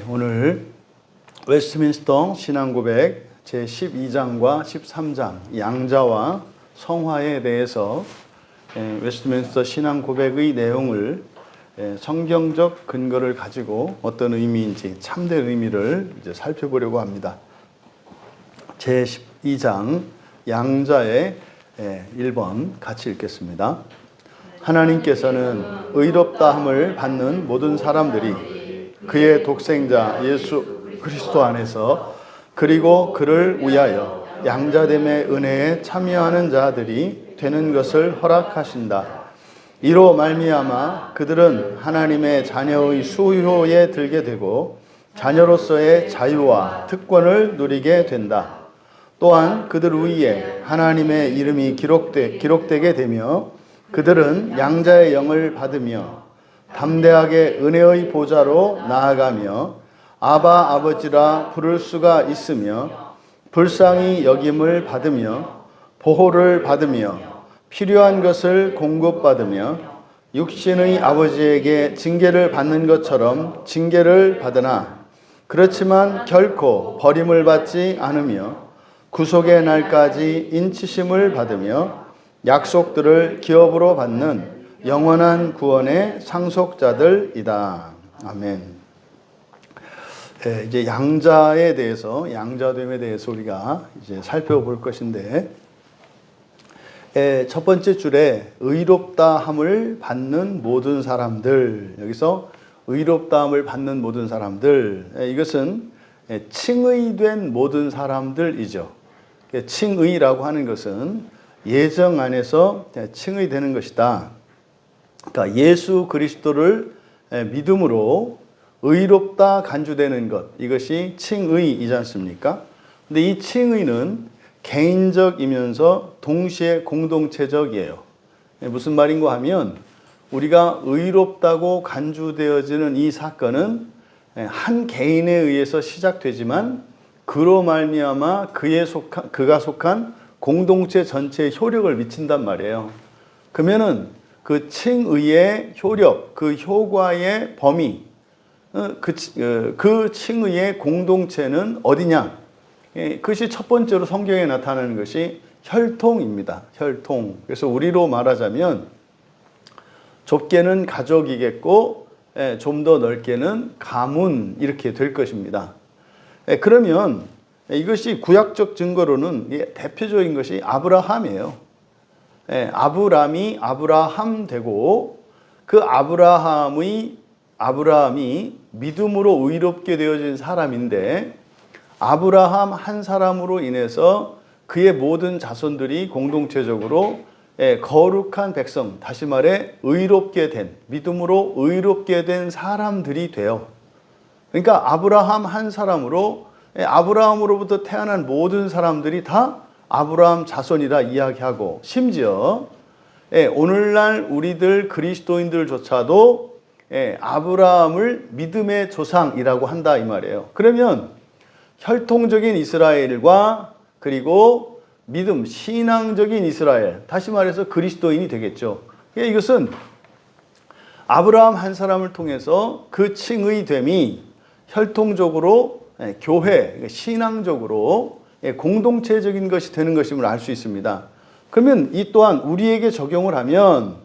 오늘 웨스트민스터 신앙고백 제12장과 13장 양자와 성화에 대해서 웨스트민스터 신앙고백의 내용을 성경적 근거를 가지고 어떤 의미인지 참된 의미를 이제 살펴보려고 합니다. 제12장 양자의 1번 같이 읽겠습니다. 하나님께서는 의롭다함을 받는 모든 사람들이 그의 독생자 예수 그리스도 안에서 그리고 그를 위하여 양자됨의 은혜에 참여하는 자들이 되는 것을 허락하신다. 이로 말미암아 그들은 하나님의 자녀의 수효에 들게 되고 자녀로서의 자유와 특권을 누리게 된다. 또한 그들 위에 하나님의 이름이 기록되게 되며 그들은 양자의 영을 받으며 담대하게 은혜의 보좌로 나아가며 아바 아버지라 부를 수가 있으며 불쌍히 여김을 받으며 보호를 받으며 필요한 것을 공급받으며 육신의 아버지에게 징계를 받는 것처럼 징계를 받으나 그렇지만 결코 버림을 받지 않으며 구속의 날까지 인치심을 받으며 약속들을 기업으로 받는 영원한 구원의 상속자들이다. 아멘. 이제 양자에 대해서, 양자됨에 대해서 우리가 이제 살펴볼 것인데, 첫 번째 줄에 의롭다함을 받는 모든 사람들, 여기서 의롭다함을 받는 모든 사람들, 이것은 칭의된 모든 사람들이죠. 칭의라고 하는 것은 예정 안에서 칭의되는 것이다. 그러니까 예수 그리스도를 믿음으로 의롭다 간주되는 것, 이것이 칭의이지 않습니까? 근데 이 칭의는 개인적이면서 동시에 공동체적이에요. 무슨 말인가 하면 우리가 의롭다고 간주되어지는 이 사건은 한 개인에 의해서 시작되지만 그로 말미암아 그가 속한 공동체 전체에 효력을 미친단 말이에요. 그러면은 그 칭의의 효력, 그 효과의 범위, 그 칭의의 공동체는 어디냐? 그것이 첫 번째로 성경에 나타나는 것이 혈통입니다. 혈통. 그래서 우리로 말하자면 좁게는 가족이겠고 좀 더 넓게는 가문 이렇게 될 것입니다. 그러면 이것이 구약적 증거로는 대표적인 것이 아브라함이에요. 아브라함이 되고 그 아브라함이 믿음으로 의롭게 되어진 사람인데 아브라함 한 사람으로 인해서 그의 모든 자손들이 공동체적으로 거룩한 백성, 다시 말해 의롭게 된, 믿음으로 의롭게 된 사람들이 돼요. 그러니까 아브라함 한 사람으로 아브라함으로부터 태어난 모든 사람들이 다 아브라함 자손이라 이야기하고 심지어 오늘날 우리들 그리스도인들조차도 아브라함을 믿음의 조상이라고 한다 이 말이에요. 그러면 혈통적인 이스라엘과 그리고 믿음, 신앙적인 이스라엘, 다시 말해서 그리스도인이 되겠죠. 이것은 아브라함 한 사람을 통해서 그 칭의됨이 혈통적으로 교회, 신앙적으로 공동체적인 것이 되는 것임을 알 수 있습니다. 그러면 이 또한 우리에게 적용을 하면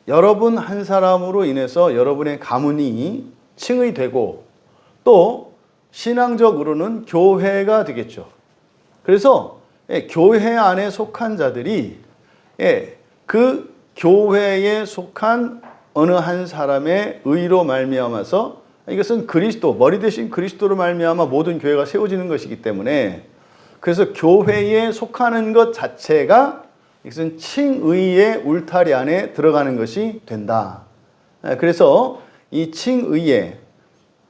여러분 한 사람으로 인해서 여러분의 가문이 칭의되고 또 신앙적으로는 교회가 되겠죠. 그래서 교회 안에 속한 자들이 그 교회에 속한 어느 한 사람의 의로 말미암아서 이것은 그리스도, 머리 대신 그리스도로 말미암아 모든 교회가 세워지는 것이기 때문에 그래서 교회에 속하는 것 자체가 이것은 칭의의 울타리 안에 들어가는 것이 된다. 그래서 이 칭의의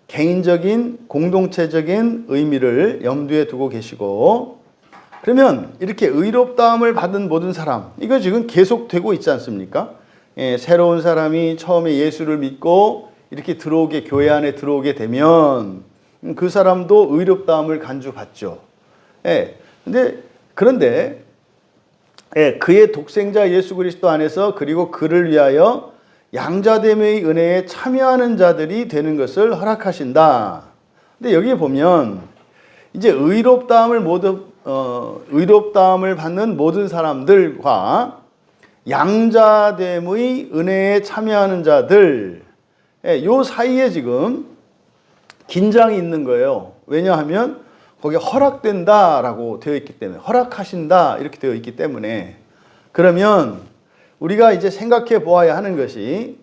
개인적인 공동체적인 의미를 염두에 두고 계시고 그러면 이렇게 의롭다함을 받은 모든 사람, 이거 지금 계속되고 있지 않습니까? 새로운 사람이 처음에 예수를 믿고 이렇게 교회 안에 들어오게 되면 그 사람도 의롭다함을 간주받죠. 그런데 그의 독생자 예수 그리스도 안에서 그리고 그를 위하여 양자됨의 은혜에 참여하는 자들이 되는 것을 허락하신다. 근데 여기에 보면 이제 의롭다함을 받는 모든 사람들과 양자됨의 은혜에 참여하는 자들, 요 사이에 지금 긴장이 있는 거예요. 왜냐하면 거기에 허락된다라고 되어 있기 때문에, 허락하신다 이렇게 되어 있기 때문에. 그러면 우리가 이제 생각해 보아야 하는 것이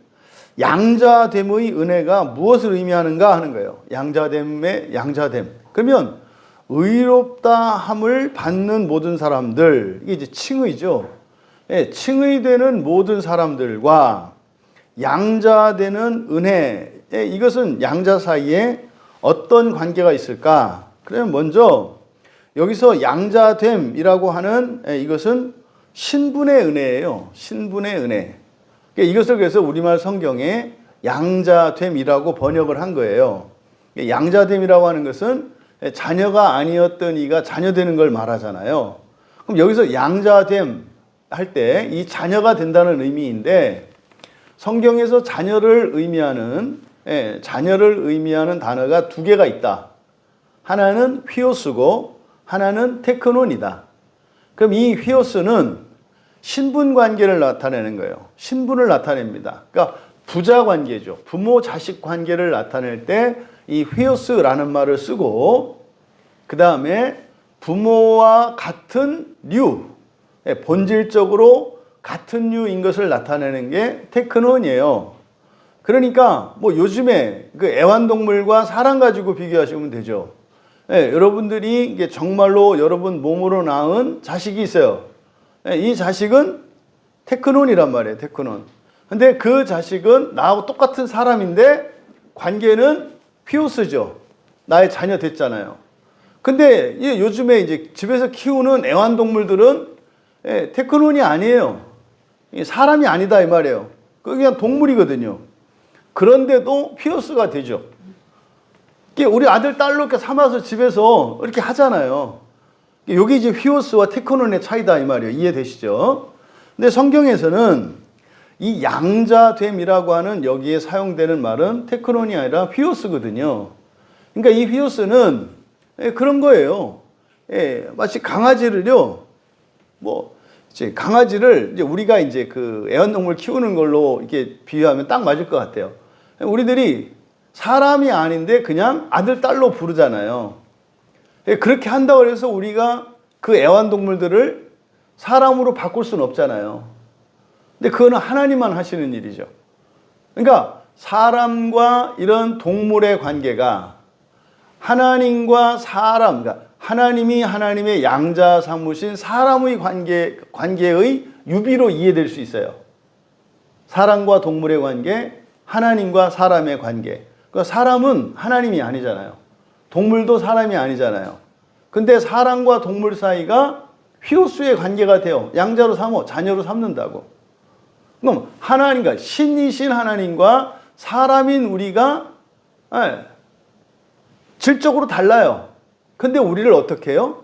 양자됨의 은혜가 무엇을 의미하는가 하는 거예요. 양자됨의 양자됨. 그러면 의롭다함을 받는 모든 사람들, 이게 이제 칭의죠. 칭의되는 모든 사람들과 양자되는 은혜, 이것은 양자 사이에 어떤 관계가 있을까? 그러면 먼저 여기서 양자됨이라고 하는 이것은 신분의 은혜예요. 신분의 은혜. 이것을 그래서 우리말 성경에 양자됨이라고 번역을 한 거예요. 양자됨이라고 하는 것은 자녀가 아니었던 이가 자녀되는 걸 말하잖아요. 그럼 여기서 양자됨 할 때 이 자녀가 된다는 의미인데, 성경에서 자녀를 의미하는 단어가 두 개가 있다. 하나는 휘오스고 하나는 테크논이다. 그럼 이 휘오스는 신분 관계를 나타내는 거예요. 신분을 나타냅니다. 그러니까 부자 관계죠. 부모 자식 관계를 나타낼 때 이 휘오스라는 말을 쓰고, 그 다음에 부모와 같은 류, 본질적으로 같은 류인 것을 나타내는 게 테크논이에요. 그러니까 뭐 요즘에 그 애완동물과 사람 가지고 비교하시면 되죠. 여러분들이 이게 정말로 여러분 몸으로 낳은 자식이 있어요. 이 자식은 테크논이란 말이에요. 테크논. 근데 그 자식은 나하고 똑같은 사람인데 관계는 휘오스죠. 나의 자녀 됐잖아요. 근데 요즘에 이제 집에서 키우는 애완동물들은 테크논이 아니에요. 사람이 아니다 이 말이에요. 그냥 동물이거든요. 그런데도 휘오스가 되죠. 우리 아들 딸로 이렇게 삼아서 집에서 이렇게 하잖아요. 이게 이제 휘오스와 테크논의 차이다 이 말이에요. 이해되시죠? 근데 성경에서는 이 양자됨이라고 하는 여기에 사용되는 말은 테크논이 아니라 휘오스거든요. 그러니까 이 휘오스는 그런 거예요. 마치 강아지를요, 강아지를 이제 우리가 이제 그 애완동물 키우는 걸로 이렇게 비유하면 딱 맞을 것 같아요. 우리들이 사람이 아닌데 그냥 아들, 딸로 부르잖아요. 그렇게 한다고 해서 우리가 그 애완동물들을 사람으로 바꿀 수는 없잖아요. 근데 그거는 하나님만 하시는 일이죠. 그러니까 사람과 이런 동물의 관계가 하나님과 사람, 그러니까 하나님이 하나님의 양자 삼으신 사람의 관계의 유비로 이해될 수 있어요. 사람과 동물의 관계, 하나님과 사람의 관계. 그러니까 사람은 하나님이 아니잖아요. 동물도 사람이 아니잖아요. 근데 사람과 동물 사이가 휘오스의 관계가 돼요. 양자로 삼어, 자녀로 삼는다고. 그럼 하나님과, 신이신 하나님과 사람인 우리가 질적으로 달라요. 근데 우리를 어떻게 해요?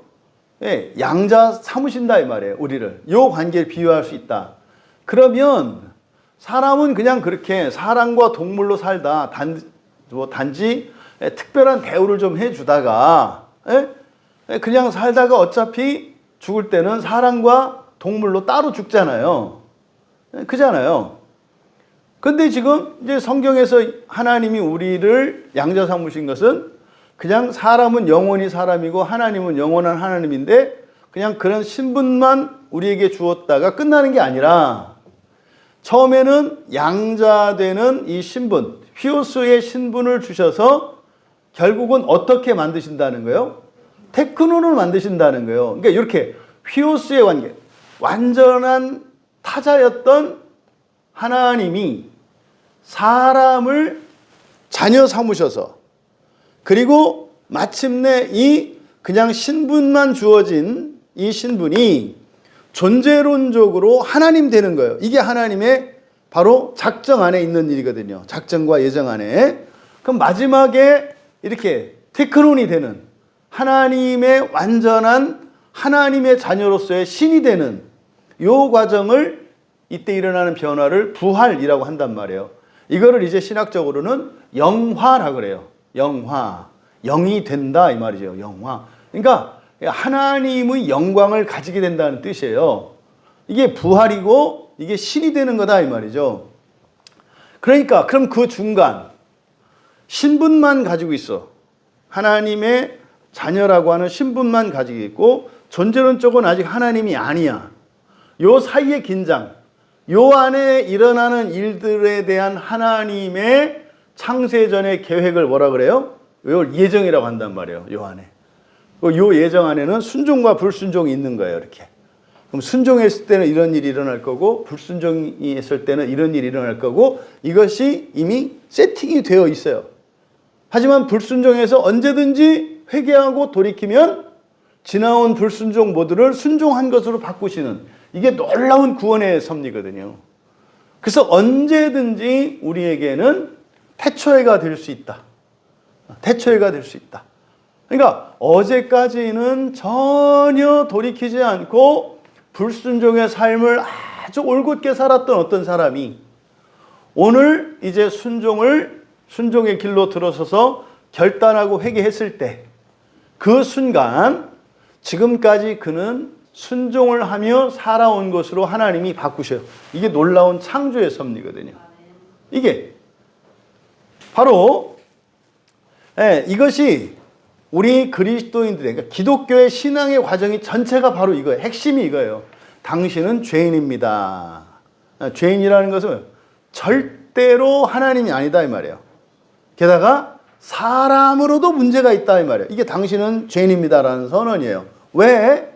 양자 삼으신다 이 말이에요. 우리를. 이 관계를 비유할 수 있다. 그러면 사람은 그냥 그렇게 사람과 동물로 살다 단지 특별한 대우를 좀 해주다가 그냥 살다가 어차피 죽을 때는 사람과 동물로 따로 죽잖아요. 그잖아요. 근데 지금 이제 성경에서 하나님이 우리를 양자 삼으신 것은 그냥 사람은 영원히 사람이고 하나님은 영원한 하나님인데 그냥 그런 신분만 우리에게 주었다가 끝나는 게 아니라 처음에는 양자되는 이 신분, 휘오스의 신분을 주셔서 결국은 어떻게 만드신다는 거예요? 테크논을 만드신다는 거예요. 그러니까 이렇게 휘오스의 관계, 완전한 타자였던 하나님이 사람을 자녀 삼으셔서 그리고 마침내 이 그냥 신분만 주어진 이 신분이 존재론적으로 하나님 되는 거예요. 이게 하나님의 바로 작정 안에 있는 일이거든요. 작정과 예정 안에. 그럼 마지막에 이렇게 테크논이 되는 하나님의 완전한 하나님의 자녀로서의 신이 되는 이 과정을 이때 일어나는 변화를 부활이라고 한단 말이에요. 이거를 이제 신학적으로는 영화라고 그래요. 영화. 영이 된다 이 말이죠. 영화. 그러니까 하나님의 영광을 가지게 된다는 뜻이에요. 이게 부활이고 이게 신이 되는 거다 이 말이죠. 그러니까 그럼 그 중간 신분만 가지고 있어. 하나님의 자녀라고 하는 신분만 가지고 있고 존재론적은 아직 하나님이 아니야. 요 사이의 긴장, 요 안에 일어나는 일들에 대한 하나님의 창세전의 계획을 뭐라 그래요? 요 예정이라고 한단 말이에요. 요 안에. 요 예정 안에는 순종과 불순종이 있는 거예요. 이렇게. 그럼 순종했을 때는 이런 일이 일어날 거고 불순종이 했을 때는 이런 일이 일어날 거고 이것이 이미 세팅이 되어 있어요. 하지만 불순종해서 언제든지 회개하고 돌이키면 지나온 불순종 모두를 순종한 것으로 바꾸시는 이게 놀라운 구원의 섭리거든요. 그래서 언제든지 우리에게는 태초회가 될 수 있다. 태초회가 될 수 있다. 그러니까 어제까지는 전혀 돌이키지 않고 불순종의 삶을 아주 올곧게 살았던 어떤 사람이 오늘 이제 순종의 길로 들어서서 결단하고 회개했을 때 그 순간 지금까지 그는 순종을 하며 살아온 것으로 하나님이 바꾸셔요. 이게 놀라운 창조의 섭리거든요. 이게 바로 이것이 우리 그리스도인들의 그러니까 기독교의 신앙의 과정이 전체가 바로 이거예요. 핵심이 이거예요. 당신은 죄인입니다. 죄인이라는 것은 절대로 하나님이 아니다 이 말이에요. 게다가 사람으로도 문제가 있다 이 말이에요. 이게 당신은 죄인입니다라는 선언이에요. 왜?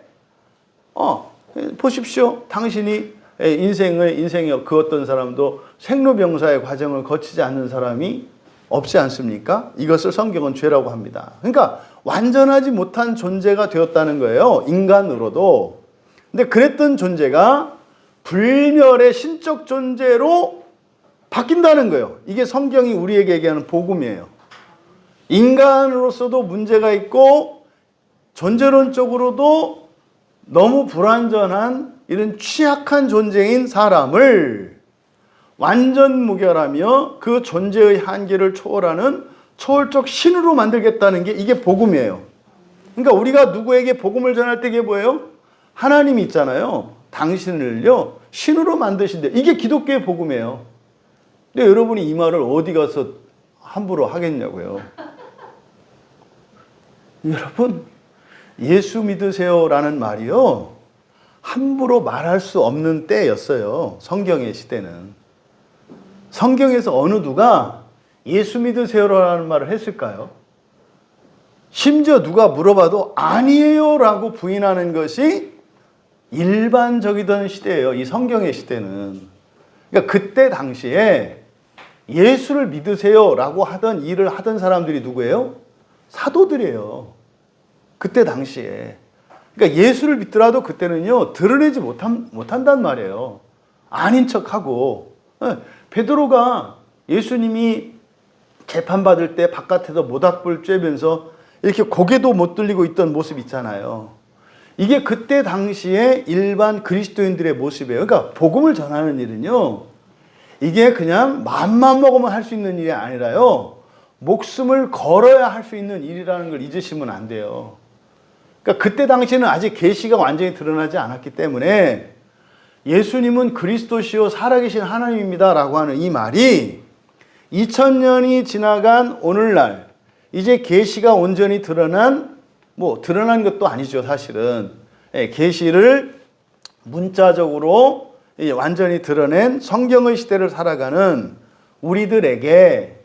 보십시오. 당신이 인생의 그 어떤 사람도 생로병사의 과정을 거치지 않는 사람이 없지 않습니까? 이것을 성경은 죄라고 합니다. 그러니까 완전하지 못한 존재가 되었다는 거예요. 인간으로도. 근데 그랬던 존재가 불멸의 신적 존재로 바뀐다는 거예요. 이게 성경이 우리에게 얘기하는 복음이에요. 인간으로서도 문제가 있고 존재론적으로도 너무 불완전한 이런 취약한 존재인 사람을 완전 무결하며 그 존재의 한계를 초월하는 초월적 신으로 만들겠다는 게 이게 복음이에요. 그러니까 우리가 누구에게 복음을 전할 때 이게 뭐예요? 하나님이 있잖아요. 당신을요 신으로 만드신대. 이게 기독교의 복음이에요. 근데 여러분이 이 말을 어디 가서 함부로 하겠냐고요. 여러분 예수 믿으세요라는 말이요 함부로 말할 수 없는 때였어요. 성경의 시대는. 성경에서 어느 누가 예수 믿으세요라는 말을 했을까요? 심지어 누가 물어봐도 아니에요 라고 부인하는 것이 일반적이던 시대예요. 이 성경의 시대는. 그러니까 그때 당시에 예수를 믿으세요 라고 하던 일을 하던 사람들이 누구예요? 사도들이에요. 그때 당시에. 그러니까 예수를 믿더라도 그때는요 드러내지 못한단 말이에요. 아닌 척하고. 베드로가 예수님이 재판받을 때 바깥에서 모닥불 쬐면서 이렇게 고개도 못 들리고 있던 모습 있잖아요. 이게 그때 당시에 일반 그리스도인들의 모습이에요. 그러니까 복음을 전하는 일은요 이게 그냥 마음만 먹으면 할 수 있는 일이 아니라요 목숨을 걸어야 할 수 있는 일이라는 걸 잊으시면 안 돼요. 그러니까 그때 당시에는 아직 계시가 완전히 드러나지 않았기 때문에 예수님은 그리스도시요 살아계신 하나님입니다 라고 하는 이 말이 2000년이 지나간 오늘날 이제 계시가 온전히 드러난 것도 아니죠 사실은. 계시를 문자적으로 완전히 드러낸 성경의 시대를 살아가는 우리들에게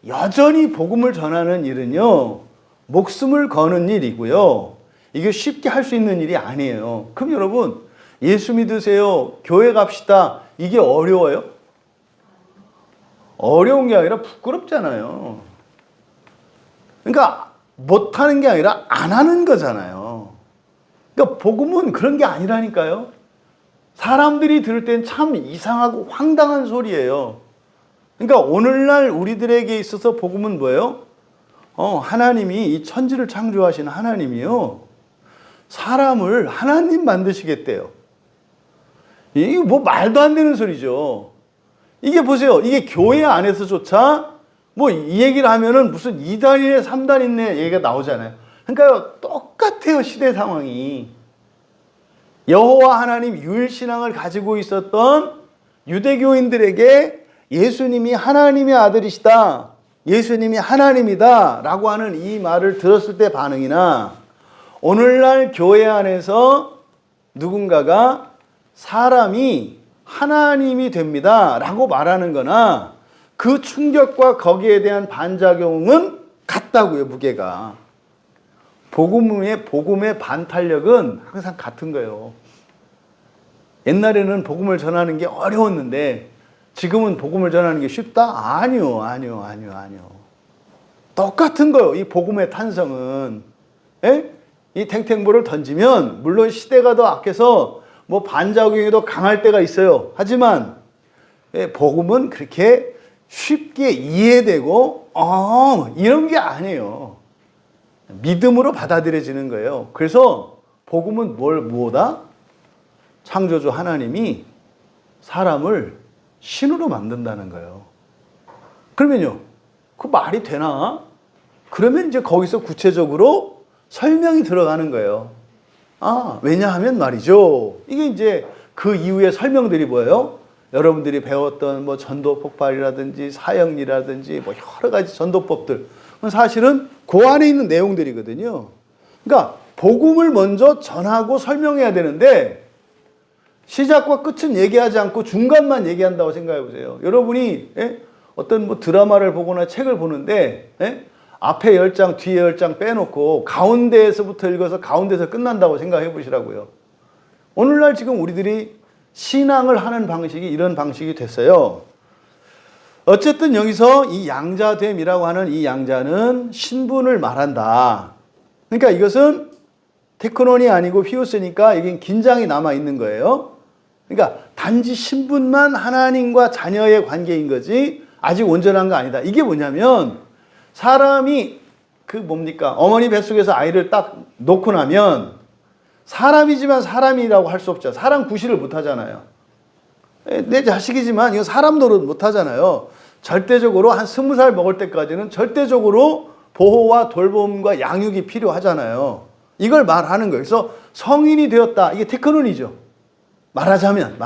여전히 복음을 전하는 일은요 목숨을 거는 일이고요 이게 쉽게 할 수 있는 일이 아니에요. 그럼 여러분 예수 믿으세요 교회 갑시다 이게 어려워요? 어려운 게 아니라 부끄럽잖아요. 그러니까 못하는 게 아니라 안 하는 거잖아요. 그러니까 복음은 그런 게 아니라니까요. 사람들이 들을 땐 참 이상하고 황당한 소리예요. 그러니까 오늘날 우리들에게 있어서 복음은 뭐예요? 하나님이 이 천지를 창조하신 하나님이요 사람을 하나님 만드시겠대요. 이게 뭐 말도 안 되는 소리죠. 이게 보세요. 이게 교회 안에서조차 뭐 이 얘기를 하면은 무슨 2단이네 3단이네 얘기가 나오잖아요. 그러니까 똑같아요, 시대 상황이. 여호와 하나님 유일신앙을 가지고 있었던 유대교인들에게 예수님이 하나님의 아들이시다, 예수님이 하나님이다 라고 하는 이 말을 들었을 때 반응이나, 오늘날 교회 안에서 누군가가 사람이 하나님이 됩니다 라고 말하는 거나, 그 충격과 거기에 대한 반작용은 같다고요, 무게가. 복음의 반탄력은 항상 같은 거예요. 옛날에는 복음을 전하는 게 어려웠는데 지금은 복음을 전하는 게 쉽다? 아니요. 똑같은 거예요, 이 복음의 탄성은. 예? 이 탱탱볼을 던지면 물론 시대가 더 악해서 뭐 반작용이 더 강할 때가 있어요. 하지만 복음은 그렇게 쉽게 이해되고 이런 게 아니에요. 믿음으로 받아들여지는 거예요. 그래서 복음은 뭐다? 창조주 하나님이 사람을 신으로 만든다는 거예요. 그러면요, 그 말이 되나? 그러면 이제 거기서 구체적으로 설명이 들어가는 거예요. 왜냐하면 말이죠, 이게 이제 그 이후의 설명들이 뭐예요? 여러분들이 배웠던 뭐 전도 폭발이라든지 사형리라든지 뭐 여러 가지 전도법들, 사실은 그 안에 있는 내용들이거든요. 그러니까 복음을 먼저 전하고 설명해야 되는데 시작과 끝은 얘기하지 않고 중간만 얘기한다고 생각해 보세요. 여러분이 어떤 뭐 드라마를 보거나 책을 보는데 앞에 10장 뒤에 10장 빼놓고 가운데에서부터 읽어서 가운데서 끝난다고 생각해 보시라고요. 오늘날 지금 우리들이 신앙을 하는 방식이 이런 방식이 됐어요. 어쨌든 여기서 이 양자됨이라고 하는 이 양자는 신분을 말한다. 그러니까 이것은 테크논이 아니고 휘오스니까 이게 긴장이 남아 있는 거예요. 그러니까 단지 신분만 하나님과 자녀의 관계인 거지 아직 온전한 거 아니다. 이게 뭐냐면, 사람이 어머니 뱃속에서 아이를 딱 놓고 나면 사람이지만 사람이라고 할 수 없죠. 사람 구실을 못 하잖아요. 내 자식이지만 이거 사람 노릇 못 하잖아요. 절대적으로 한 20살 먹을 때까지는 절대적으로 보호와 돌봄과 양육이 필요하잖아요. 이걸 말하는 거예요. 그래서 성인이 되었다, 이게 테크논이죠. 말하자면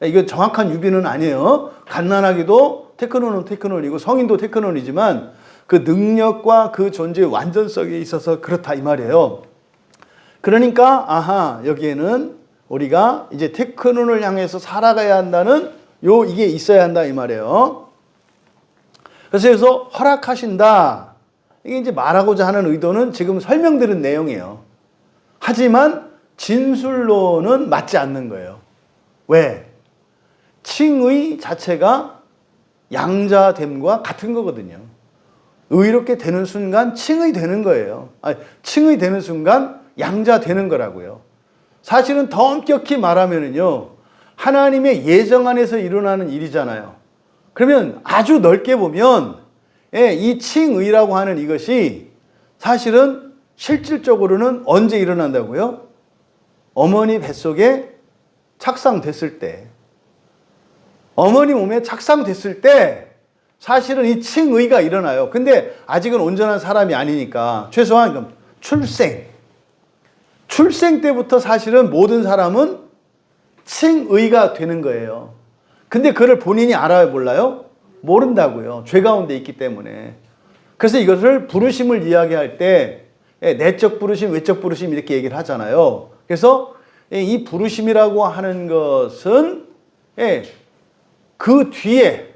이건 정확한 유비는 아니에요. 갓난아기도 테크논은 테크논이고 성인도 테크논이지만 그 능력과 그 존재의 완전성에 있어서 그렇다 이 말이에요. 그러니까 여기에는 우리가 이제 테크논을 향해서 살아가야 한다는 이게 있어야 한다 이 말이에요. 그래서 허락하신다, 이게 이제 말하고자 하는 의도는 지금 설명드린 내용이에요. 하지만 진술로는 맞지 않는 거예요. 왜? 칭의 자체가 양자됨과 같은 거거든요. 의롭게 되는 순간 칭의 되는 거예요. 칭의 되는 순간 양자 되는 거라고요. 사실은 더 엄격히 말하면은요, 하나님의 예정 안에서 일어나는 일이잖아요. 그러면 아주 넓게 보면 이 칭의라고 하는 이것이 사실은 실질적으로는 언제 일어난다고요? 어머니 뱃속에 착상됐을 때, 어머니 몸에 착상됐을 때 사실은 이 칭의가 일어나요. 근데 아직은 온전한 사람이 아니니까 최소한 출생 때부터 사실은 모든 사람은 칭의가 되는 거예요. 근데 그걸 본인이 알아요, 몰라요? 모른다고요. 죄 가운데 있기 때문에. 그래서 이것을 부르심을 이야기할 때 내적 부르심, 외적 부르심 이렇게 얘기를 하잖아요. 그래서 이 부르심이라고 하는 것은 그 뒤에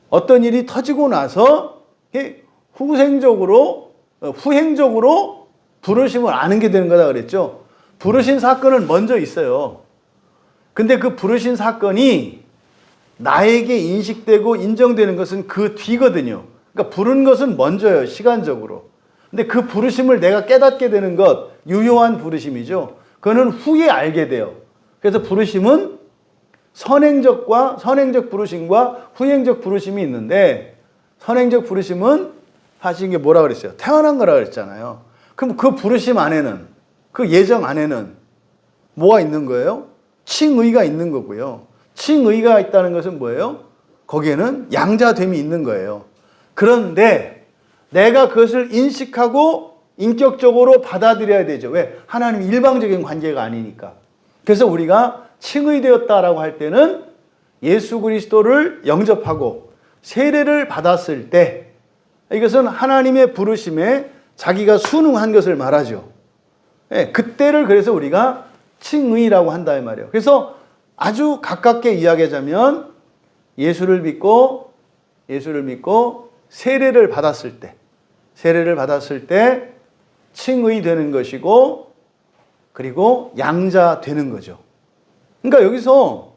어떤 일이 터지고 나서 후행적으로 부르심을 아는 게 되는 거다 그랬죠. 부르신 사건은 먼저 있어요. 근데 그 부르신 사건이 나에게 인식되고 인정되는 것은 그 뒤거든요. 그러니까 부른 것은 먼저예요, 시간적으로. 근데 그 부르심을 내가 깨닫게 되는 것, 유효한 부르심이죠. 그거는 후에 알게 돼요. 그래서 부르심은 선행적 부르심과 후행적 부르심이 있는데, 선행적 부르심은 사실 이게 뭐라 그랬어요? 태어난 거라 그랬잖아요. 그럼 그 부르심 안에는, 그 예정 안에는 뭐가 있는 거예요? 칭의가 있는 거고요. 칭의가 있다는 것은 뭐예요? 거기에는 양자됨이 있는 거예요. 그런데 내가 그것을 인식하고 인격적으로 받아들여야 되죠. 왜? 하나님 일방적인 관계가 아니니까. 그래서 우리가 칭의되었다라고 할 때는 예수 그리스도를 영접하고 세례를 받았을 때 이것은 하나님의 부르심에 자기가 순응한 것을 말하죠. 예, 그때를 그래서 우리가 칭의라고 한다 이 말이에요. 그래서 아주 가깝게 이야기하자면 예수를 믿고 세례를 받았을 때 칭의되는 것이고 그리고 양자되는 거죠. 그러니까 여기서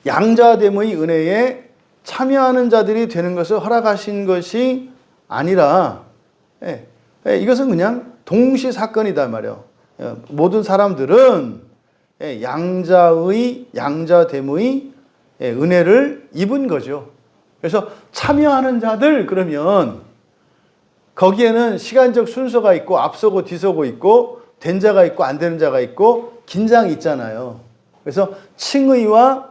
양자됨의 은혜에 참여하는 자들이 되는 것을 허락하신 것이 아니라 이것은 그냥 동시 사건이다 말이에요. 모든 사람들은 양자됨의 은혜를 입은 거죠. 그래서 참여하는 자들 그러면 거기에는 시간적 순서가 있고 앞서고 뒤서고 있고 된 자가 있고 안 되는 자가 있고 긴장이 있잖아요. 그래서 칭의와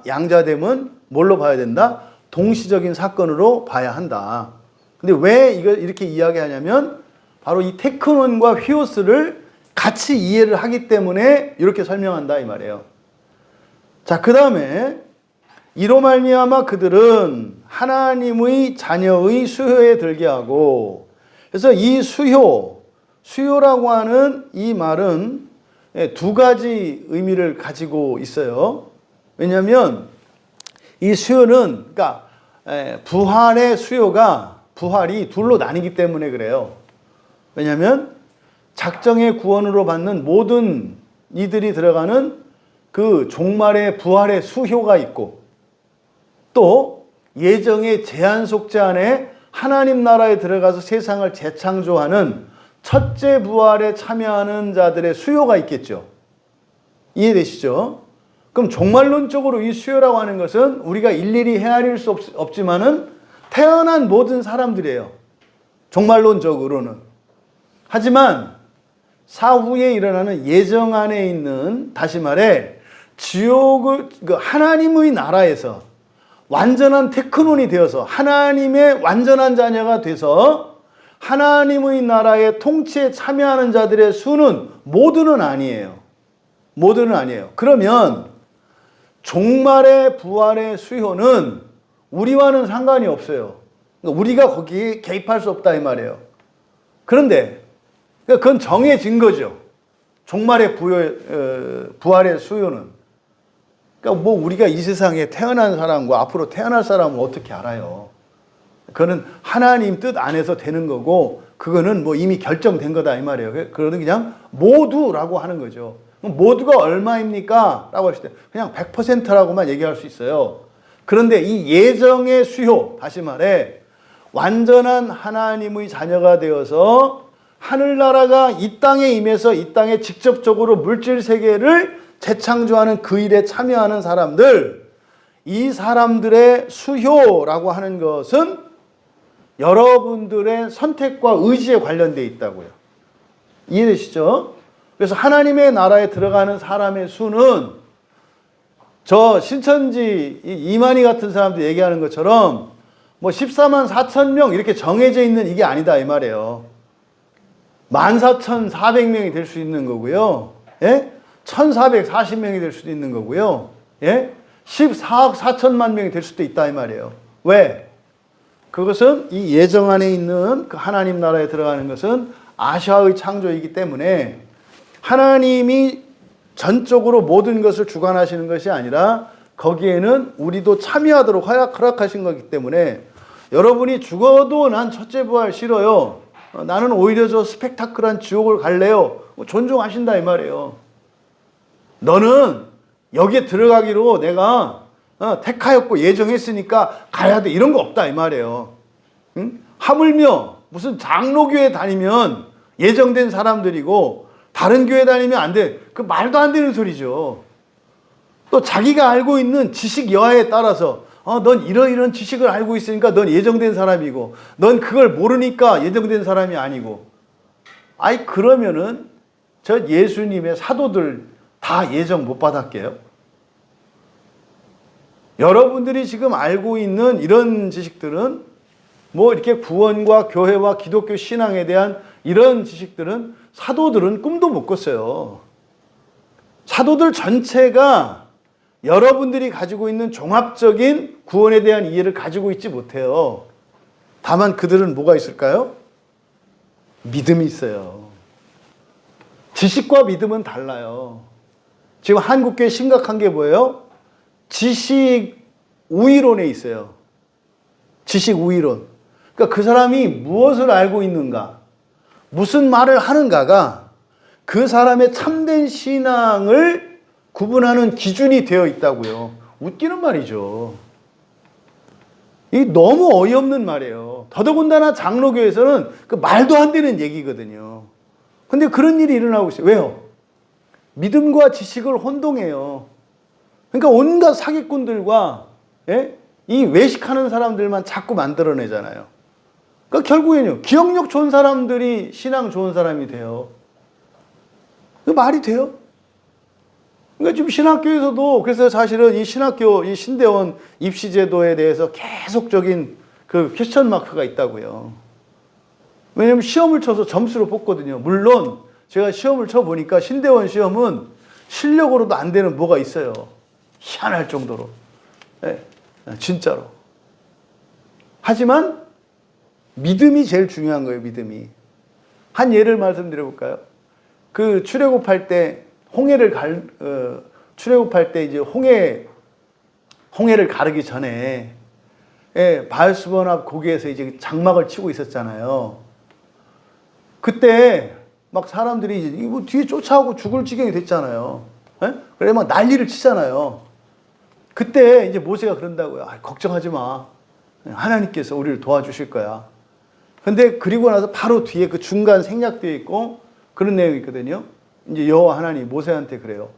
양자됨은 뭘로 봐야 된다? 동시적인 사건으로 봐야 한다. 근데 왜 이걸 이렇게 이야기하냐면 바로 이 테크논과 휘오스를 같이 이해를 하기 때문에 이렇게 설명한다 이 말이에요. 자, 그 다음에 이로 말미암아 그들은 하나님의 자녀의 수효에 들게 하고, 그래서 이 수효라고 하는 이 말은 두 가지 의미를 가지고 있어요. 왜냐하면 이 수효는 그러니까 부활의 수효가 부활이 둘로 나뉘기 때문에 그래요. 왜냐하면 작정의 구원으로 받는 모든 이들이 들어가는 그 종말의 부활의 수효가 있고 또 예정의 제한 속죄 안에 하나님 나라에 들어가서 세상을 재창조하는 첫째 부활에 참여하는 자들의 수요가 있겠죠. 이해되시죠? 그럼 종말론적으로 이 수요라고 하는 것은 우리가 일일이 헤아릴 수 없지만은 태어난 모든 사람들이에요. 종말론적으로는. 하지만 사후에 일어나는 예정 안에 있는, 다시 말해 지옥을 하나님의 나라에서 완전한 테크논이 되어서 하나님의 완전한 자녀가 돼서 하나님의 나라의 통치에 참여하는 자들의 수는 모두는 아니에요. 그러면 종말의 부활의 수효는 우리와는 상관이 없어요. 우리가 거기에 개입할 수 없다 이 말이에요. 그런데 그건 정해진 거죠. 종말의 부활의 수효는. 그러니까 뭐 우리가 이 세상에 태어난 사람과 앞으로 태어날 사람은 어떻게 알아요? 그거는 하나님 뜻 안에서 되는 거고 그거는 뭐 이미 결정된 거다 이 말이에요. 그러는 그냥 모두라고 하는 거죠. 모두가 얼마입니까? 라고 하실 때 그냥 100%라고만 얘기할 수 있어요. 그런데 이 예정의 수효, 다시 말해 완전한 하나님의 자녀가 되어서 하늘나라가 이 땅에 임해서 이 땅에 직접적으로 물질 세계를 재창조하는 그 일에 참여하는 사람들, 이 사람들의 수효라고 하는 것은 여러분들의 선택과 의지에 관련되어 있다고요. 이해되시죠? 그래서 하나님의 나라에 들어가는 사람의 수는 저 신천지 이만희 같은 사람들 얘기하는 것처럼 뭐 14만 4천 명 이렇게 정해져 있는 이게 아니다 이 말이에요. 14,400명이 될 수 있는 거고요. 예? 1,440명이 될 수도 있는 거고요. 예? 14억 4천만 명이 될 수도 있다 이 말이에요. 왜? 그것은 이 예정 안에 있는 그 하나님 나라에 들어가는 것은 아시아의 창조이기 때문에 하나님이 전적으로 모든 것을 주관하시는 것이 아니라 거기에는 우리도 참여하도록 허락하신 거기 때문에 여러분이 죽어도 난 첫째 부활 싫어요. 나는 오히려 저 스펙타클한 지옥을 갈래요. 존중하신다 이 말이에요. 너는 여기에 들어가기로 내가 택하였고 예정했으니까 가야 돼. 이런 거 없다 이 말이에요. 응? 하물며 무슨 장로교회 다니면 예정된 사람들이고 다른 교회 다니면 안 돼. 그 말도 안 되는 소리죠. 또 자기가 알고 있는 지식 여하에 따라서 넌 이런 지식을 알고 있으니까 넌 예정된 사람이고 넌 그걸 모르니까 예정된 사람이 아니고. 아이 그러면은 저 예수님의 사도들 다 예정 못 받았게요? 여러분들이 지금 알고 있는 이런 지식들은 뭐 이렇게 구원과 교회와 기독교 신앙에 대한 이런 지식들은 사도들은 꿈도 못 꿨어요. 사도들 전체가 여러분들이 가지고 있는 종합적인 구원에 대한 이해를 가지고 있지 못해요. 다만 그들은 뭐가 있을까요? 믿음이 있어요. 지식과 믿음은 달라요. 지금 한국교회 심각한 게 뭐예요? 지식 우위론에 있어요. 지식 우위론. 그러니까 그 사람이 무엇을 알고 있는가, 무슨 말을 하는가가 그 사람의 참된 신앙을 구분하는 기준이 되어 있다고요. 웃기는 말이죠. 이 너무 어이없는 말이에요. 더더군다나 장로교에서는 그 말도 안 되는 얘기거든요. 근데 그런 일이 일어나고 있어요. 왜요? 믿음과 지식을 혼동해요. 그러니까 온갖 사기꾼들과 이 외식하는 사람들만 자꾸 만들어내잖아요. 그러니까 결국에는요, 기억력 좋은 사람들이 신앙 좋은 사람이 돼요. 그 말이 돼요? 그러니까 지금 신학교에서도 그래서 사실은 이 신학교, 이 신대원 입시제도에 대해서 계속적인 그 퀘스천 마크가 있다고요. 왜냐면 시험을 쳐서 점수로 뽑거든요. 물론 제가 시험을 쳐보니까 신대원 시험은 실력으로도 안 되는 뭐가 있어요. 희한할 정도로. 네, 진짜로. 하지만 믿음이 제일 중요한 거예요. 믿음이. 한 예를 말씀드려볼까요? 그 출애굽할 때 출애굽할 때 이제 홍해를 가르기 전에 바알스본 앞 고개에서 이제 장막을 치고 있었잖아요. 그때 막 사람들이 이제 이거 뒤에 쫓아오고 죽을 지경이 됐잖아요. 그래 막 난리를 치잖아요. 그때 이제 모세가 그런다고요. 걱정하지 마. 하나님께서 우리를 도와주실 거야. 근데 그리고 나서 바로 뒤에 그 중간 생략되어 있고 그런 내용이 있거든요. 이제 여호와 하나님 모세한테 그래요.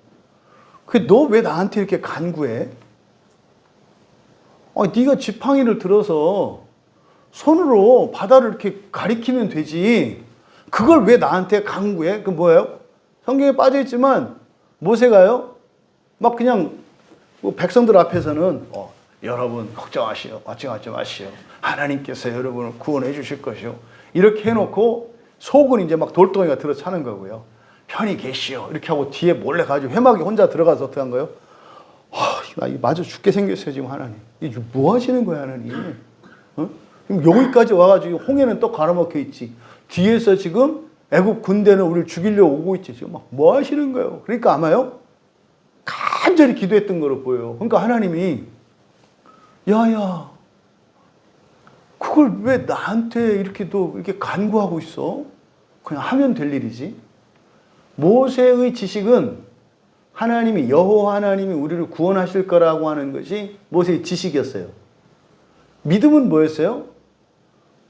너 왜 나한테 이렇게 간구해? 네가 지팡이를 들어서 손으로 바다를 이렇게 가리키면 되지. 그걸 왜 나한테 간구해? 그 뭐예요? 성경에 빠져 있지만 모세가요, 막 그냥 백성들 앞에서는 여러분 걱정하시오, 걱정하지 마시오. 하나님께서 여러분을 구원해 주실 것이요. 이렇게 해놓고 속은 이제 막 돌덩이가 들어차는 거고요. 편히 계시오. 이렇게 하고 뒤에 몰래 가지고 회막에 혼자 들어가서 어떻게 한 거예요? 나 마저 죽게 생겼어요 지금 하나님. 이게 뭐 하시는 거야 하나님? 여기까지 와가지고 홍해는 또 가로막혀 있지. 뒤에서 지금 애국 군대는 우리를 죽이려고 오고 있지. 지금 막 뭐 하시는 거예요? 그러니까 아마요 간절히 기도했던 거로 보여요. 그러니까 하나님이 야야 그걸 왜 나한테 이렇게 또 이렇게 간구하고 있어? 그냥 하면 될 일이지. 모세의 지식은 하나님이 여호와 하나님이 우리를 구원하실 거라고 하는 것이 모세의 지식이었어요. 믿음은 뭐였어요?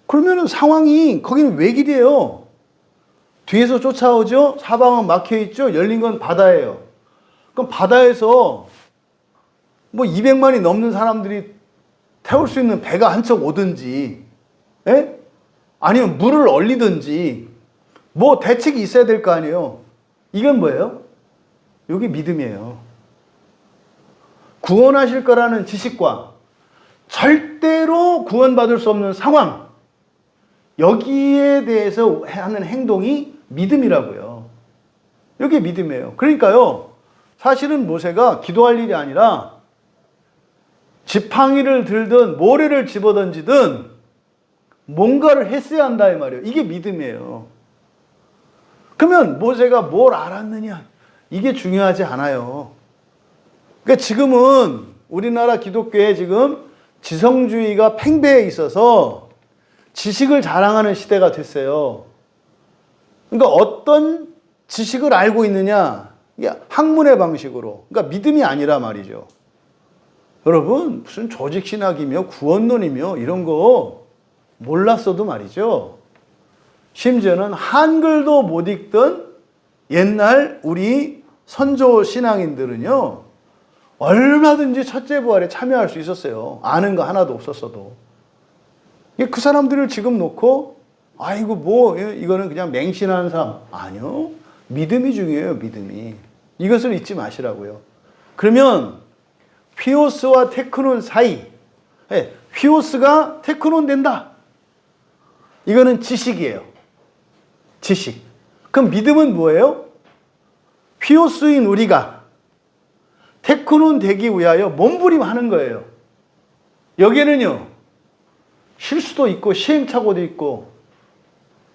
그러면은 상황이 거기는 외길이에요. 뒤에서 쫓아오죠. 사방은 막혀 있죠. 열린 건 바다예요. 그럼 바다에서 뭐 200만이 넘는 사람들이 태울 수 있는 배가 한 척 오든지, 아니면 물을 얼리든지, 뭐 대책이 있어야 될 거 아니에요. 이건 뭐예요? 이게 믿음이에요. 구원하실 거라는 지식과 절대로 구원받을 수 없는 상황, 여기에 대해서 하는 행동이 믿음이라고요. 이게 믿음이에요. 그러니까요, 사실은 모세가 기도할 일이 아니라 지팡이를 들든 모래를 집어던지든 뭔가를 했어야 한다 이 말이에요. 이게 믿음이에요. 그러면 모세가 뭘 알았느냐? 이게 중요하지 않아요. 그러니까 지금은 우리나라 기독교에 지금 지성주의가 팽배해 있어서 지식을 자랑하는 시대가 됐어요. 그러니까 어떤 지식을 알고 있느냐? 이게 학문의 방식으로. 그러니까 믿음이 아니라 말이죠. 여러분, 무슨 조직신학이며 구원론이며 이런 거 몰랐어도 말이죠. 심지어는 한글도 못 읽던 옛날 우리 선조 신앙인들은요, 얼마든지 첫째 부활에 참여할 수 있었어요. 아는 거 하나도 없었어도. 그 사람들을 지금 놓고, 아이고, 이거는 그냥 맹신하는 사람. 아니요. 믿음이 중요해요, 믿음이. 이것을 잊지 마시라고요. 그러면 휘오스와 테크논 사이. 예, 휘오스가 테크논 된다. 이거는 지식이에요. 지식. 그럼 믿음은 뭐예요? 휘오스인 우리가 테크논 되기 위하여 몸부림하는 거예요. 여기에는요, 실수도 있고 시행착오도 있고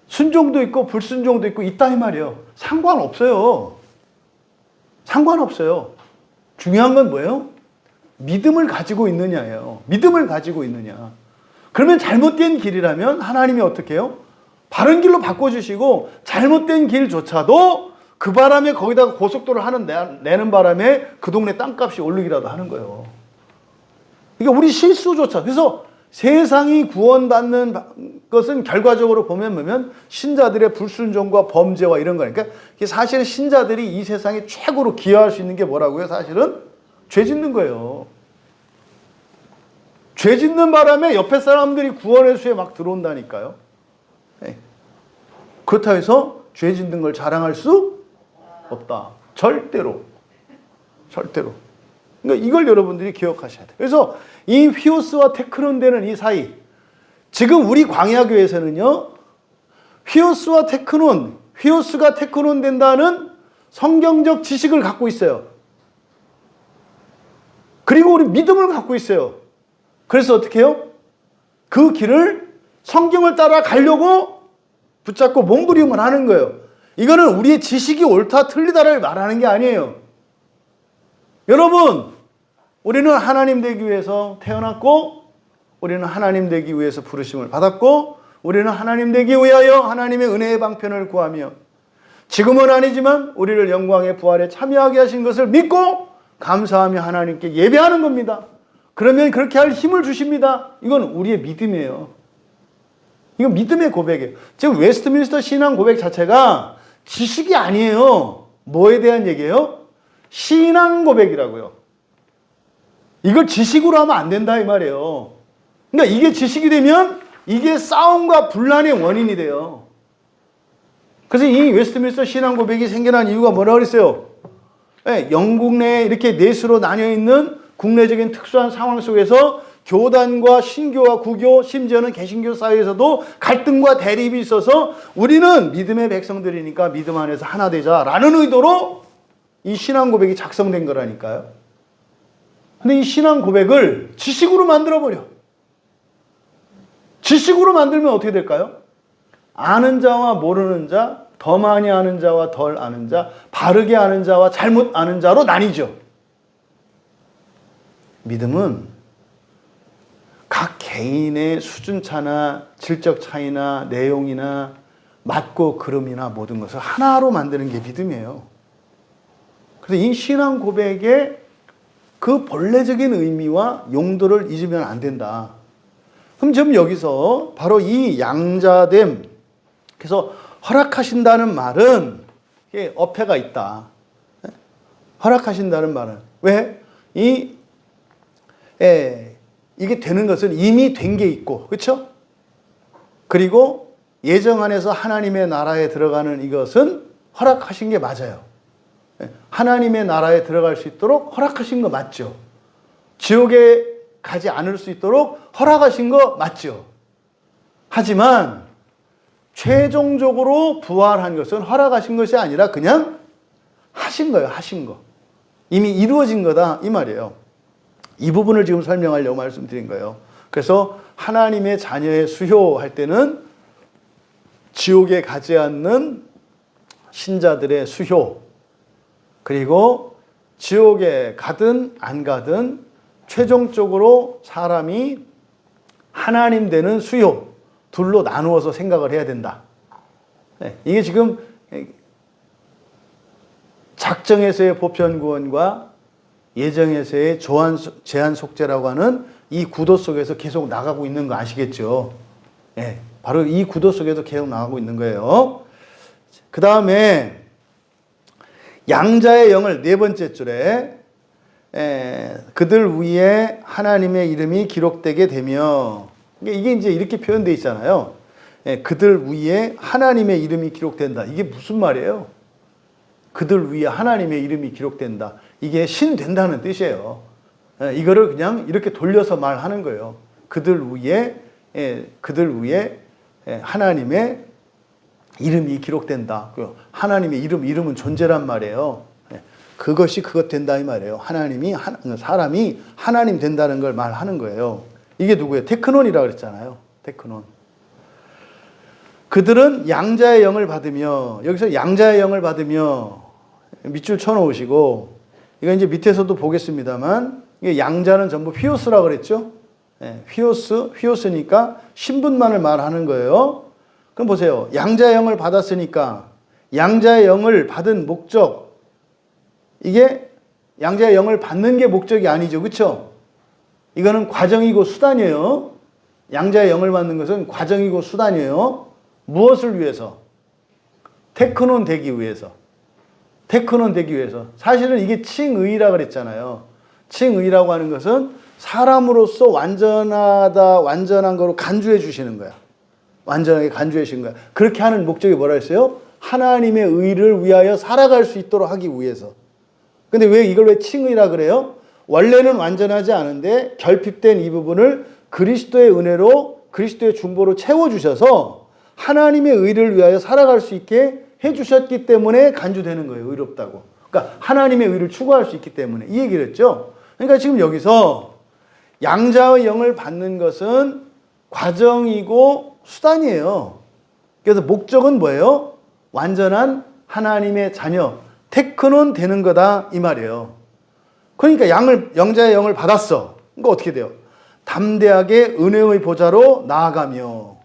순종도 있고 불순종도 있고 있다 이 말이에요. 상관없어요. 상관없어요. 중요한 건 뭐예요? 믿음을 가지고 있느냐예요. 믿음을 가지고 있느냐. 그러면 잘못된 길이라면 하나님이 어떻게 해요? 바른 길로 바꿔주시고 잘못된 길조차도 그 바람에 거기다가 고속도로를 내는 바람에 그 동네 땅값이 오르기라도 하는 거예요. 그러니까 우리 실수조차. 그래서 세상이 구원받는 것은 결과적으로 보면 신자들의 불순종과 범죄와 이런 거니까 사실은 신자들이 이 세상에 최고로 기여할 수 있는 게 뭐라고요? 사실은 죄 짓는 거예요. 죄 짓는 바람에 옆에 사람들이 구원의 수에 막 들어온다니까요. 그렇다고 해서 죄 짓는 걸 자랑할 수 없다. 절대로. 절대로. 그러니까 이걸 여러분들이 기억하셔야 돼요. 그래서 이 휘오스와 테크논 되는 이 사이, 지금 우리 광야교회에서는요, 휘오스와 테크논, 휘오스가 테크논 된다는 성경적 지식을 갖고 있어요. 그리고 우리 믿음을 갖고 있어요. 그래서 어떻게 해요? 그 길을 성경을 따라 가려고 붙잡고 몸부림을 하는 거예요. 이거는 우리의 지식이 옳다 틀리다를 말하는 게 아니에요. 여러분, 우리는 하나님 되기 위해서 태어났고, 우리는 하나님 되기 위해서 부르심을 받았고, 우리는 하나님 되기 위하여 하나님의 은혜의 방편을 구하며, 지금은 아니지만 우리를 영광의 부활에 참여하게 하신 것을 믿고 감사하며 하나님께 예배하는 겁니다. 그러면 그렇게 할 힘을 주십니다. 이건 우리의 믿음이에요. 이건 믿음의 고백이에요. 지금 웨스트민스터 신앙 고백 자체가 지식이 아니에요. 뭐에 대한 얘기예요? 신앙 고백이라고요. 이걸 지식으로 하면 안 된다 이 말이에요. 그러니까 이게 지식이 되면 이게 싸움과 분란의 원인이 돼요. 그래서 이 웨스트민스터 신앙 고백이 생겨난 이유가 뭐라고 그랬어요? 네, 영국 내에 이렇게 넷으로 나뉘어 있는 국내적인 특수한 상황 속에서 교단과 신교와 구교, 심지어는 개신교 사이에서도 갈등과 대립이 있어서 우리는 믿음의 백성들이니까 믿음 안에서 하나 되자라는 의도로 이 신앙 고백이 작성된 거라니까요. 근데 이 신앙 고백을 지식으로 만들어버려. 지식으로 만들면 어떻게 될까요? 아는 자와 모르는 자, 더 많이 아는 자와 덜 아는 자, 바르게 아는 자와 잘못 아는 자로 나뉘죠. 믿음은 각 개인의 수준차나 질적 차이나 내용이나 맞고 그름이나 모든 것을 하나로 만드는 게 믿음이에요. 그래서 이 신앙 고백의 그 본래적인 의미와 용도를 잊으면 안 된다. 그럼 지금 여기서 바로 이 양자됨, 그래서 허락하신다는 말은 어폐가 있다. 허락하신다는 말은 왜? 이게 되는 것은 이미 된 게 있고, 그렇죠? 그리고 예정 안에서 하나님의 나라에 들어가는 이것은 허락하신 게 맞아요. 하나님의 나라에 들어갈 수 있도록 허락하신 거 맞죠? 지옥에 가지 않을 수 있도록 허락하신 거 맞죠? 하지만 최종적으로 부활한 것은 허락하신 것이 아니라 그냥 하신 거예요. 하신 거. 이미 이루어진 거다 이 말이에요. 이 부분을 지금 설명하려고 말씀드린 거예요. 그래서 하나님의 자녀의 수효할 때는 지옥에 가지 않는 신자들의 수효, 그리고 지옥에 가든 안 가든 최종적으로 사람이 하나님 되는 수효, 둘로 나누어서 생각을 해야 된다. 이게 지금 작정에서의 보편구원과 예정에서의 제한 속죄라고 하는 이 구도 속에서 계속 나가고 있는 거 아시겠죠? 바로 이 구도 속에서 계속 나가고 있는 거예요. 그 다음에 양자의 영을 네 번째 줄에 그들 위에 하나님의 이름이 기록되게 되며, 이게 이제 이렇게 표현되어 있잖아요. 그들 위에 하나님의 이름이 기록된다. 이게 무슨 말이에요? 그들 위에 하나님의 이름이 기록된다. 이게 신 된다는 뜻이에요. 이거를 그냥 이렇게 돌려서 말하는 거예요. 그들 위에 하나님의 이름이 기록된다. 하나님의 이름은 존재란 말이에요. 그것이 그것 된다 이 말이에요. 사람이 하나님 된다는 걸 말하는 거예요. 이게 누구예요? 테크논이라고 그랬잖아요. 테크논. 그들은 양자의 영을 받으며, 여기서 양자의 영을 받으며 밑줄 쳐놓으시고, 이거 이제 밑에서도 보겠습니다만, 이게 양자는 전부 휘오스라고 그랬죠? 휘오스니까 신분만을 말하는 거예요. 그럼 보세요. 양자의 영을 받았으니까 양자의 영을 받은 목적, 이게 양자의 영을 받는 게 목적이 아니죠. 그렇죠? 이거는 과정이고 수단이에요. 양자의 영을 받는 것은 과정이고 수단이에요. 무엇을 위해서? 테크논 되기 위해서. 사실은 이게 칭의라고 그랬잖아요. 칭의라고 하는 것은 사람으로서 완전한 거로 간주해 주시는 거야. 완전하게 간주해 주시는 거야. 그렇게 하는 목적이 뭐라 했어요? 하나님의 의를 위하여 살아갈 수 있도록 하기 위해서. 근데 이걸 왜 칭의라 그래요? 원래는 완전하지 않은데 결핍된 이 부분을 그리스도의 은혜로, 그리스도의 중보로 채워주셔서 하나님의 의를 위하여 살아갈 수 있게 해주셨기 때문에 간주되는 거예요. 의롭다고. 그러니까 하나님의 의를 추구할 수 있기 때문에. 이 얘기를 했죠. 그러니까 지금 여기서 양자의 영을 받는 것은 과정이고 수단이에요. 그래서 목적은 뭐예요? 완전한 하나님의 자녀, 테크논 되는 거다 이 말이에요. 그러니까 양자의 영을 받았어. 그러니까 어떻게 돼요? 담대하게 은혜의 보좌로 나아가며.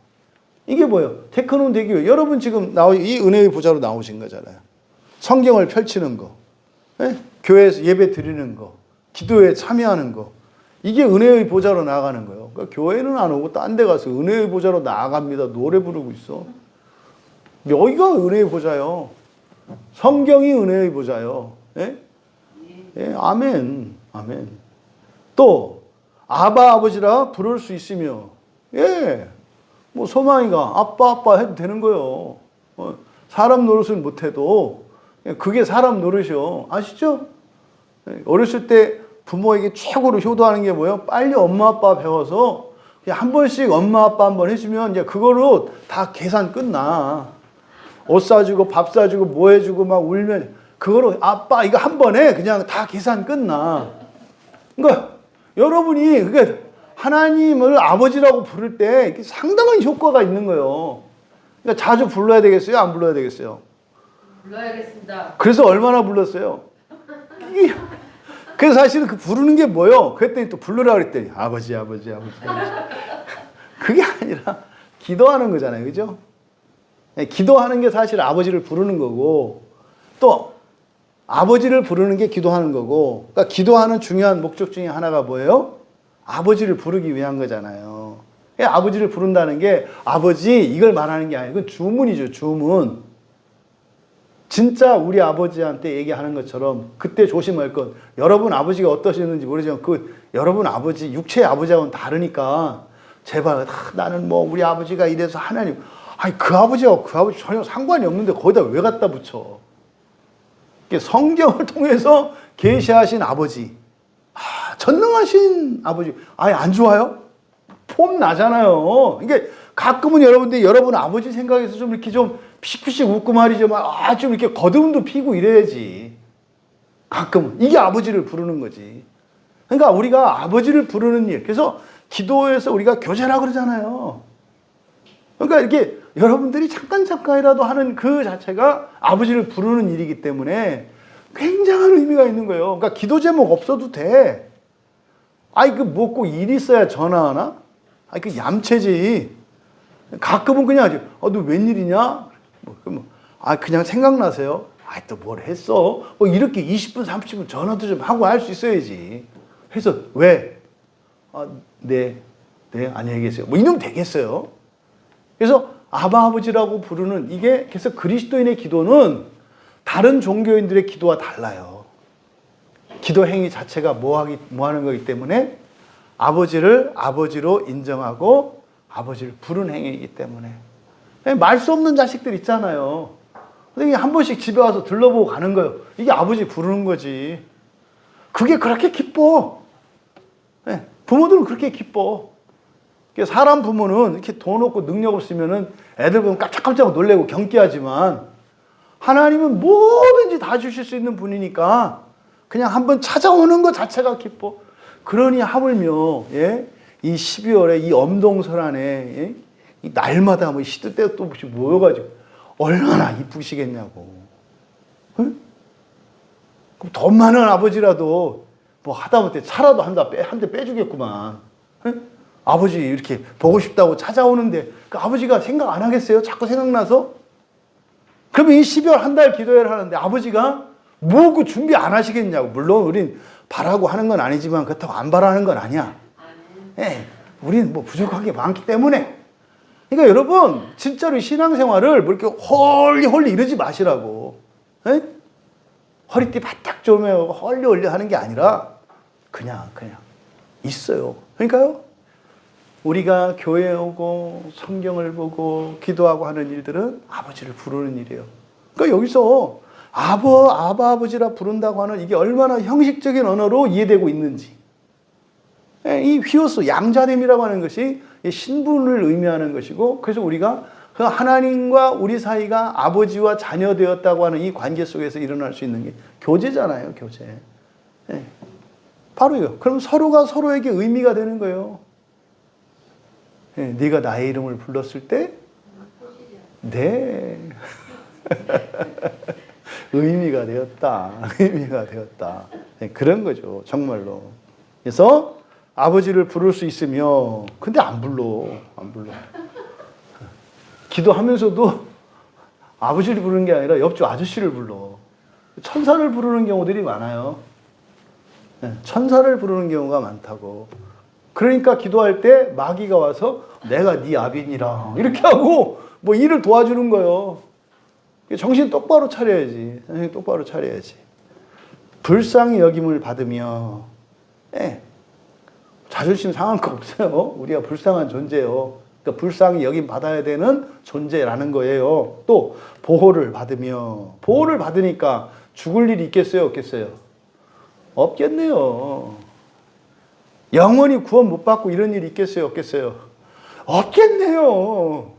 이게 뭐예요? 테크논 되기 위해. 여러분 지금 이 은혜의 보좌로 나오신 거잖아요. 성경을 펼치는 거, 교회에서 예배 드리는 거, 기도에 참여하는 거. 이게 은혜의 보좌로 나아가는 거예요. 그러니까 교회는 안 오고 딴 데 가서 은혜의 보좌로 나아갑니다. 노래 부르고 있어. 여기가 은혜의 보좌요. 성경이 은혜의 보좌요. 아멘. 또 아바 아버지라 부를 수 있으며, 뭐 소망이가 아빠 해도 되는 거예요. 사람 노릇을 못해도 그게 사람 노릇이요. 아시죠? 어렸을 때 부모에게 최고로 효도하는 게 뭐예요? 빨리 엄마 아빠 배워서 한 번씩 엄마 아빠 한 번 해주면 이제 그거로 다 계산 끝나. 옷 사주고 밥 사주고 뭐 해주고 막 울면 그거로 아빠 이거 한 번에 그냥 다 계산 끝나. 그러니까 여러분이 하나님을 아버지라고 부를 때 상당한 효과가 있는 거예요. 그러니까 자주 불러야 되겠어요? 안 불러야 되겠어요? 불러야겠습니다. 그래서 얼마나 불렀어요? 그래서 사실은 그 부르는 게 뭐예요? 그랬더니 또 부르라 그랬더니 아버지. 그게 아니라 기도하는 거잖아요. 그죠? 기도하는 게 사실 아버지를 부르는 거고, 또 아버지를 부르는 게 기도하는 거고, 그러니까 기도하는 중요한 목적 중에 하나가 뭐예요? 아버지를 부르기 위한 거잖아요. 아버지를 부른다는 게 아버지 이걸 말하는 게 아니고 주문이죠. 주문. 진짜 우리 아버지한테 얘기하는 것처럼 그때 조심할 건, 여러분 아버지가 어떠셨는지 모르지만 여러분 아버지, 육체의 아버지하고는 다르니까 제발 나는 뭐 우리 아버지가 이래서 하나님, 아니 그 아버지하고 그 아버지 전혀 상관이 없는데 거기다 왜 갖다 붙여? 성경을 통해서 계시하신 아버지, 전능하신 아버지, 아예 안 좋아요? 폼 나잖아요. 이게 가끔은 여러분 아버지 생각해서 좀 이렇게 좀 피식피식 웃고 말이죠. 좀 이렇게 거듭음도 피고 이래야지. 가끔은. 이게 아버지를 부르는 거지. 그러니까 우리가 아버지를 부르는 일. 그래서 기도에서 우리가 교제라 그러잖아요. 그러니까 이렇게 여러분들이 잠깐이라도 하는 그 자체가 아버지를 부르는 일이기 때문에 굉장한 의미가 있는 거예요. 그러니까 기도 제목 없어도 돼. 뭐 꼭 일 있어야 전화하나? 그 얌체지. 가끔은 그냥 너 웬일이냐? 그냥 생각나세요? 또 뭘 했어? 이렇게 20분, 30분 전화도 좀 하고 할 수 있어야지. 해서 왜? 네, 안녕히 계세요. 이러면 되겠어요? 그래서 아버지라고 부르는 이게, 그래서 그리스도인의 기도는 다른 종교인들의 기도와 달라요. 기도 행위 자체가 뭐 하는 거기 때문에 아버지를 아버지로 인정하고 아버지를 부르는 행위이기 때문에. 말 수 없는 자식들 있잖아요. 근데 한 번씩 집에 와서 들러보고 가는 거예요. 이게 아버지 부르는 거지. 그게 그렇게 기뻐. 부모들은 그렇게 기뻐. 사람 부모는 이렇게 돈 없고 능력 없으면은 애들 보면 깜짝깜짝 놀래고 경계하지만 하나님은 뭐든지 다 주실 수 있는 분이니까 그냥 한번 찾아오는 것 자체가 기뻐. 그러니 하물며 이 12월에 이 엄동설안에 이 날마다 뭐 시도 때도 없이 모여가지고 얼마나 이쁘시겠냐고. 응? 그럼 돈 많은 아버지라도 뭐 하다못해 차라도 한 대 빼주겠구만. 응? 아버지 이렇게 보고 싶다고 찾아오는데 그 아버지가 생각 안 하겠어요? 자꾸 생각나서? 그러면 이 12월 한 달 기도회를 하는데 아버지가 뭐 그 준비 안 하시겠냐고. 물론 우린 바라고 하는 건 아니지만 그렇다고 안 바라는 건 아니야. 우린 뭐 부족한 게 많기 때문에. 그러니까 여러분 진짜로 신앙생활을 뭐 이렇게 홀리 이러지 마시라고. 허리띠 바짝 조면 홀리 하는 게 아니라 그냥 있어요. 그러니까요. 우리가 교회에 오고 성경을 보고 기도하고 하는 일들은 아버지를 부르는 일이에요. 그러니까 여기서 아버지라 부른다고 하는 이게 얼마나 형식적인 언어로 이해되고 있는지. 이 휘오스 양자됨이라고 하는 것이 신분을 의미하는 것이고, 그래서 우리가 그 하나님과 우리 사이가 아버지와 자녀 되었다고 하는 이 관계 속에서 일어날 수 있는 게 교제잖아요, 교제. 바로요. 그럼 서로가 서로에게 의미가 되는 거예요. 네가 나의 이름을 불렀을 때, 네. 의미가 되었다. 의미가 되었다. 그런 거죠, 정말로. 그래서 아버지를 부를 수 있으며, 근데 안 불러. 기도하면서도 아버지를 부르는 게 아니라 옆집 아저씨를 불러. 천사를 부르는 경우들이 많아요. 천사를 부르는 경우가 많다고. 그러니까 기도할 때 마귀가 와서 내가 네 아비니라 이렇게 하고 뭐 일을 도와주는 거예요. 정신 똑바로 차려야지. 정신 똑바로 차려야지. 불쌍히 여김을 받으며, 자존심 상할 거 없어요. 우리가 불쌍한 존재예요. 그러니까 불쌍히 여김 받아야 되는 존재라는 거예요. 또 보호를 받으며, 보호를 받으니까 죽을 일이 있겠어요, 없겠어요? 없겠네요. 영원히 구원 못 받고 이런 일이 있겠어요, 없겠어요? 없겠네요.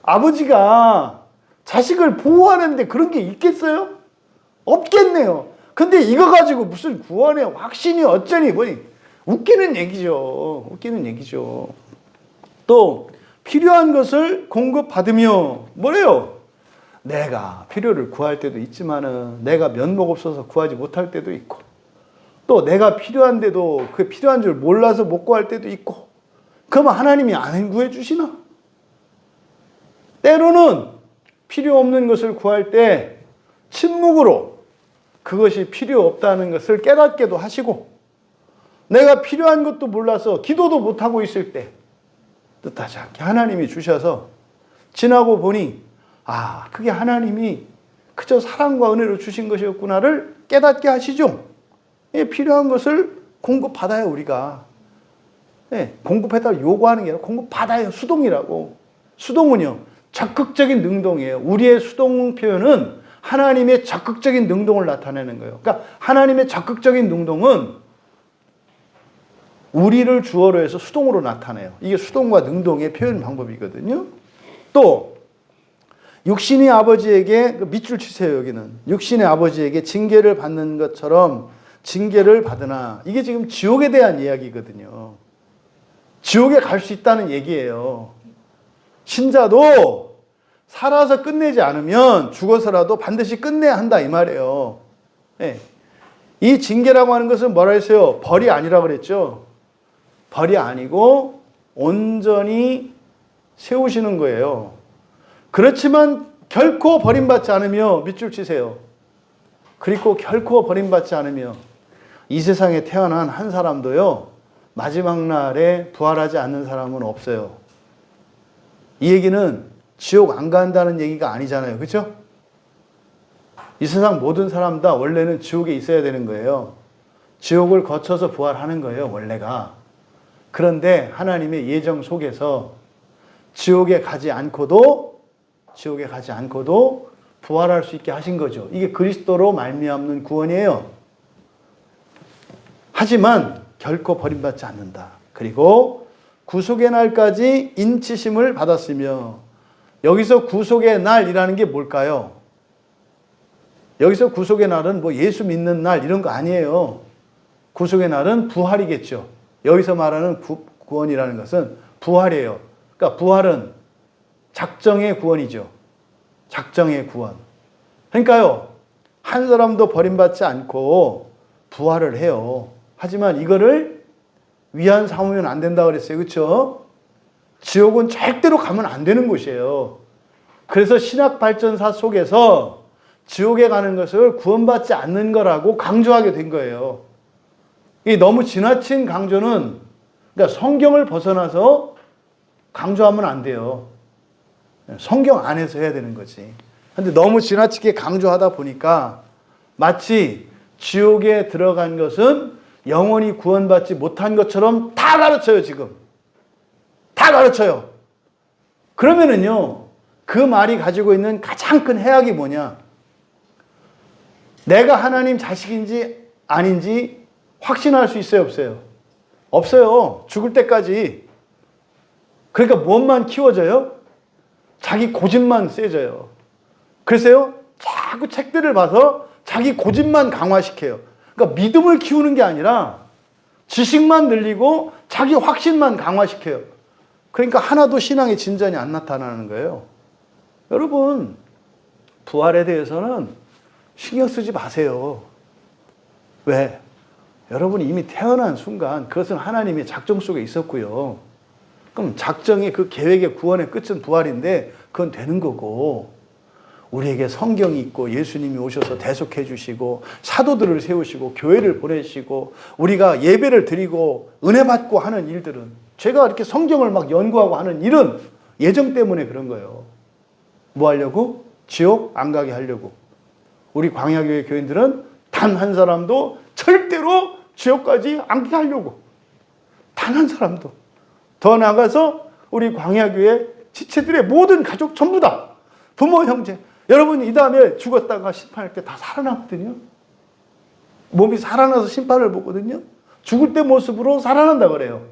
아버지가 자식을 보호하는데 그런 게 있겠어요? 없겠네요. 근데 이거 가지고 무슨 구원의 확신이 어쩌니 뭐니 웃기는 얘기죠. 웃기는 얘기죠. 또 필요한 것을 공급받으며 뭐래요? 내가 필요를 구할 때도 있지만은 내가 면목 없어서 구하지 못할 때도 있고, 또 내가 필요한데도 그 필요한 줄 몰라서 못 구할 때도 있고. 그러면 하나님이 안 구해 주시나? 때로는 필요 없는 것을 구할 때 침묵으로 그것이 필요 없다는 것을 깨닫게도 하시고, 내가 필요한 것도 몰라서 기도도 못하고 있을 때 뜻하지 않게 하나님이 주셔서 지나고 보니 그게 하나님이 그저 사랑과 은혜로 주신 것이었구나를 깨닫게 하시죠. 필요한 것을 공급받아요, 우리가. 공급해달라고 요구하는 게 아니라 공급받아요. 수동이라고. 수동은요, 적극적인 능동이에요. 우리의 수동 표현은 하나님의 적극적인 능동을 나타내는 거예요. 그러니까 하나님의 적극적인 능동은 우리를 주어로 해서 수동으로 나타내요. 이게 수동과 능동의 표현 방법이거든요. 또 육신의 아버지에게, 밑줄 치세요, 여기는. 육신의 아버지에게 징계를 받는 것처럼 징계를 받으나, 이게 지금 지옥에 대한 이야기거든요. 지옥에 갈 수 있다는 얘기예요. 신자도 살아서 끝내지 않으면 죽어서라도 반드시 끝내야 한다 이 말이에요. 이 징계라고 하는 것은 뭐라 했어요? 벌이 아니라 그랬죠. 벌이 아니고 온전히 세우시는 거예요. 그렇지만 결코 버림받지 않으며, 밑줄 치세요. 그리고 결코 버림받지 않으며 이 세상에 태어난 한 사람도요, 마지막 날에 부활하지 않는 사람은 없어요. 이 얘기는 지옥 안 간다는 얘기가 아니잖아요. 그렇죠? 이 세상 모든 사람 다 원래는 지옥에 있어야 되는 거예요. 지옥을 거쳐서 부활하는 거예요, 원래가. 그런데 하나님의 예정 속에서 지옥에 가지 않고도 부활할 수 있게 하신 거죠. 이게 그리스도로 말미암는 구원이에요. 하지만 결코 버림받지 않는다. 그리고 구속의 날까지 인치심을 받았으며, 여기서 구속의 날이라는 게 뭘까요? 여기서 구속의 날은 뭐 예수 믿는 날 이런 거 아니에요. 구속의 날은 부활이겠죠. 여기서 말하는 구원이라는 것은 부활이에요. 그러니까 부활은 작정의 구원이죠. 작정의 구원. 그러니까요, 한 사람도 버림받지 않고 부활을 해요. 하지만 이거를 위안 삼으면 안 된다고 그랬어요. 그렇죠? 지옥은 절대로 가면 안 되는 곳이에요. 그래서 신학 발전사 속에서 지옥에 가는 것을 구원받지 않는 거라고 강조하게 된 거예요. 이 너무 지나친 강조는, 그러니까 성경을 벗어나서 강조하면 안 돼요. 성경 안에서 해야 되는 거지. 근데 너무 지나치게 강조하다 보니까 마치 지옥에 들어간 것은 영원히 구원받지 못한 것처럼 다 가르쳐요, 지금. 다 가르쳐요. 그러면은요, 그 말이 가지고 있는 가장 큰 해악이 뭐냐? 내가 하나님 자식인지 아닌지 확신할 수 있어요, 없어요? 없어요. 죽을 때까지. 그러니까 무엇만 키워져요? 자기 고집만 세져요. 그래서요, 자꾸 책들을 봐서 자기 고집만 강화시켜요. 그러니까 믿음을 키우는 게 아니라 지식만 늘리고 자기 확신만 강화시켜요. 그러니까 하나도 신앙의 진전이 안 나타나는 거예요. 여러분, 부활에 대해서는 신경 쓰지 마세요. 왜? 여러분이 이미 태어난 순간 그것은 하나님의 작정 속에 있었고요. 그럼 작정의 그 계획의 구원의 끝은 부활인데 그건 되는 거고, 우리에게 성경이 있고 예수님이 오셔서 대속해 주시고 사도들을 세우시고 교회를 보내시고 우리가 예배를 드리고 은혜 받고 하는 일들은, 제가 이렇게 성경을 막 연구하고 하는 일은 예정 때문에 그런 거예요. 뭐 하려고? 지옥 안 가게 하려고. 우리 광야교회 교인들은 단 한 사람도 절대로 지옥까지 안 가게 하려고. 단 한 사람도. 더 나아가서 우리 광야교회 지체들의 모든 가족 전부 다, 부모, 형제, 여러분 이 다음에 죽었다가 심판할 때 다 살아나거든요. 몸이 살아나서 심판을 보거든요. 죽을 때 모습으로 살아난다 그래요.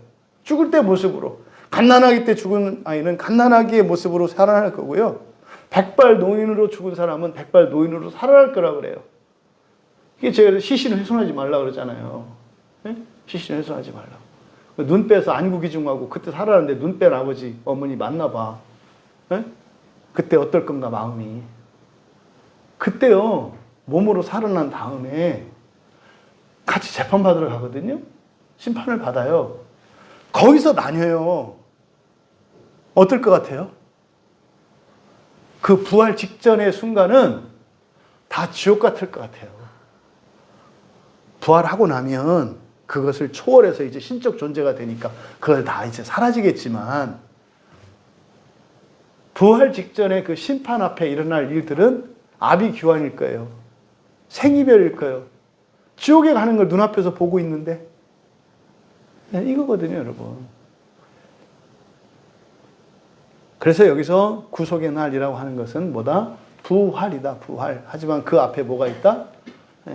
죽을 때 모습으로. 갓난아기 때 죽은 아이는 갓난아기의 모습으로 살아날 거고요. 백발 노인으로 죽은 사람은 백발 노인으로 살아날 거라 그래요. 이게 제가 시신을 훼손하지 말라 그러잖아요. 네? 시신을 훼손하지 말라. 눈 빼서 안구기중하고 그때 살아났는데 눈 뺀 아버지, 어머니 만나봐. 네? 그때 어떨 건가 마음이. 그때요, 몸으로 살아난 다음에 같이 재판받으러 가거든요. 심판을 받아요. 거기서 나뉘어요. 어떨 것 같아요? 그 부활 직전의 순간은 다 지옥 같을 것 같아요. 부활하고 나면 그것을 초월해서 이제 신적 존재가 되니까 그걸 다 이제 사라지겠지만, 부활 직전에 그 심판 앞에 일어날 일들은 아비규환일 거예요. 생이별일 거예요. 지옥에 가는 걸 눈앞에서 보고 있는데. 네, 이거거든요, 여러분. 그래서 여기서 구속의 날이라고 하는 것은 뭐다? 부활이다, 부활. 하지만 그 앞에 뭐가 있다?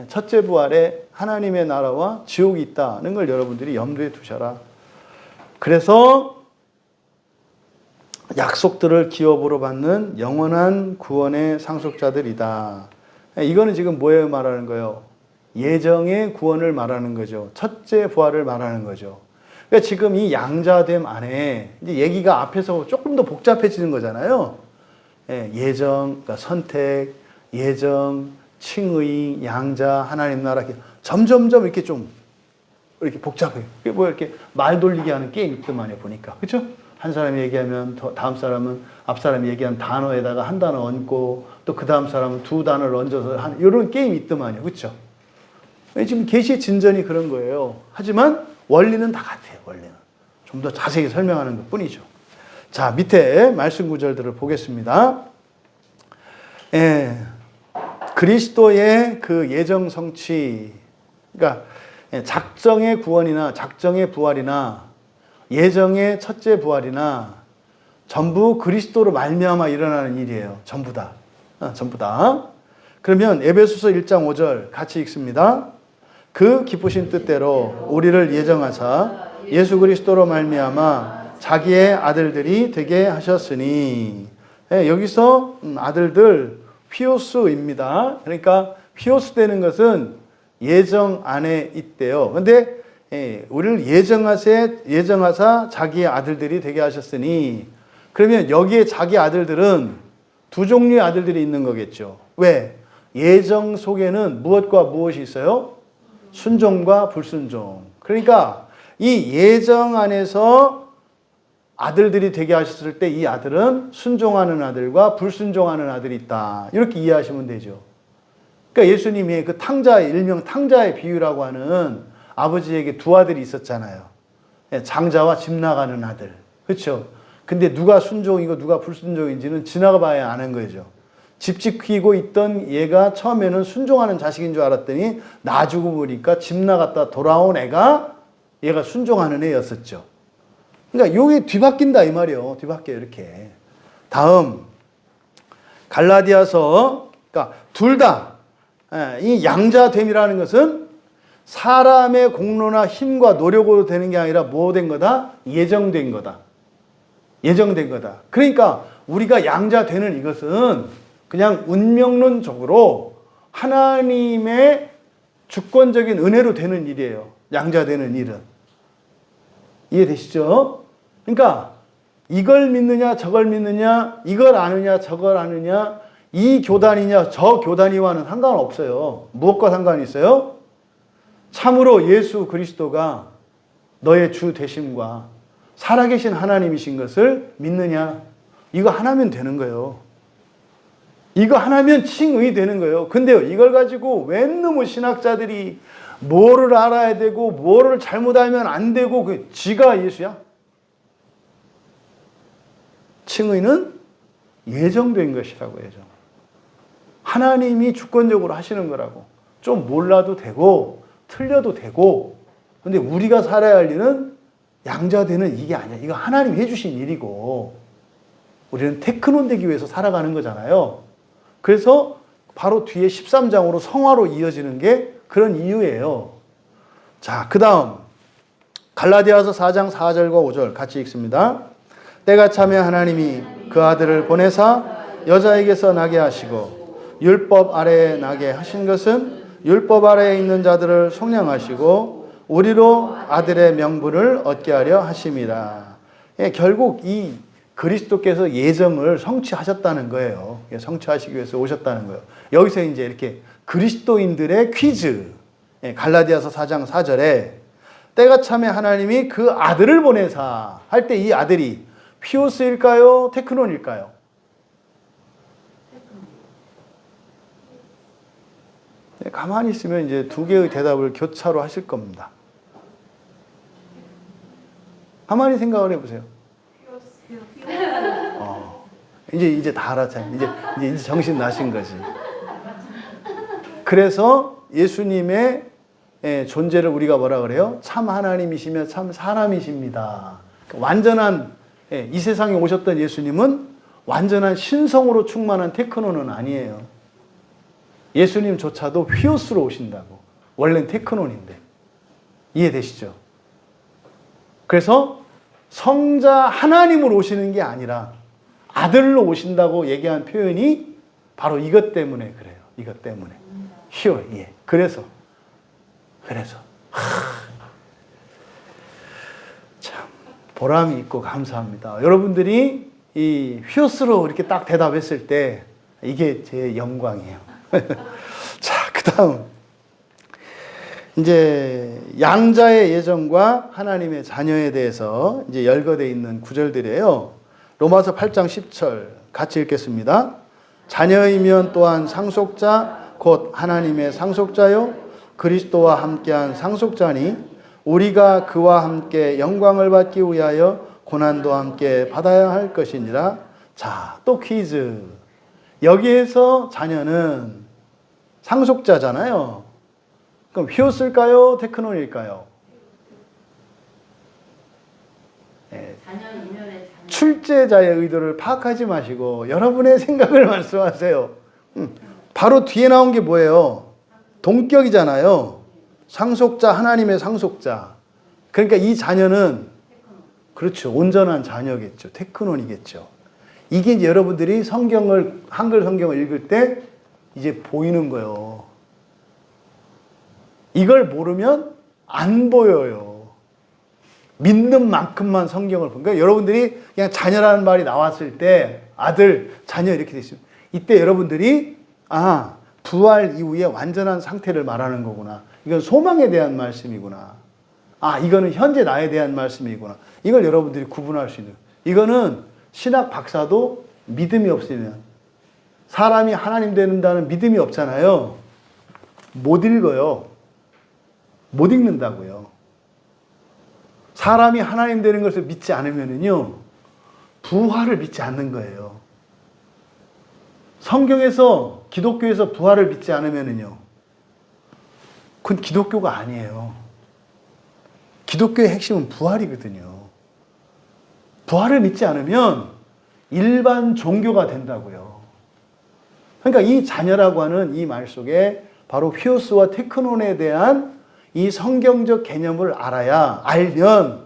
첫째 부활에 하나님의 나라와 지옥이 있다는 걸 여러분들이 염두에 두셔라. 그래서 약속들을 기업으로 받는 영원한 구원의 상속자들이다. 이거는 지금 뭐에 말하는 거예요? 예정의 구원을 말하는 거죠. 첫째 부활을 말하는 거죠. 그러니까 지금 이 양자됨 안에 이제 얘기가 앞에서 조금 더 복잡해지는 거잖아요. 예정, 그러니까 선택, 예정, 칭의, 양자, 하나님 나라, 점점점 이렇게 좀 이렇게 복잡해요. 뭐 이렇게 말 돌리게 하는 게임 있더만요, 보니까. 그렇죠? 한 사람이 얘기하면 다음 사람은 앞 사람이 얘기한 단어에다가 한 단어 얹고 또 그 다음 사람은 두 단어를 얹어서 하는 이런 게임이 있더만요. 그렇죠? 지금 계시의 진전이 그런 거예요. 하지만 원리는 다 같아요. 원리는. 좀 더 자세히 설명하는 것뿐이죠. 자, 밑에 말씀 구절들을 보겠습니다. 그리스도의 그 예정 성취, 그러니까 작정의 구원이나 작정의 부활이나 예정의 첫째 부활이나 전부 그리스도로 말미암아 일어나는 일이에요. 전부 다. 전부 다. 그러면 에베소서 1장 5절 같이 읽습니다. 그 기쁘신 뜻대로 우리를 예정하사 예수 그리스도로 말미암아 자기의 아들들이 되게 하셨으니. 여기서 아들들 휘오스입니다. 그러니까 휘오스 되는 것은 예정 안에 있대요. 근데 우리를 예정하사 자기의 아들들이 되게 하셨으니, 그러면 여기에 자기 아들들은 두 종류의 아들들이 있는 거겠죠. 왜? 예정 속에는 무엇과 무엇이 있어요? 순종과 불순종. 그러니까 이 예정 안에서 아들들이 되게 하셨을 때 이 아들은 순종하는 아들과 불순종하는 아들이 있다. 이렇게 이해하시면 되죠. 그러니까 예수님이 그 탕자의, 일명 탕자의 비유라고 하는 아버지에게 두 아들이 있었잖아요. 장자와 집 나가는 아들. 그렇죠? 근데 누가 순종이고 누가 불순종인지는 지나가 봐야 아는 거죠. 집 지키고 있던 얘가 처음에는 순종하는 자식인 줄 알았더니 나주고 보니까 집 나갔다 돌아온 애가 얘가 순종하는 애였었죠. 그러니까 요게 뒤바뀐다 이 말이에요. 뒤바뀌어요 이렇게. 다음 갈라디아서, 그러니까 둘 다 이 양자됨이라는 것은 사람의 공로나 힘과 노력으로 되는 게 아니라 뭐 된 거다? 예정된 거다. 예정된 거다. 그러니까 우리가 양자되는 이것은 그냥 운명론적으로 하나님의 주권적인 은혜로 되는 일이에요. 양자되는 일은. 이해되시죠? 그러니까 이걸 믿느냐 저걸 믿느냐, 이걸 아느냐 저걸 아느냐, 이 교단이냐 저 교단이와는 상관없어요. 무엇과 상관이 있어요? 참으로 예수 그리스도가 너의 주 되심과 살아계신 하나님이신 것을 믿느냐, 이거 하나면 되는 거예요. 이거 하나면 칭의 되는 거예요. 근데요, 이걸 가지고 웬 놈의 신학자들이 뭐를 알아야 되고 뭐를 잘못 알면 안 되고, 그 지가 예수야? 칭의는 예정된 것이라고. 예정. 하나님이 주권적으로 하시는 거라고. 좀 몰라도 되고 틀려도 되고, 근데 우리가 살아야 할 일은 양자되는 이게 아니야. 이거 하나님이 해주신 일이고 우리는 테크논 되기 위해서 살아가는 거잖아요. 그래서 바로 뒤에 13장으로 성화로 이어지는 게 그런 이유예요. 자, 그 다음 갈라디아서 4장 4절과 5절 같이 읽습니다. 때가 차면 하나님이 그 아들을 보내사 여자에게서 나게 하시고 율법 아래에 나게 하신 것은 율법 아래에 있는 자들을 속량하시고 우리로 아들의 명분을 얻게 하려 하심이라. 결국 이 그리스도께서 예정을 성취하셨다는 거예요. 성취하시기 위해서 오셨다는 거예요. 여기서 이제 이렇게 그리스도인들의 퀴즈. 갈라디아서 4장 4절에 때가 차면 하나님이 그 아들을 보내사 할 때 이 아들이 휘오스일까요? 테크논일까요? 가만히 있으면 이제 두 개의 대답을 교차로 하실 겁니다. 가만히 생각을 해보세요. 이제 다 알았잖아요. 이제 정신 나신 거지. 그래서 예수님의 존재를 우리가 뭐라 그래요? 참 하나님이시며 참 사람이십니다. 완전한, 이 세상에 오셨던 예수님은 완전한 신성으로 충만한 테크논은 아니에요. 예수님조차도 휘오스로 오신다고. 원래는 테크논인데. 이해되시죠? 그래서 성자 하나님으로 오시는 게 아니라 아들로 오신다고 얘기한 표현이 바로 이것 때문에 그래요. 이것 때문에. 휘오, 예. 그래서. 참, 보람이 있고 감사합니다. 여러분들이 이 휘오스로 이렇게 딱 대답했을 때 이게 제 영광이에요. 자, 그 다음. 이제 양자의 예정과 하나님의 자녀에 대해서 이제 열거되어 있는 구절들이에요. 로마서 8장 10절 같이 읽겠습니다. 자녀이면 또한 상속자 곧 하나님의 상속자요 그리스도와 함께한 상속자니 우리가 그와 함께 영광을 받기 위하여 고난도 함께 받아야 할 것이니라. 자, 또 퀴즈. 여기에서 자녀는 상속자잖아요. 그럼 휘오스일까요? 테크논일까요? 출제자의 의도를 파악하지 마시고 여러분의 생각을 말씀하세요. 바로 뒤에 나온 게 뭐예요? 동격이잖아요. 상속자, 하나님의 상속자. 그러니까 이 자녀는 그렇죠. 온전한 자녀겠죠. 테크논이겠죠. 이게 이제 여러분들이 성경을, 한글 성경을 읽을 때 이제 보이는 거예요. 이걸 모르면 안 보여요. 믿는 만큼만 성경을 보니까 그러니까 여러분들이 그냥 자녀라는 말이 나왔을 때 아들, 자녀 이렇게 돼 있어요. 이때 여러분들이 부활 이후에 완전한 상태를 말하는 거구나. 이건 소망에 대한 말씀이구나. 이거는 현재 나에 대한 말씀이구나. 이걸 여러분들이 구분할 수 있는. 이거는 신학 박사도 믿음이 없으면 사람이 하나님 된다는 믿음이 없잖아요. 못 읽어요. 못 읽는다고요. 사람이 하나님 되는 것을 믿지 않으면요, 부활을 믿지 않는 거예요. 성경에서, 기독교에서 부활을 믿지 않으면요, 그건 기독교가 아니에요. 기독교의 핵심은 부활이거든요. 부활을 믿지 않으면 일반 종교가 된다고요. 그러니까 이 자녀라고 하는 이 말 속에 바로 휘오스와 테크논에 대한 이 성경적 개념을 알면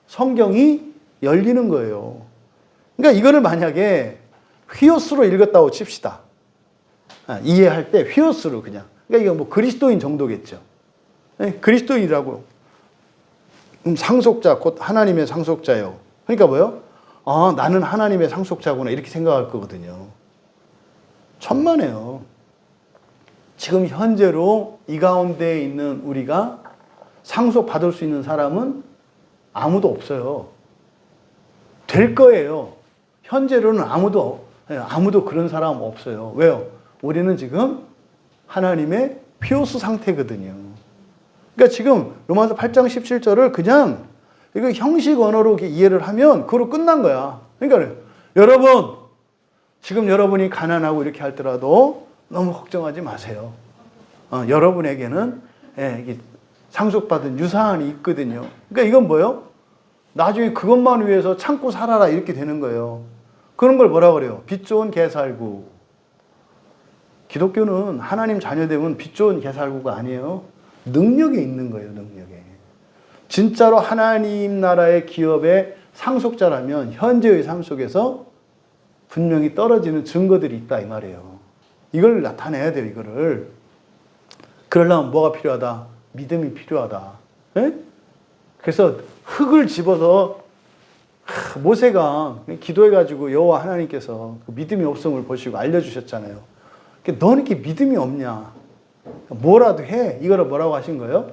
성경이 열리는 거예요. 그러니까 이거를 만약에 휘오스로 읽었다고 칩시다. 이해할 때 휘오스로 그냥. 그러니까 이거 뭐 그리스도인 정도겠죠. 그리스도인이라고. 상속자, 곧 하나님의 상속자요. 그러니까 뭐요? 나는 하나님의 상속자구나. 이렇게 생각할 거거든요. 천만에요. 지금 현재로 이 가운데에 있는 우리가 상속받을 수 있는 사람은 아무도 없어요. 될 거예요. 현재로는 아무도 그런 사람 없어요. 왜요? 우리는 지금 하나님의 휘오스 상태거든요. 그러니까 지금 로마서 8장 17절을 그냥 이거 형식 언어로 이해를 하면 그로 끝난 거야. 그러니까 여러분, 지금 여러분이 가난하고 이렇게 할더라도 너무 걱정하지 마세요. 여러분에게는 이게 상속받은 유산이 있거든요. 그러니까 이건 뭐예요? 나중에 그것만 위해서 참고 살아라 이렇게 되는 거예요. 그런 걸 뭐라 그래요? 빛 좋은 개살구. 기독교는 하나님 자녀되면 빛 좋은 개살구가 아니에요. 능력에 있는 거예요. 능력에. 진짜로 하나님 나라의 기업의 상속자라면 현재의 삶 속에서 분명히 떨어지는 증거들이 있다 이 말이에요. 이걸 나타내야 돼요. 이거를. 그러려면 뭐가 필요하다? 믿음이 필요하다. 에? 그래서 흙을 집어서 모세가 기도해가지고 여호와 하나님께서 그 믿음이 없음을 보시고 알려주셨잖아요. 너는 이렇게 믿음이 없냐? 뭐라도 해. 이거를 뭐라고 하신 거예요?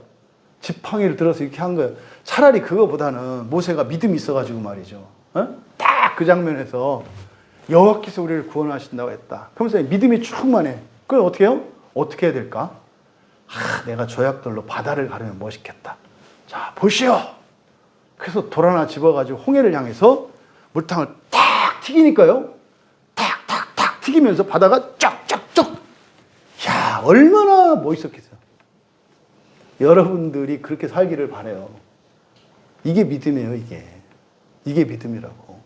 지팡이를 들어서 이렇게 한 거예요. 차라리 그거보다는 모세가 믿음이 있어가지고 말이죠. 딱 그 장면에서 여호와께서 우리를 구원하신다고 했다. 그러면서 믿음이 충만해. 그럼 어떻게 해요? 어떻게 해야 될까? 내가 조약돌로 바다를 가르면 멋있겠다. 자, 보시오. 그래서 돌 하나 집어가지고 홍해를 향해서 물탕을 탁 튀기니까요. 탁 튀기면서 바다가 쫙쫙쫙. 야, 얼마나 멋있었겠어요. 여러분들이 그렇게 살기를 바라요. 이게 믿음이에요, 이게. 이게 믿음이라고.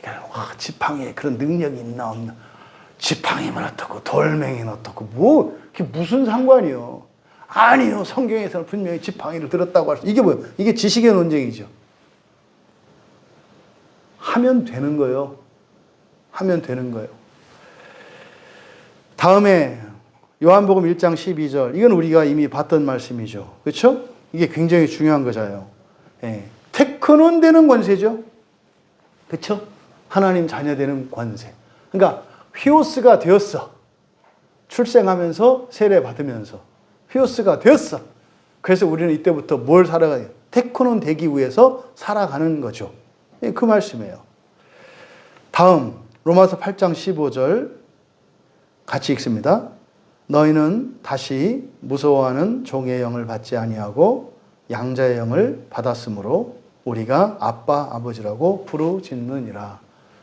그러니까 지팡이에 그런 능력이 있나 없나. 지팡이면 어떻고 돌멩이는 어떻고 그게 무슨 상관이요. 아니요. 성경에서는 분명히 지팡이를 들었다고 할 수. 이게 뭐예요? 이게 지식의 논쟁이죠. 하면 되는 거예요. 하면 되는 거예요. 다음에 요한복음 1장 12절. 이건 우리가 이미 봤던 말씀이죠. 그렇죠? 이게 굉장히 중요한 거잖아요. 테크논 되는 권세죠. 그렇죠? 하나님 자녀 되는 권세. 그러니까 휘오스가 되었어. 출생하면서 세례 받으면서 휘오스가 되었어. 그래서 우리는 이때부터 뭘 살아가야 돼요? 테크논 되기 위해서 살아가는 거죠. 그 말씀이에요. 다음 로마서 8장 15절 같이 읽습니다. 너희는 다시 무서워하는 종의 영을 받지 아니하고 양자의 영을 받았으므로 우리가 아빠 아버지라고 부르짖느니라.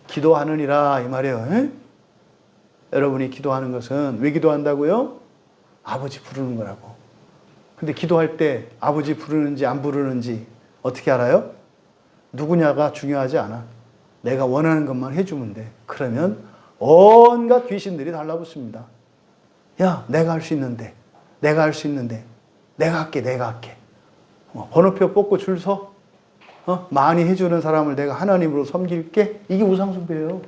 기도하느니라 이 말이에요. 여러분이 기도하는 것은 왜 기도한다고요? 아버지 부르는 거라고. 근데 기도할 때 아버지 부르는지 안 부르는지 어떻게 알아요? 누구냐가 중요하지 않아. 내가 원하는 것만 해주면 돼. 그러면 온갖 귀신들이 달라붙습니다. 야, 내가 할 수 있는데. 내가 할 수 있는데. 내가 할게. 번호표 뽑고 줄 서. 많이 해주는 사람을 내가 하나님으로 섬길게. 이게 우상숭배예요.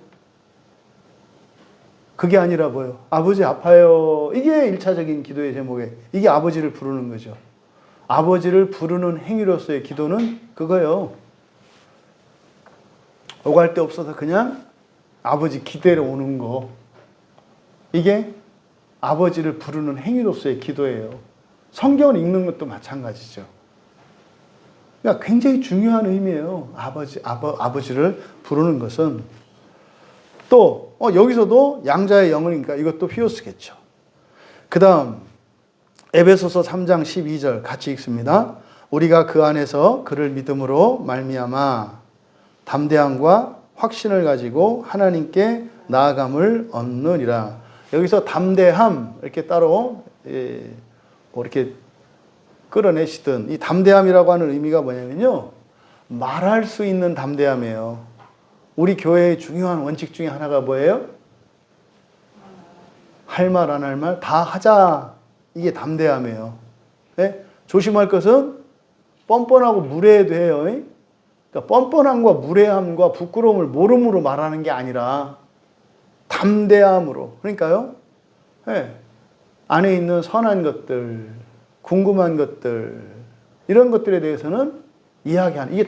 그게 아니라 뭐예요? 아버지 아파요. 이게 1차적인 기도의 제목이에요. 이게 아버지를 부르는 거죠. 아버지를 부르는 행위로서의 기도는 그거예요. 오갈 데 없어서 그냥 아버지 기대러 오는 거. 이게 아버지를 부르는 행위로서의 기도예요. 성경을 읽는 것도 마찬가지죠. 그러니까 굉장히 중요한 의미예요. 아버지를 부르는 것은. 또 여기서도 양자의 영혼이니까 이것도 휘오스겠죠. 그 다음 에베소서 3장 12절 같이 읽습니다. 우리가 그 안에서 그를 믿음으로 말미암아 담대함과 확신을 가지고 하나님께 나아감을 얻느니라. 여기서 담대함 이렇게 따로 뭐 이렇게 끌어내시든 이 담대함이라고 하는 의미가 뭐냐면요. 말할 수 있는 담대함이에요. 우리 교회의 중요한 원칙 중에 하나가 뭐예요? 할 말 안 할 말 다 하자. 이게 담대함이에요. 네? 조심할 것은 뻔뻔하고 무례해도 해요. 그러니까 뻔뻔함과 무례함과 부끄러움을 모름으로 말하는 게 아니라 담대함으로. 그러니까요. 네. 안에 있는 선한 것들, 궁금한 것들 이런 것들에 대해서는 이야기하는 이게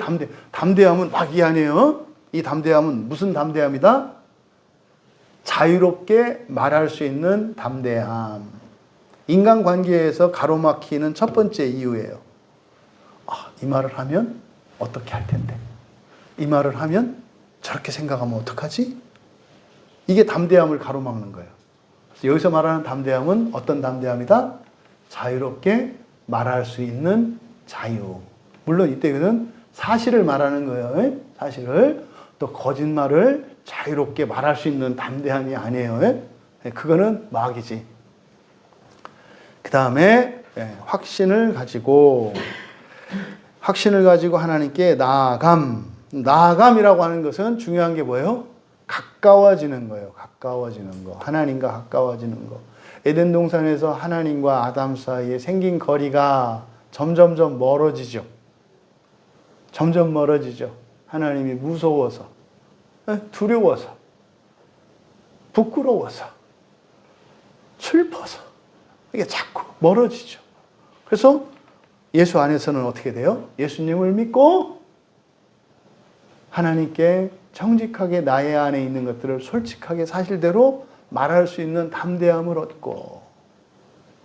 담대함은 막 이야기해요. 이 담대함은 무슨 담대함이다? 자유롭게 말할 수 있는 담대함. 인간관계에서 가로막히는 첫 번째 이유예요. 이 말을 하면 어떻게 할 텐데. 이 말을 하면 저렇게 생각하면 어떡하지? 이게 담대함을 가로막는 거예요. 그래서 여기서 말하는 담대함은 어떤 담대함이다? 자유롭게 말할 수 있는 자유. 물론 이때는 사실을 말하는 거예요. 사실을. 또 거짓말을 자유롭게 말할 수 있는 담대함이 아니에요. 그거는 마귀지. 그 다음에 확신을 가지고 하나님께 나아감이라고 하는 것은 중요한 게 뭐예요? 가까워지는 거예요. 가까워지는 거. 하나님과 가까워지는 거. 에덴 동산에서 하나님과 아담 사이에 생긴 거리가 점점점 멀어지죠. 점점 멀어지죠. 하나님이 무서워서, 두려워서, 부끄러워서, 슬퍼서 이게 자꾸 멀어지죠. 그래서 예수 안에서는 어떻게 돼요? 예수님을 믿고 하나님께 정직하게 나의 안에 있는 것들을 솔직하게 사실대로 말할 수 있는 담대함을 얻고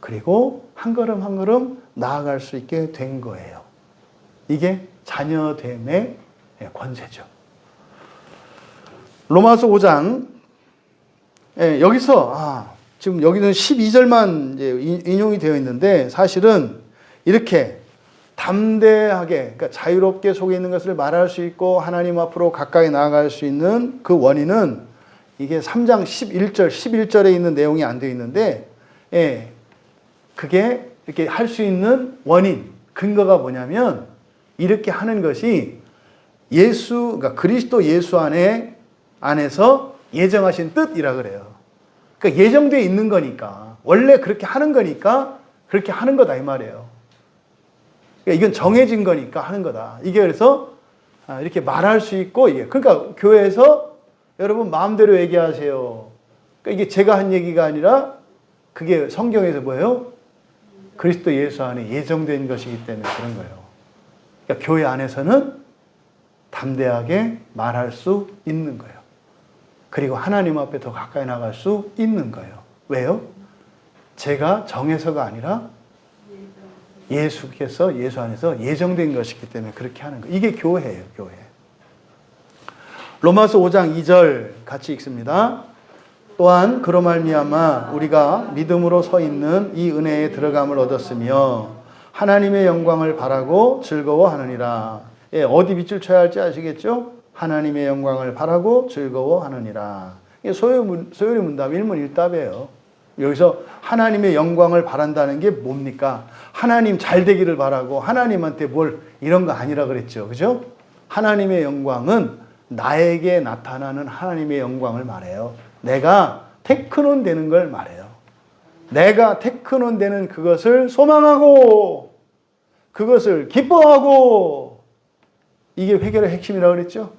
그리고 한 걸음 한 걸음 나아갈 수 있게 된 거예요. 이게 자녀됨의 권세죠. 로마서 5장 여기서 지금 여기는 12절만 이제 인용이 되어 있는데 사실은 이렇게 담대하게 그러니까 자유롭게 속에 있는 것을 말할 수 있고 하나님 앞으로 가까이 나아갈 수 있는 그 원인은 이게 3장 11절에 있는 내용이 안 되어 있는데 그게 이렇게 할 수 있는 원인, 근거가 뭐냐면 이렇게 하는 것이 그러니까 그리스도 예수 안에서 예정하신 뜻이라 그래요. 그러니까 예정되어 있는 거니까 원래 그렇게 하는 거니까 그렇게 하는 거다 이 말이에요. 그러니까 이건 정해진 거니까 하는 거다. 이게 그래서 이렇게 말할 수 있고 그러니까 교회에서 여러분 마음대로 얘기하세요. 그러니까 이게 제가 한 얘기가 아니라 그게 성경에서 뭐예요? 그리스도 예수 안에 예정된 것이기 때문에 그런 거예요. 그러니까 교회 안에서는 담대하게 말할 수 있는 거예요. 그리고 하나님 앞에 더 가까이 나갈 수 있는 거예요. 왜요? 제가 정해서가 아니라 예수께서 예수 안에서 예정된 것이기 때문에 그렇게 하는 거예요. 이게 교회예요. 교회. 로마서 5장 2절 같이 읽습니다. 또한 그로 말미암아 우리가 믿음으로 서 있는 이 은혜에 들어감을 얻었으며 하나님의 영광을 바라고 즐거워하느니라. 어디 밑줄 쳐야 할지 아시겠죠? 하나님의 영광을 바라고 즐거워하느니라. 이게 소요리 문답 1문 1답이에요. 여기서 하나님의 영광을 바란다는 게 뭡니까? 하나님 잘 되기를 바라고 하나님한테 뭘 이런 거 아니라 그랬죠. 그죠? 하나님의 영광은 나에게 나타나는 하나님의 영광을 말해요. 내가 테크논 되는 걸 말해요. 내가 테크논 되는 그것을 소망하고 그것을 기뻐하고 이게 회개의 핵심이라고 그랬죠.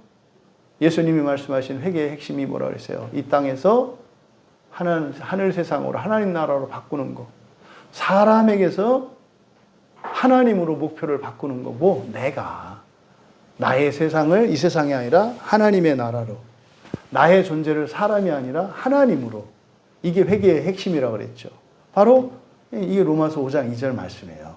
예수님이 말씀하신 회개의 핵심이 뭐라고 그랬어요? 이 땅에서 하늘 세상으로 하나님 나라로 바꾸는 거. 사람에게서 하나님으로 목표를 바꾸는 거고 내가 나의 세상을 이 세상이 아니라 하나님의 나라로 나의 존재를 사람이 아니라 하나님으로 이게 회개의 핵심이라고 그랬죠. 바로 이게 로마서 5장 2절 말씀이에요.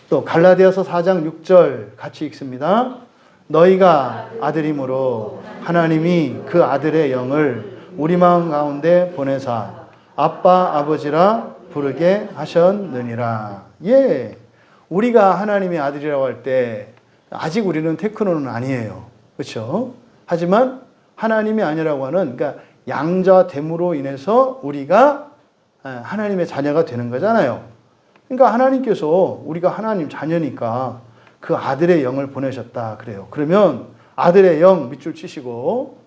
또 갈라디아서 4장 6절 같이 읽습니다. 너희가 아들임으로 하나님이 그 아들의 영을 우리 마음 가운데 보내사 아빠 아버지라 부르게 하셨느니라. 예, 우리가 하나님의 아들이라고 할 때 아직 우리는 테크노는 아니에요. 그렇죠? 하지만 하나님이 아니라고 하는 그러니까 양자됨으로 인해서 우리가 하나님의 자녀가 되는 거잖아요. 그러니까 하나님께서 우리가 하나님 자녀니까 그 아들의 영을 보내셨다 그래요. 그러면 아들의 영 밑줄 치시고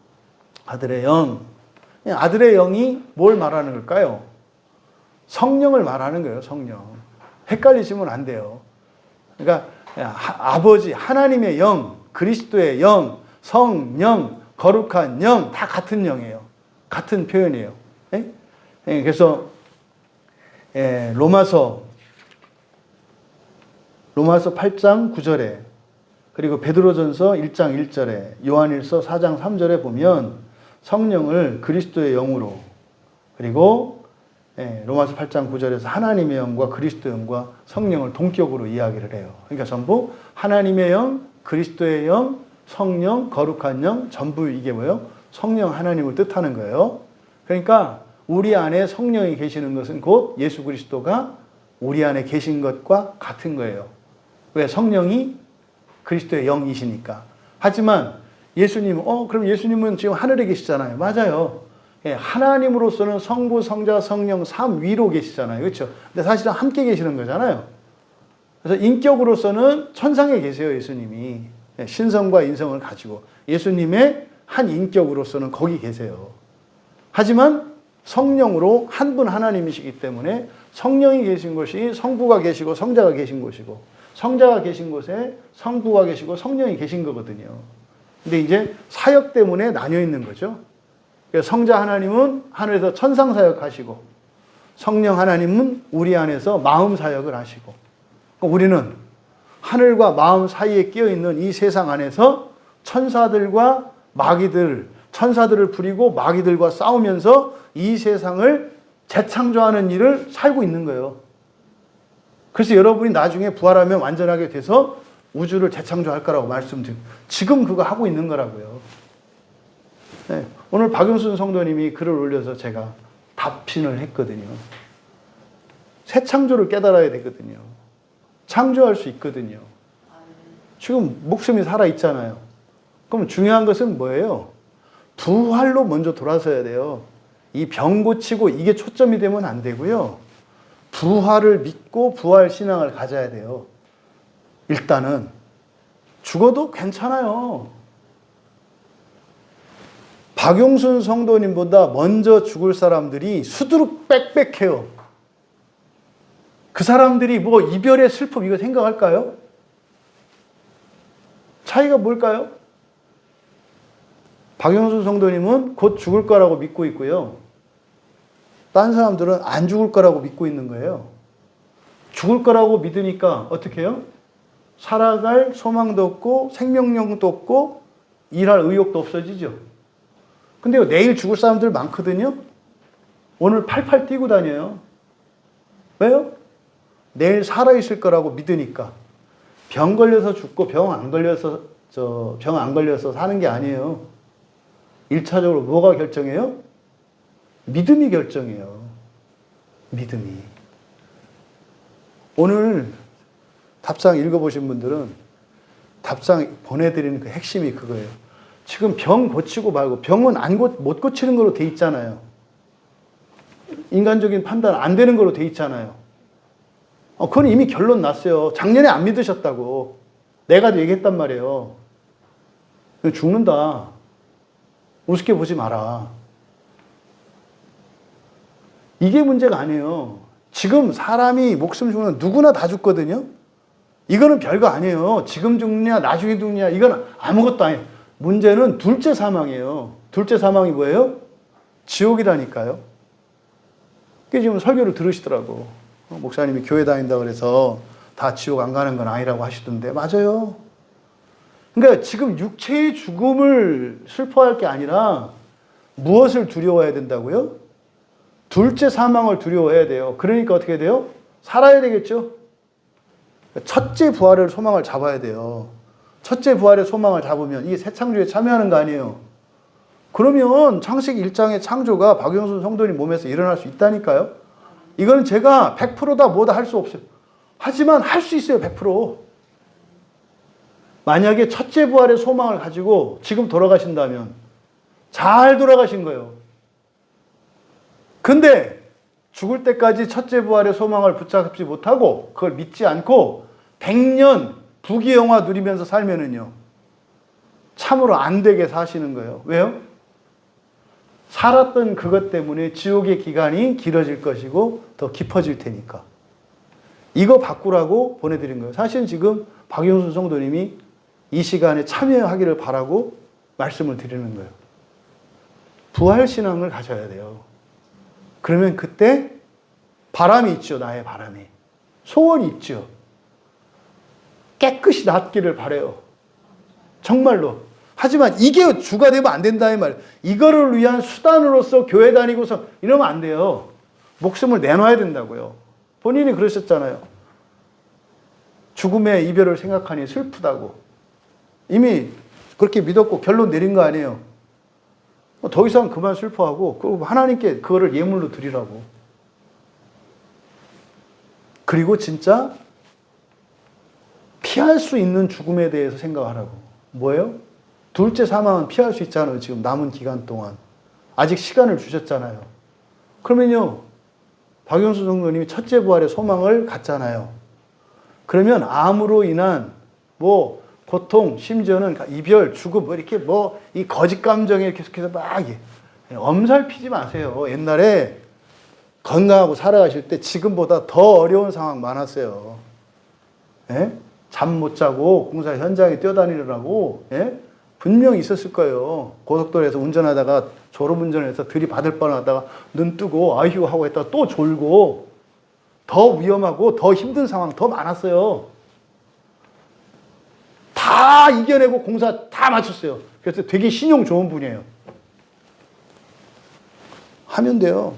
아들의 영이 뭘 말하는 걸까요? 성령을 말하는 거예요. 성령. 헷갈리시면 안 돼요. 그러니까 아버지 하나님의 영, 그리스도의 영, 성령, 거룩한 영 다 같은 영이에요. 같은 표현이에요. 그래서 로마서 8장 9절에 그리고 베드로전서 1장 1절에 요한일서 4장 3절에 보면 성령을 그리스도의 영으로 그리고 로마서 8장 9절에서 하나님의 영과 그리스도의 영과 성령을 동격으로 이야기를 해요. 그러니까 전부 하나님의 영, 그리스도의 영, 성령, 거룩한 영 전부 이게 뭐예요? 성령 하나님을 뜻하는 거예요. 그러니까 우리 안에 성령이 계시는 것은 곧 예수 그리스도가 우리 안에 계신 것과 같은 거예요. 왜? 성령이 그리스도의 영이시니까. 하지만 예수님, 그럼 예수님은 지금 하늘에 계시잖아요. 맞아요. 하나님으로서는 성부, 성자, 성령 삼위로 계시잖아요. 그렇죠? 근데 사실은 함께 계시는 거잖아요. 그래서 인격으로서는 천상에 계세요, 예수님이. 신성과 인성을 가지고. 예수님의 한 인격으로서는 거기 계세요. 하지만 성령으로 한 분 하나님이시기 때문에 성령이 계신 곳이 성부가 계시고 성자가 계신 곳이고 성자가 계신 곳에 성부가 계시고 성령이 계신 거거든요. 근데 이제 사역 때문에 나뉘어 있는 거죠. 성자 하나님은 하늘에서 천상 사역하시고 성령 하나님은 우리 안에서 마음 사역을 하시고 우리는 하늘과 마음 사이에 끼어 있는 이 세상 안에서 천사들과 마귀들, 천사들을 부리고 마귀들과 싸우면서 이 세상을 재창조하는 일을 살고 있는 거예요. 그래서 여러분이 나중에 부활하면 완전하게 돼서 우주를 재창조할 거라고 말씀드립니다. 지금 그거 하고 있는 거라고요. 네, 오늘 박용순 성도님이 글을 올려서 제가 답신을 했거든요. 새 창조를 깨달아야 되거든요. 창조할 수 있거든요. 지금 목숨이 살아있잖아요. 그럼 중요한 것은 뭐예요? 부활로 먼저 돌아서야 돼요. 이 병 고치고 이게 초점이 되면 안 되고요. 부활을 믿고 부활 신앙을 가져야 돼요. 일단은 죽어도 괜찮아요. 박용순 성도님보다 먼저 죽을 사람들이 수두룩 빽빽해요. 그 사람들이 뭐 이별의 슬픔 이거 생각할까요? 차이가 뭘까요? 박용순 성도님은 곧 죽을 거라고 믿고 있고요. 딴 사람들은 안 죽을 거라고 믿고 있는 거예요. 죽을 거라고 믿으니까 어떻게 해요? 살아갈 소망도 없고 생명력도 없고 일할 의욕도 없어지죠. 근데 내일 죽을 사람들 많거든요. 오늘 팔팔 뛰고 다녀요. 왜요? 내일 살아있을 거라고 믿으니까. 병 걸려서 죽고 병 안 걸려서 사는 게 아니에요. 1차적으로 뭐가 결정해요? 믿음이 결정해요. 믿음이. 오늘 답상 읽어보신 분들은 답상 보내드리는 그 핵심이 그거예요. 지금 병 고치고 말고 병은 못 고치는 걸로 돼 있잖아요. 인간적인 판단 안 되는 걸로 돼 있잖아요. 그건 이미 결론 났어요. 작년에 안 믿으셨다고. 내가 얘기했단 말이에요. 죽는다. 우습게 보지 마라. 이게 문제가 아니에요. 지금 사람이 목숨 죽는 누구나 다 죽거든요. 이거는 별거 아니에요. 지금 죽느냐 나중에 죽느냐 이건 아무것도 아니에요. 문제는 둘째 사망이에요. 둘째 사망이 뭐예요? 지옥이라니까요. 그게 지금 설교를 들으시더라고. 목사님이 교회 다닌다고 그래서 다 지옥 안 가는 건 아니라고 하시던데 맞아요. 그러니까 지금 육체의 죽음을 슬퍼할 게 아니라 무엇을 두려워해야 된다고요? 둘째 사망을 두려워해야 돼요. 그러니까 어떻게 돼요? 살아야 되겠죠? 첫째 부활의 소망을 잡아야 돼요. 첫째 부활의 소망을 잡으면 이게 새 창조에 참여하는 거 아니에요. 그러면 창세기 1장의 창조가 박영순 성도님 몸에서 일어날 수 있다니까요. 이거는 제가 100%다 뭐다 할 수 없어요. 하지만 할 수 있어요. 100%. 만약에 첫째 부활의 소망을 가지고 지금 돌아가신다면 잘 돌아가신 거예요. 근데 죽을 때까지 첫째 부활의 소망을 붙잡지 못하고 그걸 믿지 않고 100년 부귀영화 누리면서 살면은요. 참으로 안 되게 사시는 거예요. 왜요? 살았던 그것 때문에 지옥의 기간이 길어질 것이고 더 깊어질 테니까. 이거 바꾸라고 보내드린 거예요. 사실 지금 박영순 성도님이 이 시간에 참여하기를 바라고 말씀을 드리는 거예요. 부활신앙을 가져야 돼요. 그러면 그때 바람이 있죠. 나의 바람이. 소원이 있죠. 깨끗이 낫기를 바라요. 정말로. 하지만 이게 주가 되면 안 된다 이 말. 이거를 위한 수단으로서 교회 다니고서 이러면 안 돼요. 목숨을 내놔야 된다고요. 본인이 그러셨잖아요. 죽음의 이별을 생각하니 슬프다고. 이미 그렇게 믿었고 결론 내린 거 아니에요. 더 이상 그만 슬퍼하고 하나님께 그거를 예물로 드리라고. 그리고 진짜 피할 수 있는 죽음에 대해서 생각하라고. 뭐예요? 둘째 사망은 피할 수 있잖아요. 지금 남은 기간 동안. 아직 시간을 주셨잖아요. 그러면요. 박영수 성도님이 첫째 부활의 소망을 갖잖아요. 그러면 암으로 인한 고통, 심지어는 이별, 죽음, 이렇게 이 거짓 감정에 계속해서 막 엄살피지 마세요. 옛날에 건강하고 살아가실 때 지금보다 더 어려운 상황 많았어요. 예? 잠 못 자고 공사 현장에 뛰어다니느라고, 예? 분명히 있었을 거예요. 고속도로에서 운전하다가 졸음운전해서 들이받을 뻔하다가 눈 뜨고 아휴 하고 했다가 또 졸고 더 위험하고 더 힘든 상황 더 많았어요. 다 이겨내고 공사 다 마쳤어요. 그래서 되게 신용 좋은 분이에요. 하면 돼요.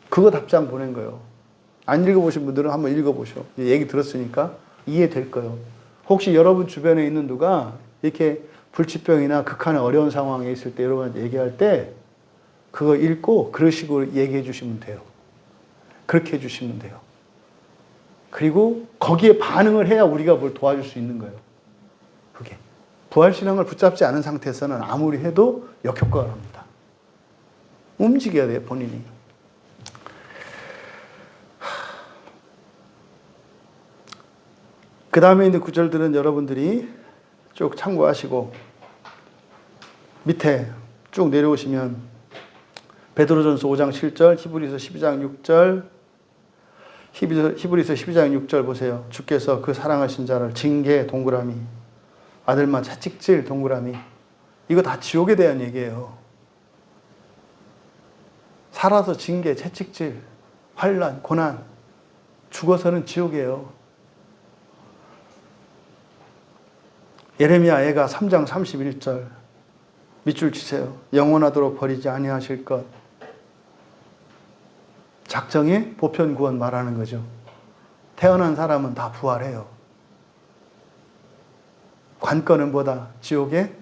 그거 답장 보낸 거예요. 안 읽어보신 분들은 한번 읽어보셔. 얘기 들었으니까 이해될 거예요. 혹시 여러분 주변에 있는 누가 이렇게 불치병이나 극한의 어려운 상황에 있을 때 여러분한테 얘기할 때 그거 읽고 그런 식으로 얘기해 주시면 돼요. 그렇게 해 주시면 돼요. 그리고 거기에 반응을 해야 우리가 뭘 도와줄 수 있는 거예요. 그게. 부활신앙을 붙잡지 않은 상태에서는 아무리 해도 역효과가 납니다. 움직여야 돼요, 본인이. 그 다음에 있는 구절들은 여러분들이 쭉 참고하시고 밑에 쭉 내려오시면 베드로전서 5장 7절, 히브리서 12장 6절, 히브리서 12장 6절 보세요. 주께서 그 사랑하신 자를 징계 동그라미, 아들만 채찍질 동그라미. 이거 다 지옥에 대한 얘기예요. 살아서 징계, 채찍질, 환난, 고난, 죽어서는 지옥이에요. 예레미야 애가 3장 31절 밑줄 치세요. 영원하도록 버리지 아니하실 것. 작정의 보편 구원 말하는 거죠. 태어난 사람은 다 부활해요. 관건은 뭐다? 지옥에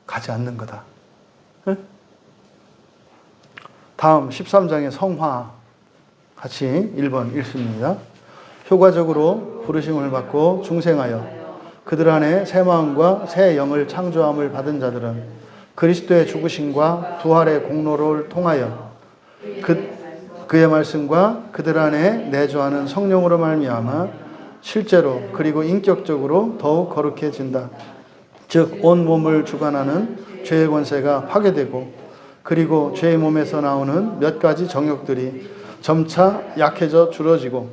가지 않는 거다. 네? 다음 13장의 성화 같이 1번 읽습니다. 효과적으로 부르심을 받고 중생하여 그들 안에 새 마음과 새 영을 창조함을 받은 자들은 그리스도의 죽으심과 부활의 공로를 통하여 그의 말씀과 그들 안에 내주하는 성령으로 말미암아 실제로 그리고 인격적으로 더욱 거룩해진다. 즉 온 몸을 주관하는 죄의 권세가 파괴되고 그리고 죄의 몸에서 나오는 몇 가지 정욕들이 점차 약해져 줄어지고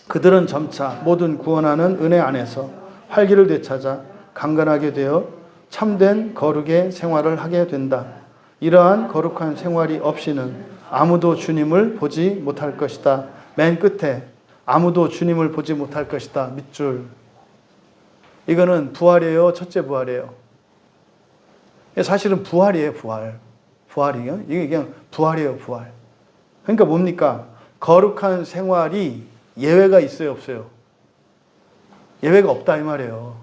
그들은 점차 모든 구원하는 은혜 안에서 활기를 되찾아 강건하게 되어 참된 거룩의 생활을 하게 된다. 이러한 거룩한 생활이 없이는 아무도 주님을 보지 못할 것이다. 맨 끝에 아무도 주님을 보지 못할 것이다. 밑줄. 이거는 부활이에요. 첫째 부활이에요. 사실은 부활이에요. 부활이에요. 이게 그냥 부활이에요. 부활. 그러니까 뭡니까? 거룩한 생활이 예외가 있어요. 없어요? 예외가 없다 이 말이에요.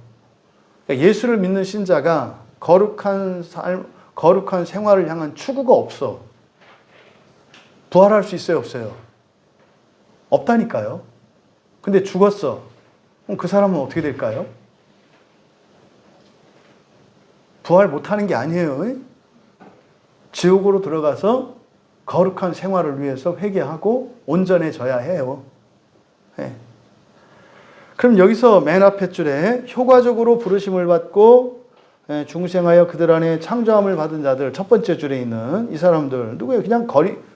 그러니까 예수를 믿는 신자가 거룩한 삶, 거룩한 생활을 향한 추구가 없어. 부활할 수 있어요? 없어요? 없다니까요. 근데 죽었어. 그럼 그 사람은 어떻게 될까요? 부활 못하는 게 아니에요. 지옥으로 들어가서 거룩한 생활을 위해서 회개하고 온전해져야 해요. 네. 그럼 여기서 맨 앞에 줄에 효과적으로 부르심을 받고 중생하여 그들 안에 창조함을 받은 자들, 첫 번째 줄에 있는 이 사람들 누구예요? 그냥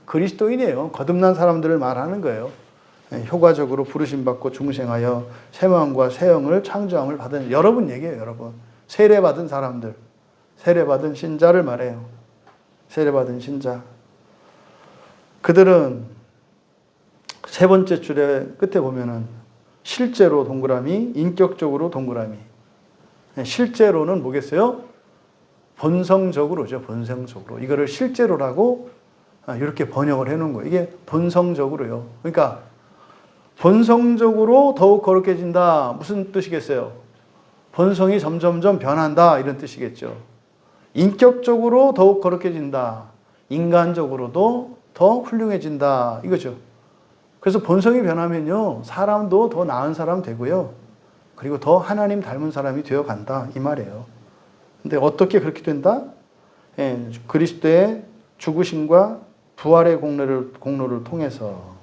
그리스도인이에요. 거듭난 사람들을 말하는 거예요. 효과적으로 부르심 받고 중생하여 새 마음과 새 영을 창조함을 받은 여러분 얘기예요. 여러분 세례받은 사람들, 세례받은 신자를 말해요. 세례받은 신자. 그들은 세 번째 줄에 끝에 보면은 실제로 동그라미, 인격적으로 동그라미. 실제로는 뭐겠어요? 본성적으로죠. 본성적으로. 이거를 실제로라고 이렇게 번역을 해놓은 거예요. 이게 본성적으로요. 그러니까 본성적으로 더욱 거룩해진다. 무슨 뜻이겠어요? 본성이 점점점 변한다. 이런 뜻이겠죠. 인격적으로 더욱 거룩해진다. 인간적으로도 더 훌륭해진다. 이거죠. 그래서 본성이 변하면요. 사람도 더 나은 사람 되고요. 그리고 더 하나님 닮은 사람이 되어 간다. 이 말이에요. 근데 어떻게 그렇게 된다? 그리스도의 죽으심과 부활의 공로를 통해서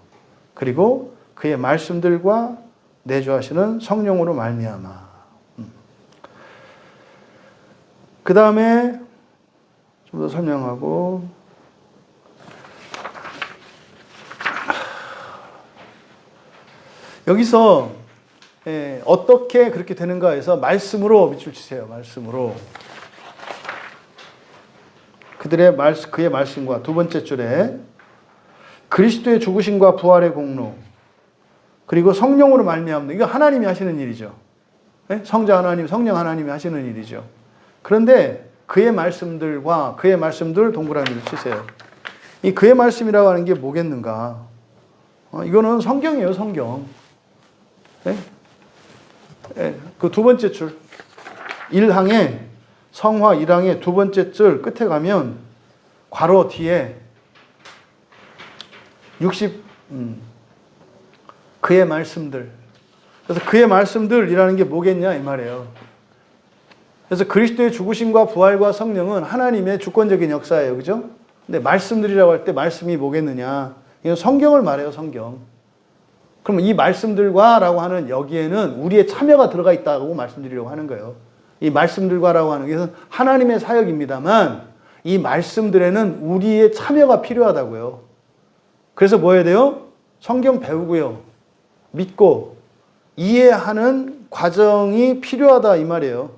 그리고 그의 말씀들과 내주하시는 성령으로 말미암아. 그 다음에 좀 더 설명하고 여기서 어떻게 그렇게 되는가 해서 말씀으로 밑줄 치세요. 말씀으로. 그의 말씀과 두 번째 줄에 그리스도의 죽으심과 부활의 공로 그리고 성령으로 말미암는 이거 하나님이 하시는 일이죠. 성자 하나님, 성령 하나님이 하시는 일이죠. 그런데 그의 말씀들과 그의 말씀들 동그라미를 치세요. 이 그의 말씀이라고 하는 게 뭐겠는가? 이거는 성경이에요. 성경. 그 두 번째 줄 1항에 성화 1항의 두 번째 줄 끝에 가면 괄호 뒤에 60 그의 말씀들. 그래서 그의 말씀들이라는 게 뭐겠냐 이 말이에요. 그래서 그리스도의 죽으심과 부활과 성령은 하나님의 주권적인 역사예요. 그죠? 근데 말씀들이라고 할 때 말씀이 뭐겠느냐? 이건 성경을 말해요. 성경. 그럼 이 말씀들과 라고 하는 여기에는 우리의 참여가 들어가 있다고 말씀드리려고 하는 거예요. 이 말씀들과라고 하는 것은 하나님의 사역입니다만 이 말씀들에는 우리의 참여가 필요하다고요. 그래서 뭐 해야 돼요? 성경 배우고요. 믿고 이해하는 과정이 필요하다 이 말이에요.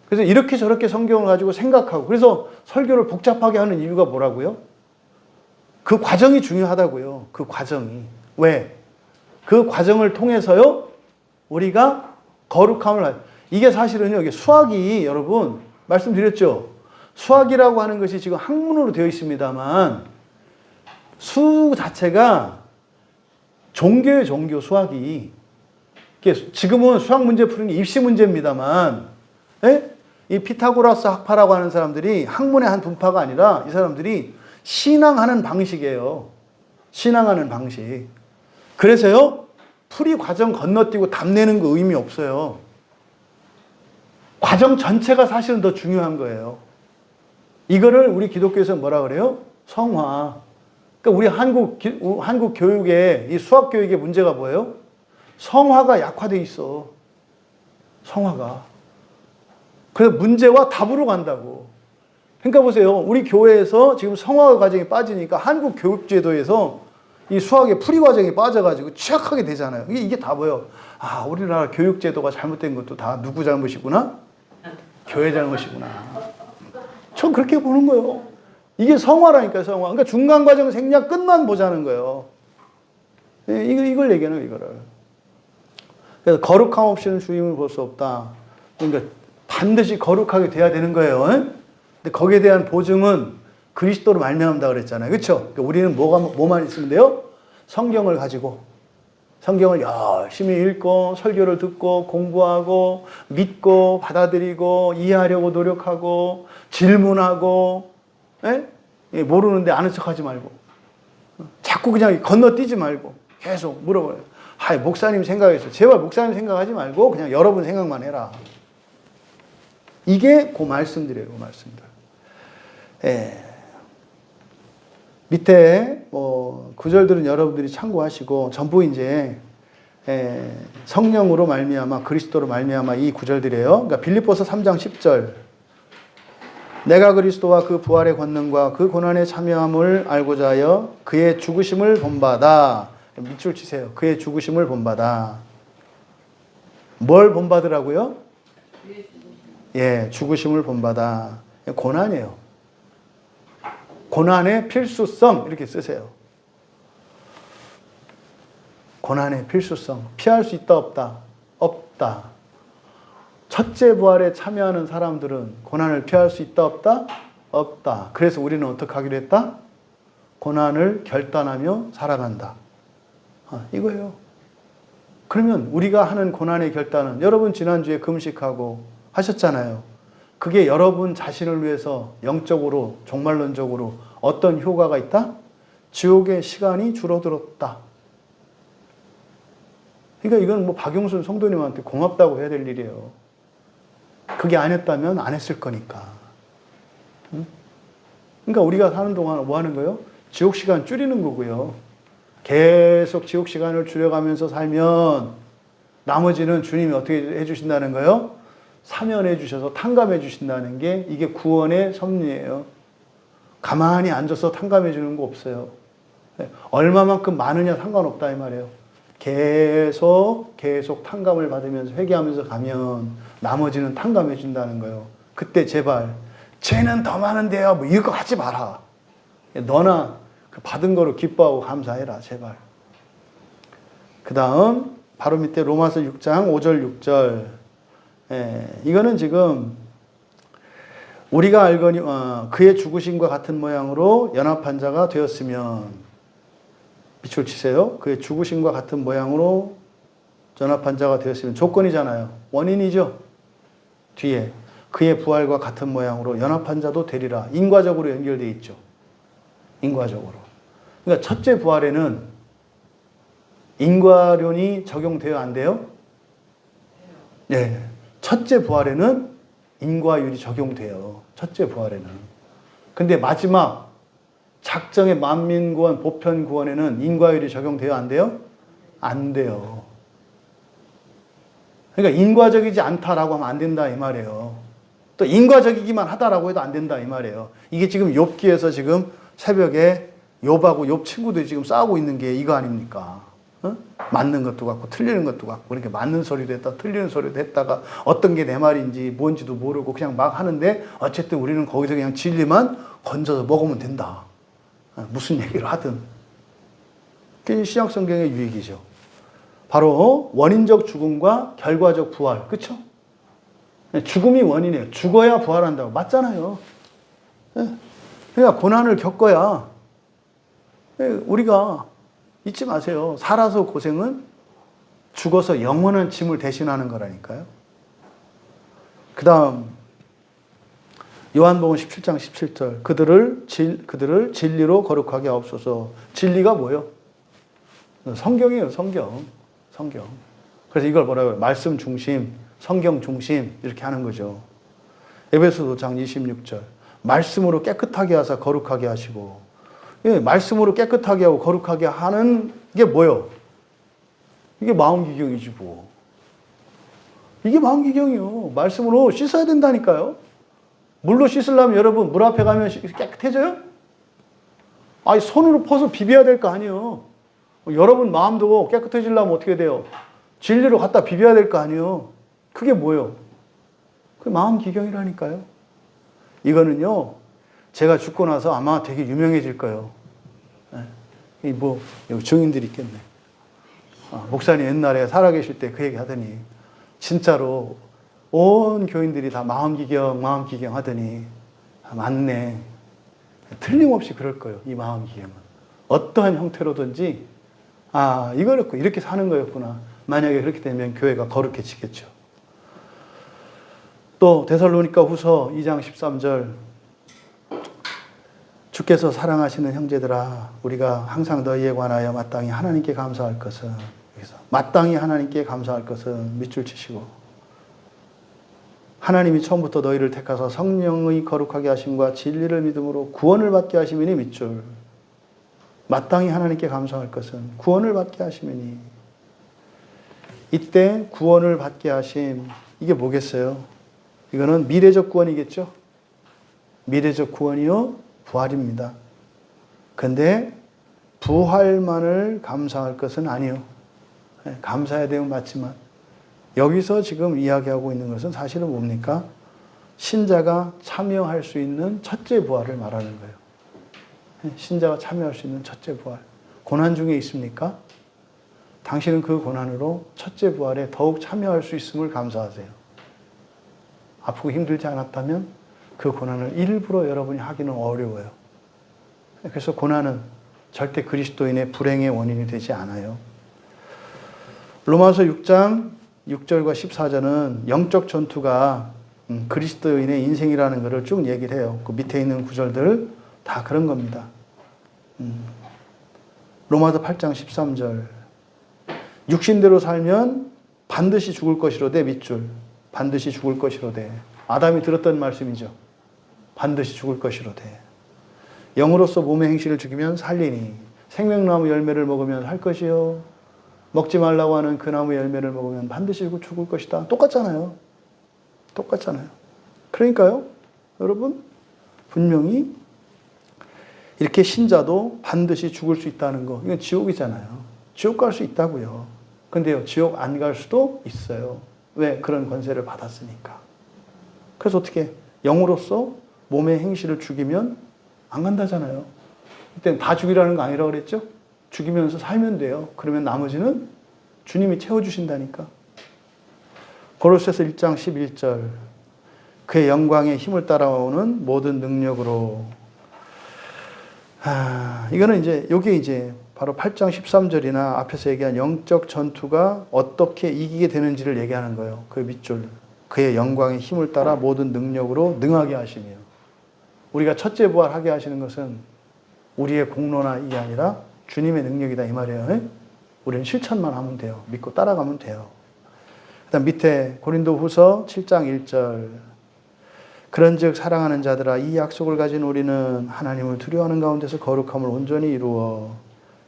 그래서 이렇게 저렇게 성경을 가지고 생각하고 그래서 설교를 복잡하게 하는 이유가 뭐라고요? 그 과정이 중요하다고요. 그 과정이. 왜? 그 과정을 통해서요. 우리가 거룩함을 이게 사실은요. 이게 수학이 여러분 말씀드렸죠. 수학이라고 하는 것이 지금 학문으로 되어 있습니다만 수 자체가 종교의 종교 수학이 지금은 수학 문제 푸는 게 입시 문제입니다만 이 피타고라스 학파라고 하는 사람들이 학문의 한 분파가 아니라 이 사람들이 신앙하는 방식이에요. 신앙하는 방식. 그래서요. 풀이 과정 건너뛰고 답내는 거 의미 없어요. 과정 전체가 사실은 더 중요한 거예요. 이거를 우리 기독교에서 뭐라 그래요? 성화. 그러니까 우리 한국 교육의 이 수학 교육의 문제가 뭐예요? 성화가 약화돼 있어. 성화가. 그래서 문제와 답으로 간다고. 그러니까 보세요. 우리 교회에서 지금 성화 과정에 빠지니까 한국 교육제도에서 이 수학의 풀이 과정에 빠져가지고 취약하게 되잖아요. 이게 다 뭐예요? 아, 우리나라 교육제도가 잘못된 것도 다 누구 잘못이구나? 교회 잘못이구나. 전 그렇게 보는 거예요. 이게 성화라니까요, 성화. 그러니까 중간 과정 생략 끝만 보자는 거예요. 네, 이걸 얘기하는 거예요, 이거를. 그래서 거룩함 없이는 주님을 볼 수 없다. 그러니까 반드시 거룩하게 돼야 되는 거예요. 근데 거기에 대한 보증은 그리스도로 말미암다 그랬잖아요. 그렇죠? 그러니까 우리는 뭐만 있으면 돼요? 성경을 가지고 성경을 열심히 읽고 설교를 듣고 공부하고 믿고 받아들이고 이해하려고 노력하고 질문하고 모르는데 아는 척하지 말고 자꾸 그냥 건너뛰지 말고 계속 물어봐요. 목사님 생각했어요. 제발 목사님 생각하지 말고 그냥 여러분 생각만 해라. 이게 그 말씀들이에요. 그 말씀들. 밑에 구절들은 여러분들이 참고하시고 전부 이제 성령으로 말미암아 그리스도로 말미암아 이 구절들이에요. 그러니까 빌립보서 3장 10절. 내가 그리스도와 그 부활의 권능과 그 고난에 참여함을 알고자 하여 그의 죽으심을 본받아. 밑줄 치세요. 그의 죽으심을 본받아. 뭘 본받으라고요? 죽으심을 본받아. 고난이에요. 고난의 필수성 이렇게 쓰세요. 고난의 필수성. 피할 수 있다 없다? 없다. 첫째 부활에 참여하는 사람들은 고난을 피할 수 있다 없다? 없다. 그래서 우리는 어떻게 하기로 했다? 고난을 결단하며 살아간다. 이거예요. 그러면 우리가 하는 고난의 결단은 여러분 지난주에 금식하고 하셨잖아요. 그게 여러분 자신을 위해서 영적으로 종말론적으로 어떤 효과가 있다? 지옥의 시간이 줄어들었다. 그러니까 이건 뭐 박용순 성도님한테 고맙다고 해야 될 일이에요. 그게 아니었다면 안 했을 거니까. 그러니까 우리가 사는 동안 뭐 하는 거예요? 지옥 시간 줄이는 거고요. 계속 지옥 시간을 줄여가면서 살면 나머지는 주님이 어떻게 해주신다는 거예요? 사면해 주셔서 탕감해 주신다는 게 이게 구원의 섭리예요. 가만히 앉아서 탕감해 주는 거 없어요. 얼마만큼 많으냐 상관없다 이 말이에요. 계속 탕감을 받으면서 회개하면서 가면 나머지는 탕감해 준다는 거예요. 그때 제발 쟤는 더 많은데요 뭐 이거 하지 마라. 너나 받은 거로 기뻐하고 감사해라 제발. 그 다음 바로 밑에 로마서 6장 5절 6절. 이거는 지금 우리가 알거니 그의 죽으심과 같은 모양으로 연합한 자가 되었으면 밑줄 치세요. 그의 죽으심과 같은 모양으로 연합한 자가 되었으면 조건이잖아요. 원인이죠. 뒤에 그의 부활과 같은 모양으로 연합한 자도 되리라. 인과적으로 연결되어 있죠. 인과적으로. 그러니까 첫째 부활에는 인과론이 적용돼요? 안 돼요? 네. 첫째 부활에는 인과율이 적용돼요. 첫째 부활에는. 근데 마지막 작정의 만민구원, 보편구원에는 인과율이 적용돼요? 안 돼요? 안 돼요. 그러니까 인과적이지 않다라고 하면 안 된다 이 말이에요. 또 인과적이기만 하다라고 해도 안 된다 이 말이에요. 이게 지금 욥기에서 지금 새벽에 욥하고 욥 친구들이 지금 싸우고 있는 게 이거 아닙니까? 맞는 것도 같고 틀리는 것도 같고 이렇게 맞는 소리도 했다 틀리는 소리도 했다가 어떤 게 내 말인지 뭔지도 모르고 그냥 막 하는데 어쨌든 우리는 거기서 그냥 진리만 건져서 먹으면 된다. 무슨 얘기를 하든. 그게 신약 성경의 유익이죠. 바로 원인적 죽음과 결과적 부활. 그렇죠? 죽음이 원인이에요. 죽어야 부활한다고. 맞잖아요. 그러니까 고난을 겪어야 우리가 잊지 마세요. 살아서 고생은 죽어서 영원한 짐을 대신하는 거라니까요. 그 다음 요한복음 17장 17절 그들을 진리로 거룩하게 하옵소서. 진리가 뭐예요? 성경이에요. 성경. 그래서 이걸 뭐라고 해요? 말씀 중심, 성경 중심 이렇게 하는 거죠. 에베소서 5장 26절 말씀으로 깨끗하게 하사 거룩하게 하시고 말씀으로 깨끗하게 하고 거룩하게 하는 게 뭐예요? 이게 마음기경이지 뭐. 이게 마음기경이요. 말씀으로 씻어야 된다니까요. 물로 씻으려면 여러분 물 앞에 가면 깨끗해져요? 아니 손으로 퍼서 비벼야 될 거 아니에요. 여러분 마음도 깨끗해지려면 어떻게 돼요? 진리로 갖다 비벼야 될 거 아니에요. 그게 뭐예요? 그 마음 기경이라니까요. 이거는요, 제가 죽고 나서 아마 되게 유명해질 거예요. 뭐, 여기 증인들이 있겠네. 목사님 옛날에 살아계실 때 그 얘기 하더니, 진짜로 온 교인들이 다 마음 기경 하더니, 맞네. 틀림없이 그럴 거예요, 이 마음 기경은. 어떠한 형태로든지, 이거였고, 이렇게 사는 거였구나. 만약에 그렇게 되면 교회가 거룩해지겠죠. 또 데살로니가 후서 2장 13절 주께서 사랑하시는 형제들아 우리가 항상 너희에 관하여 마땅히 하나님께 감사할 것은 여기서 마땅히 하나님께 감사할 것은 밑줄 치시고 하나님이 처음부터 너희를 택하사 성령의 거룩하게 하심과 진리를 믿음으로 구원을 받게 하심이니 밑줄 마땅히 하나님께 감사할 것은 구원을 받게 하심이니 이때 구원을 받게 하심 이게 뭐겠어요? 이거는 미래적 구원이겠죠? 미래적 구원이요, 부활입니다. 근데 부활만을 감사할 것은 아니요. 감사해야 되면 맞지만 여기서 지금 이야기하고 있는 것은 사실은 뭡니까? 신자가 참여할 수 있는 첫째 부활을 말하는 거예요. 신자가 참여할 수 있는 첫째 부활. 고난 중에 있습니까? 당신은 그 고난으로 첫째 부활에 더욱 참여할 수 있음을 감사하세요. 아프고 힘들지 않았다면 그 고난을 일부러 여러분이 하기는 어려워요. 그래서 고난은 절대 그리스도인의 불행의 원인이 되지 않아요. 로마서 6장 6절과 14절은 영적 전투가 그리스도인의 인생이라는 것을 쭉 얘기를 해요. 그 밑에 있는 구절들 다 그런 겁니다. 로마서 8장 13절 육신대로 살면 반드시 죽을 것이로되 밑줄 반드시 죽을 것이로되 아담이 들었던 말씀이죠. 반드시 죽을 것이로되 영으로서 몸의 행실을 죽이면 살리니 생명나무 열매를 먹으면 살 것이요 먹지 말라고 하는 그 나무 열매를 먹으면 반드시 죽을 것이다. 똑같잖아요. 똑같잖아요. 그러니까요. 여러분 분명히 이렇게 신자도 반드시 죽을 수 있다는 거 이건 지옥이잖아요. 지옥 갈 수 있다고요. 근데요 지옥 안 갈 수도 있어요. 왜? 그런 권세를 받았으니까. 그래서 어떻게 영으로서 몸의 행실을 죽이면 안 간다잖아요. 그때는 다 죽이라는 거 아니라고 그랬죠? 죽이면서 살면 돼요. 그러면 나머지는 주님이 채워주신다니까. 고로새서 1장 11절 그의 영광의 힘을 따라오는 모든 능력으로 이거는 이제 요게 이제 바로 8장 13절이나 앞에서 얘기한 영적 전투가 어떻게 이기게 되는지를 얘기하는 거예요. 그 밑줄. 그의 영광의 힘을 따라 모든 능력으로 능하게 하시며. 우리가 첫째 부활하게 하시는 것은 우리의 공로나 이게 아니라 주님의 능력이다 이 말이에요. 우리는 실천만 하면 돼요. 믿고 따라가면 돼요. 그다음 밑에 고린도 후서 7장 1절 그런즉 사랑하는 자들아 이 약속을 가진 우리는 하나님을 두려워하는 가운데서 거룩함을 온전히 이루어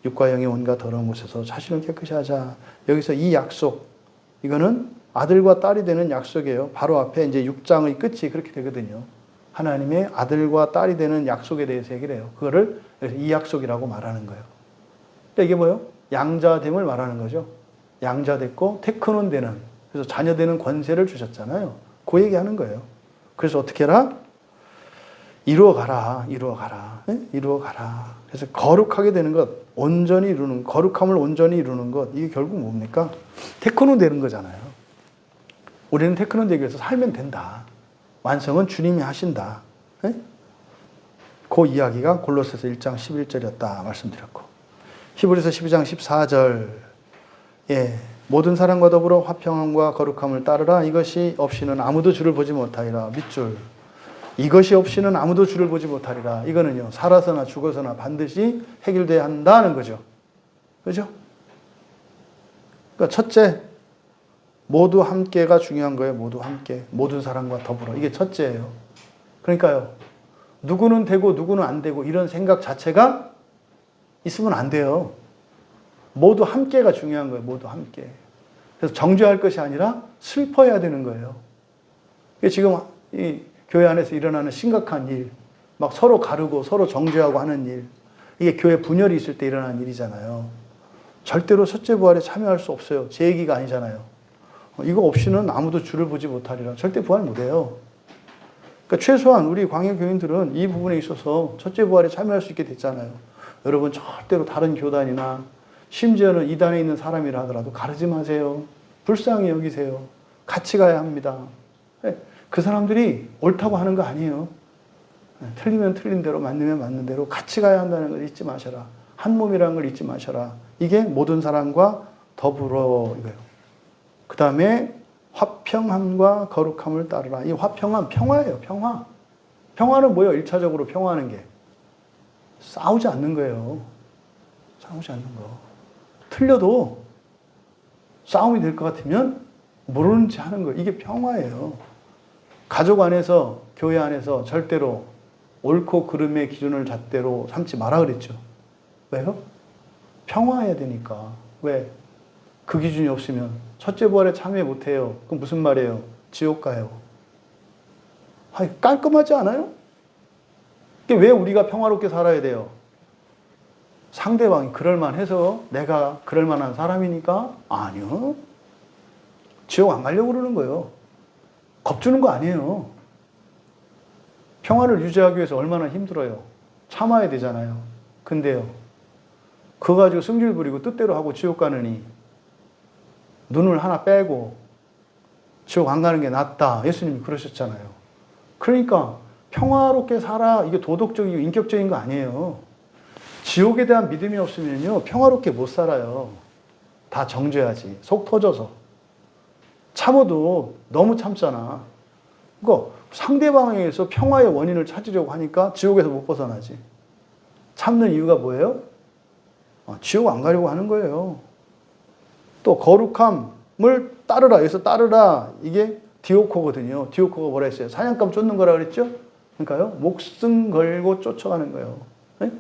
육과 영의 온갖 더러운 곳에서 자신을 깨끗이 하자. 여기서 이 약속, 이거는 아들과 딸이 되는 약속이에요. 바로 앞에 이제 6장의 끝이 그렇게 되거든요. 하나님의 아들과 딸이 되는 약속에 대해서 얘기를 해요. 그거를 이 약속이라고 말하는 거예요. 그러니까 이게 뭐예요? 양자됨을 말하는 거죠. 양자됐고 테크논 되는, 그래서 자녀 되는 권세를 주셨잖아요. 그 얘기하는 거예요. 그래서 어떻게 해라? 이루어가라. 네? 이루어가라. 그래서 거룩하게 되는 것, 온전히 이루는, 거룩함을 온전히 이루는 것, 이게 결국 뭡니까? 테크논 되는 거잖아요. 우리는 테크논 되기 위해서 살면 된다. 완성은 주님이 하신다. 네? 그 이야기가 골로새서 1장 11절이었다 말씀드렸고, 히브리서 12장 14절 모든 사람과 더불어 화평함과 거룩함을 따르라. 이것이 없이는 아무도 주를 보지 못하리라. 밑줄. 이것이 없이는 아무도 주를 보지 못하리라. 이거는요, 살아서나 죽어서나 반드시 해결돼야 한다는 거죠. 그죠? 그러니까 첫째, 모두 함께가 중요한 거예요. 모두 함께. 모든 사람과 더불어. 이게 첫째예요. 그러니까요, 누구는 되고 누구는 안 되고 이런 생각 자체가 있으면 안 돼요. 모두 함께가 중요한 거예요. 모두 함께. 그래서 정죄할 것이 아니라 슬퍼해야 되는 거예요. 지금 이 교회 안에서 일어나는 심각한 일, 막 서로 가르고 서로 정죄하고 하는 일, 이게 교회 분열이 있을 때 일어나는 일이잖아요. 절대로 첫째 부활에 참여할 수 없어요. 제 얘기가 아니잖아요. 이거 없이는 아무도 주를 보지 못하리라. 절대 부활 못해요. 그러니까 최소한 우리 광역교인들은 이 부분에 있어서 첫째 부활에 참여할 수 있게 됐잖아요. 여러분 절대로 다른 교단이나 심지어는 이단에 있는 사람이라 하더라도 가르지 마세요. 불쌍히 여기세요. 같이 가야 합니다. 그 사람들이 옳다고 하는 거 아니에요. 틀리면 틀린 대로, 맞으면 맞는 대로 같이 가야 한다는 걸 잊지 마셔라. 한 몸이라는 걸 잊지 마셔라. 이게 모든 사람과 더불어 이거예요. 그 다음에 화평함과 거룩함을 따르라. 이 화평함, 평화예요. 평화. 평화는 뭐예요? 1차적으로 평화하는 게 싸우지 않는 거예요. 싸우지 않는 거. 틀려도 싸움이 될 것 같으면 모르는 체 하는 거예요. 이게 평화예요. 가족 안에서, 교회 안에서 절대로 옳고 그름의 기준을 잣대로 삼지 마라 그랬죠. 왜요? 평화해야 되니까. 왜? 그 기준이 없으면 첫째 부활에 참여 못해요. 그럼 무슨 말이에요? 지옥 가요. 깔끔하지 않아요? 왜 우리가 평화롭게 살아야 돼요? 상대방이 그럴만해서 내가 그럴만한 사람이니까? 아니요. 지옥 안 가려고 그러는 거예요. 겁주는 거 아니에요. 평화를 유지하기 위해서 얼마나 힘들어요. 참아야 되잖아요. 근데요. 그거 가지고 승질 부리고 뜻대로 하고 지옥 가느니 눈을 하나 빼고 지옥 안 가는 게 낫다. 예수님이 그러셨잖아요. 그러니까 평화롭게 살아. 이게 도덕적이고 인격적인 거 아니에요. 지옥에 대한 믿음이 없으면요. 평화롭게 못 살아요. 다 정죄하지. 속 터져서. 참어도 너무 참잖아. 그러니까 상대방에게서 평화의 원인을 찾으려고 하니까 지옥에서 못 벗어나지. 참는 이유가 뭐예요? 지옥 안 가려고 하는 거예요. 또 거룩함을 따르라. 여기서 따르라. 이게 디오코거든요. 디오코가 뭐라 했어요? 사냥감 쫓는 거라 그랬죠? 그러니까요. 목숨 걸고 쫓아가는 거예요. 네?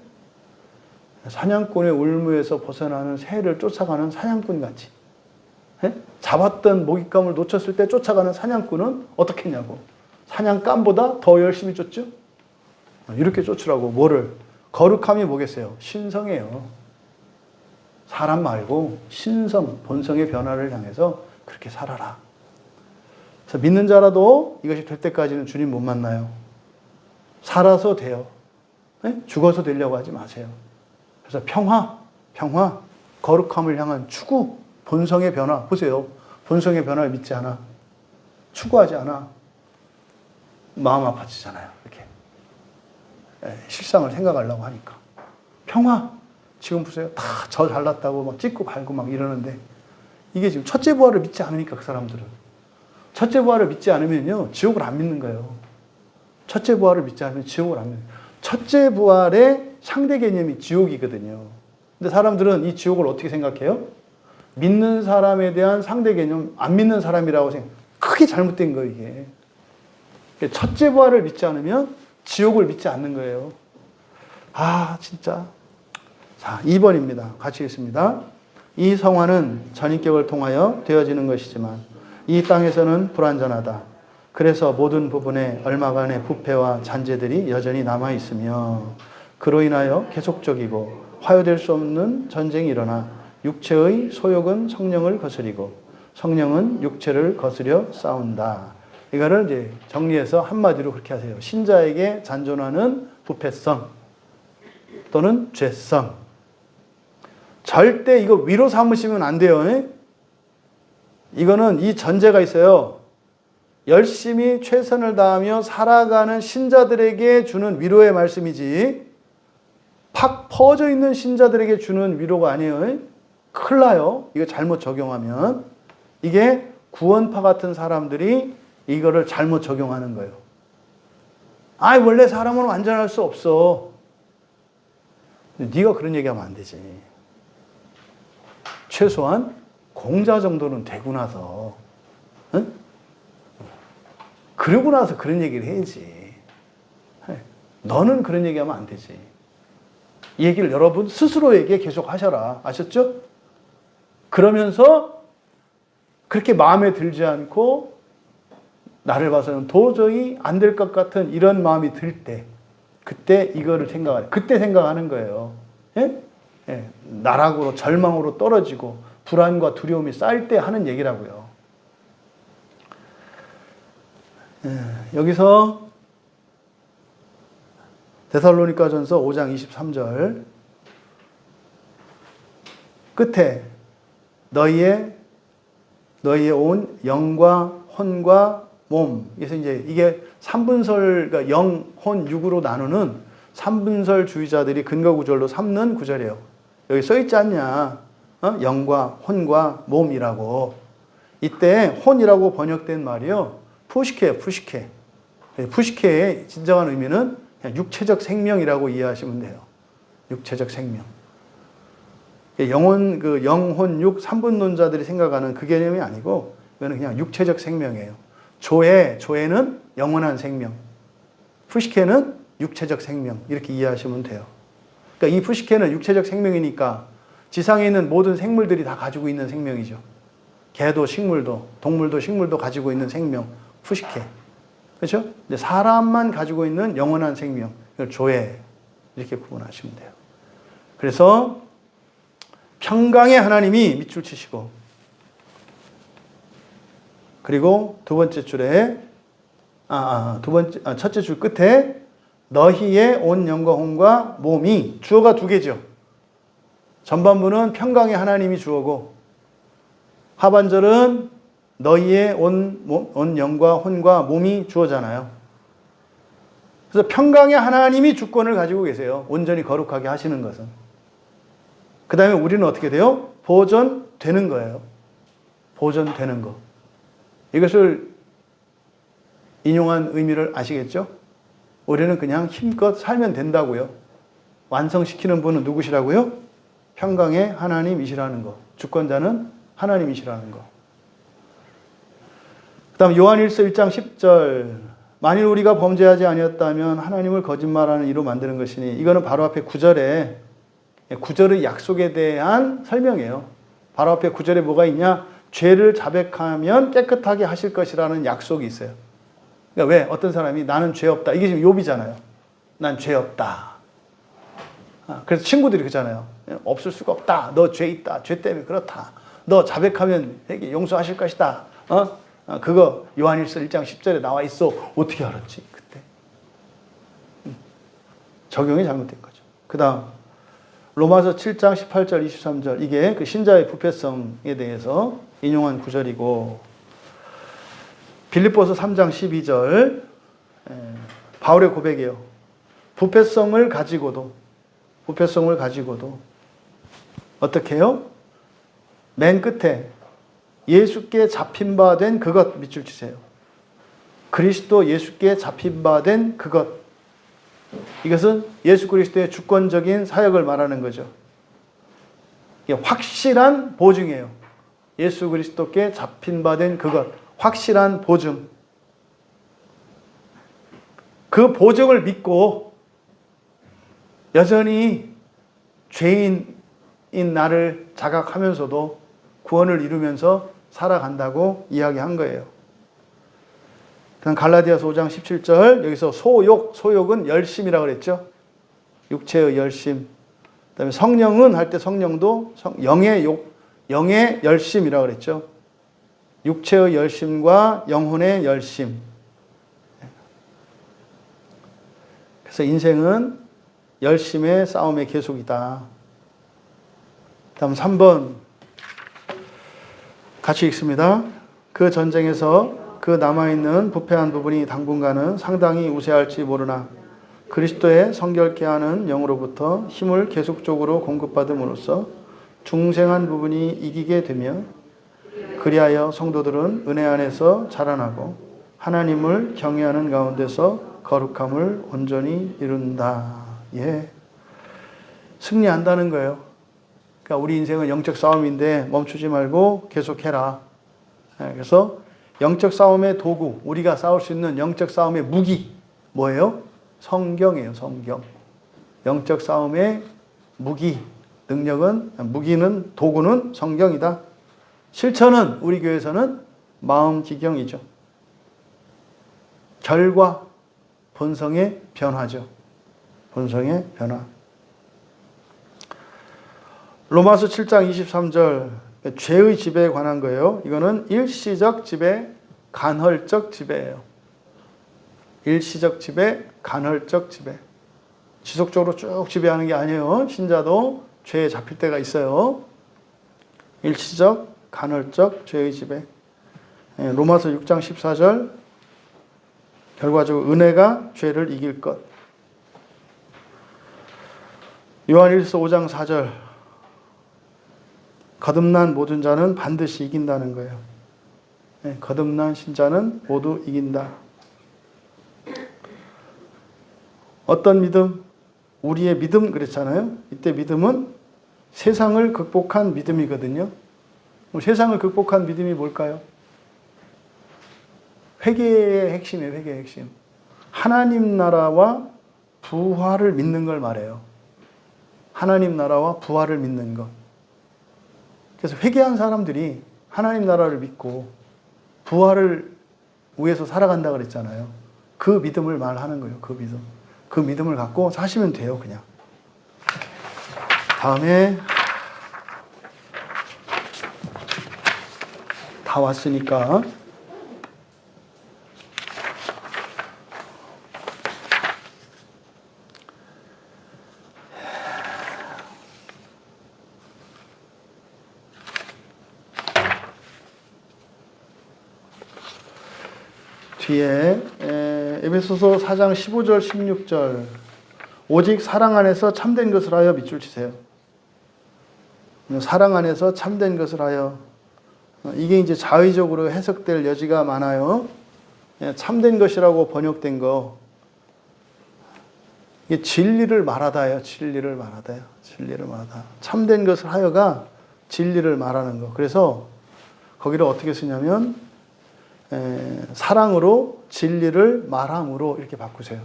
사냥꾼의 울무에서 벗어나는 새를 쫓아가는 사냥꾼 같이. 네? 잡았던 먹잇감을 놓쳤을 때 쫓아가는 사냥꾼은 어떻게 했냐고. 사냥감보다 더 열심히 쫓죠? 이렇게 쫓으라고. 뭐를? 거룩함이 뭐겠어요? 신성이에요. 사람 말고 신성, 본성의 변화를 향해서 그렇게 살아라. 그래서 믿는 자라도 이것이 될 때까지는 주님 못 만나요. 살아서 돼요. 네? 죽어서 되려고 하지 마세요. 그래서 평화, 거룩함을 향한 추구, 본성의 변화. 보세요. 본성의 변화를 믿지 않아. 추구하지 않아. 마음 아파지잖아요. 이렇게. 실상을 생각하려고 하니까. 평화. 지금 보세요. 다 저 잘났다고 막 찍고 갈고 막 이러는데 이게 지금 첫째 부활을 믿지 않으니까 그 사람들은. 첫째 부활을 믿지 않으면요. 지옥을 안 믿는 거예요. 첫째 부활을 믿지 않으면 지옥을 안 믿는 거예요. 첫째 부활의 상대 개념이 지옥이거든요. 근데 사람들은 이 지옥을 어떻게 생각해요? 믿는 사람에 대한 상대 개념, 안 믿는 사람이라고 생각. 크게 잘못된 거예요, 이게. 첫째 부활을 믿지 않으면 지옥을 믿지 않는 거예요. 아, 진짜. 자, 2번입니다. 같이 읽습니다. 이 성화는 전인격을 통하여 되어지는 것이지만 이 땅에서는 불완전하다. 그래서 모든 부분에 얼마간의 부패와 잔재들이 여전히 남아있으며 그로 인하여 계속적이고 화요될 수 없는 전쟁이 일어나 육체의 소욕은 성령을 거스리고 성령은 육체를 거스려 싸운다. 이거를 이제 정리해서 한마디로 그렇게 하세요. 신자에게 잔존하는 부패성 또는 죄성. 절대 이거 위로 삼으시면 안 돼요. 이거는 이 전제가 있어요. 열심히 최선을 다하며 살아가는 신자들에게 주는 위로의 말씀이지 팍 퍼져 있는 신자들에게 주는 위로가 아니에요. 큰일 나요. 이거 잘못 적용하면. 이게 구원파 같은 사람들이 이거를 잘못 적용하는 거예요. 아, 원래 사람은 완전할 수 없어. 네가 그런 얘기하면 안 되지. 최소한 공자 정도는 되고 나서, 응? 그러고 나서 그런 얘기를 해야지. 너는 그런 얘기하면 안 되지. 이 얘기를 여러분 스스로에게 계속 하셔라. 아셨죠? 그러면서 그렇게 마음에 들지 않고 나를 봐서는 도저히 안 될 것 같은 이런 마음이 들 때, 그때 이거를 그때 생각하는 거예요. 예? 예. 나락으로, 절망으로 떨어지고 불안과 두려움이 쌓일 때 하는 얘기라고요. 예. 여기서 데살로니가전서 5장 23절 끝에 너희의 온 영과 혼과 몸. 그래서 이제 이게 3분설, 그러니까 영, 혼, 육으로 나누는 3분설 주의자들이 근거 구절로 삼는 구절이에요. 여기 써 있지 않냐? 영과 혼과 몸이라고. 이때 혼이라고 번역된 말이요. 푸시케예요, 푸시케. 푸시케의 진정한 의미는 그냥 육체적 생명이라고 이해하시면 돼요. 육체적 생명. 영혼, 영혼, 육, 3분론자들이 생각하는 그 개념이 아니고, 이거는 그냥 육체적 생명이에요. 조에는 영원한 생명. 푸시케는 육체적 생명. 이렇게 이해하시면 돼요. 그러니까 이 푸시케는 육체적 생명이니까 지상에 있는 모든 생물들이 다 가지고 있는 생명이죠. 개도 식물도, 동물도 식물도 가지고 있는 생명. 푸시케. 그렇죠? 근데 사람만 가지고 있는 영원한 생명. 이걸 조에. 이렇게 구분하시면 돼요. 그래서 평강의 하나님이 밑줄 치시고, 그리고 두 번째 줄에, 첫째 줄 끝에 너희의 온 영과 혼과 몸이, 주어가 두 개죠. 전반부는 평강의 하나님이 주어고, 하반절은 너희의 온 영과 혼과 몸이 주어잖아요. 그래서 평강의 하나님이 주권을 가지고 계세요. 온전히 거룩하게 하시는 것은. 그 다음에 우리는 어떻게 돼요? 보존되는 거예요. 보존되는 거. 이것을 인용한 의미를 아시겠죠? 우리는 그냥 힘껏 살면 된다고요. 완성시키는 분은 누구시라고요? 평강의 하나님이시라는 거. 주권자는 하나님이시라는 거. 그 다음 요한일서 1장 10절. 만일 우리가 범죄하지 아니었다면 하나님을 거짓말하는 이로 만드는 것이니, 이거는 바로 앞에 9절의 약속에 대한 설명이에요. 바로 앞에 9절에 뭐가 있냐? 죄를 자백하면 깨끗하게 하실 것이라는 약속이 있어요. 그러니까 왜? 어떤 사람이 나는 죄 없다. 이게 지금 욥이잖아요. 난 죄 없다. 그래서 친구들이 그러잖아요. 없을 수가 없다. 너 죄 있다. 죄 때문에 그렇다. 너 자백하면 되게 용서하실 것이다. 그거 요한일서 1장 10절에 나와 있어. 어떻게 알았지? 그때. 적용이 잘못된 거죠. 그 다음 로마서 7장 18절 23절 이게 그 신자의 부패성에 대해서 인용한 구절이고, 빌립보서 3장 12절 바울의 고백이에요. 부패성을 가지고도 어떻게 해요? 맨 끝에 예수께 잡힌 바 된 그것 밑줄 치세요. 그리스도 예수께 잡힌 바 된 그것. 이것은 예수 그리스도의 주권적인 사역을 말하는 거죠. 이게 확실한 보증이에요. 예수 그리스도께 잡힌 바 된 그것. 확실한 보증. 그 보증을 믿고 여전히 죄인인 나를 자각하면서도 구원을 이루면서 살아간다고 이야기한 거예요. 그다음 갈라디아서 5장 17절 여기서 소욕은 열심이라고 그랬죠. 육체의 열심. 그다음에 성령은 할 때 성령도 영의 열심이라고 그랬죠. 육체의 열심과 영혼의 열심. 그래서 인생은 열심의 싸움의 계속이다. 다음 3번 같이 읽습니다. 그 전쟁에서 그 남아있는 부패한 부분이 당분간은 상당히 우세할지 모르나 그리스도의 성결케 하는 영으로부터 힘을 계속적으로 공급받음으로써 중생한 부분이 이기게 되며 그리하여 성도들은 은혜 안에서 자라나고 하나님을 경외하는 가운데서 거룩함을 온전히 이룬다. 예. 승리한다는 거예요. 그러니까 우리 인생은 영적 싸움인데 멈추지 말고 계속해라. 그래서 영적 싸움의 도구, 우리가 싸울 수 있는 영적 싸움의 무기 뭐예요? 성경이에요. 성경. 영적 싸움의 무기는 도구는 성경이다. 실천은 우리 교회에서는 마음 기경이죠. 결과, 본성의 변화죠. 본성의 변화. 로마서 7장 23절 죄의 지배에 관한 거예요. 이거는 일시적 지배, 간헐적 지배예요. 일시적 지배, 간헐적 지배. 지속적으로 쭉 지배하는 게 아니에요. 신자도 죄에 잡힐 때가 있어요. 일시적, 간헐적 죄의 지배. 로마서 6장 14절 결과적으로 은혜가 죄를 이길 것. 요한일서 5장 4절 거듭난 모든 자는 반드시 이긴다는 거예요. 거듭난 신자는 모두 이긴다. 어떤 믿음? 우리의 믿음 그랬잖아요. 이때 믿음은 세상을 극복한 믿음이거든요. 세상을 극복한 믿음이 뭘까요? 회개의 핵심이에요. 회개의 핵심. 하나님 나라와 부활을 믿는 걸 말해요. 하나님 나라와 부활을 믿는 것. 그래서 회개한 사람들이 하나님 나라를 믿고 부활을 위해서 살아간다 그랬잖아요. 그 믿음을 말하는 거예요. 그 믿음. 그 믿음을 갖고 사시면 돼요. 그냥. 다음에 다 왔으니까 뒤에 에베소서 4장 15절 16절 오직 사랑 안에서 참된 것을 하여 밑줄 치세요. 사랑 안에서 참된 것을 하여. 이게 이제 자의적으로 해석될 여지가 많아요. 참된 것이라고 번역된 거. 이게 진리를 말하다예요. 진리를 말하다요. 진리를 말하다. 참된 것을 하여가 진리를 말하는 거. 그래서 거기를 어떻게 쓰냐면 사랑으로 진리를 말함으로 이렇게 바꾸세요.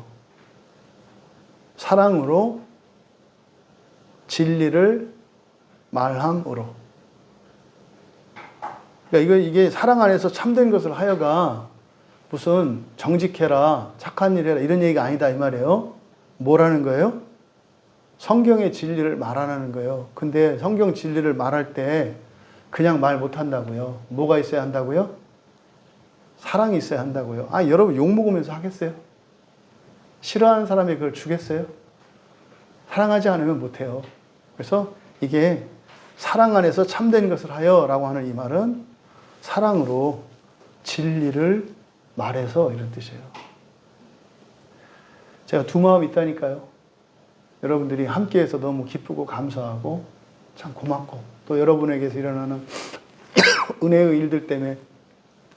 사랑으로 진리를 말함으로. 그러니까 이게 사랑 안에서 참된 것을 하여가 무슨 정직해라, 착한 일 해라 이런 얘기가 아니다 이 말이에요. 뭐라는 거예요? 성경의 진리를 말하라는 거예요. 근데 성경 진리를 말할 때 그냥 말 못한다고요. 뭐가 있어야 한다고요? 사랑이 있어야 한다고요. 여러분 욕먹으면서 하겠어요? 싫어하는 사람이 그걸 주겠어요? 사랑하지 않으면 못해요. 그래서 이게 사랑 안에서 참된 것을 하여 라고 하는 이 말은 사랑으로 진리를 말해서 이런 뜻이에요. 제가 두 마음이 있다니까요. 여러분들이 함께해서 너무 기쁘고 감사하고 참 고맙고 또 여러분에게서 일어나는 은혜의 일들 때문에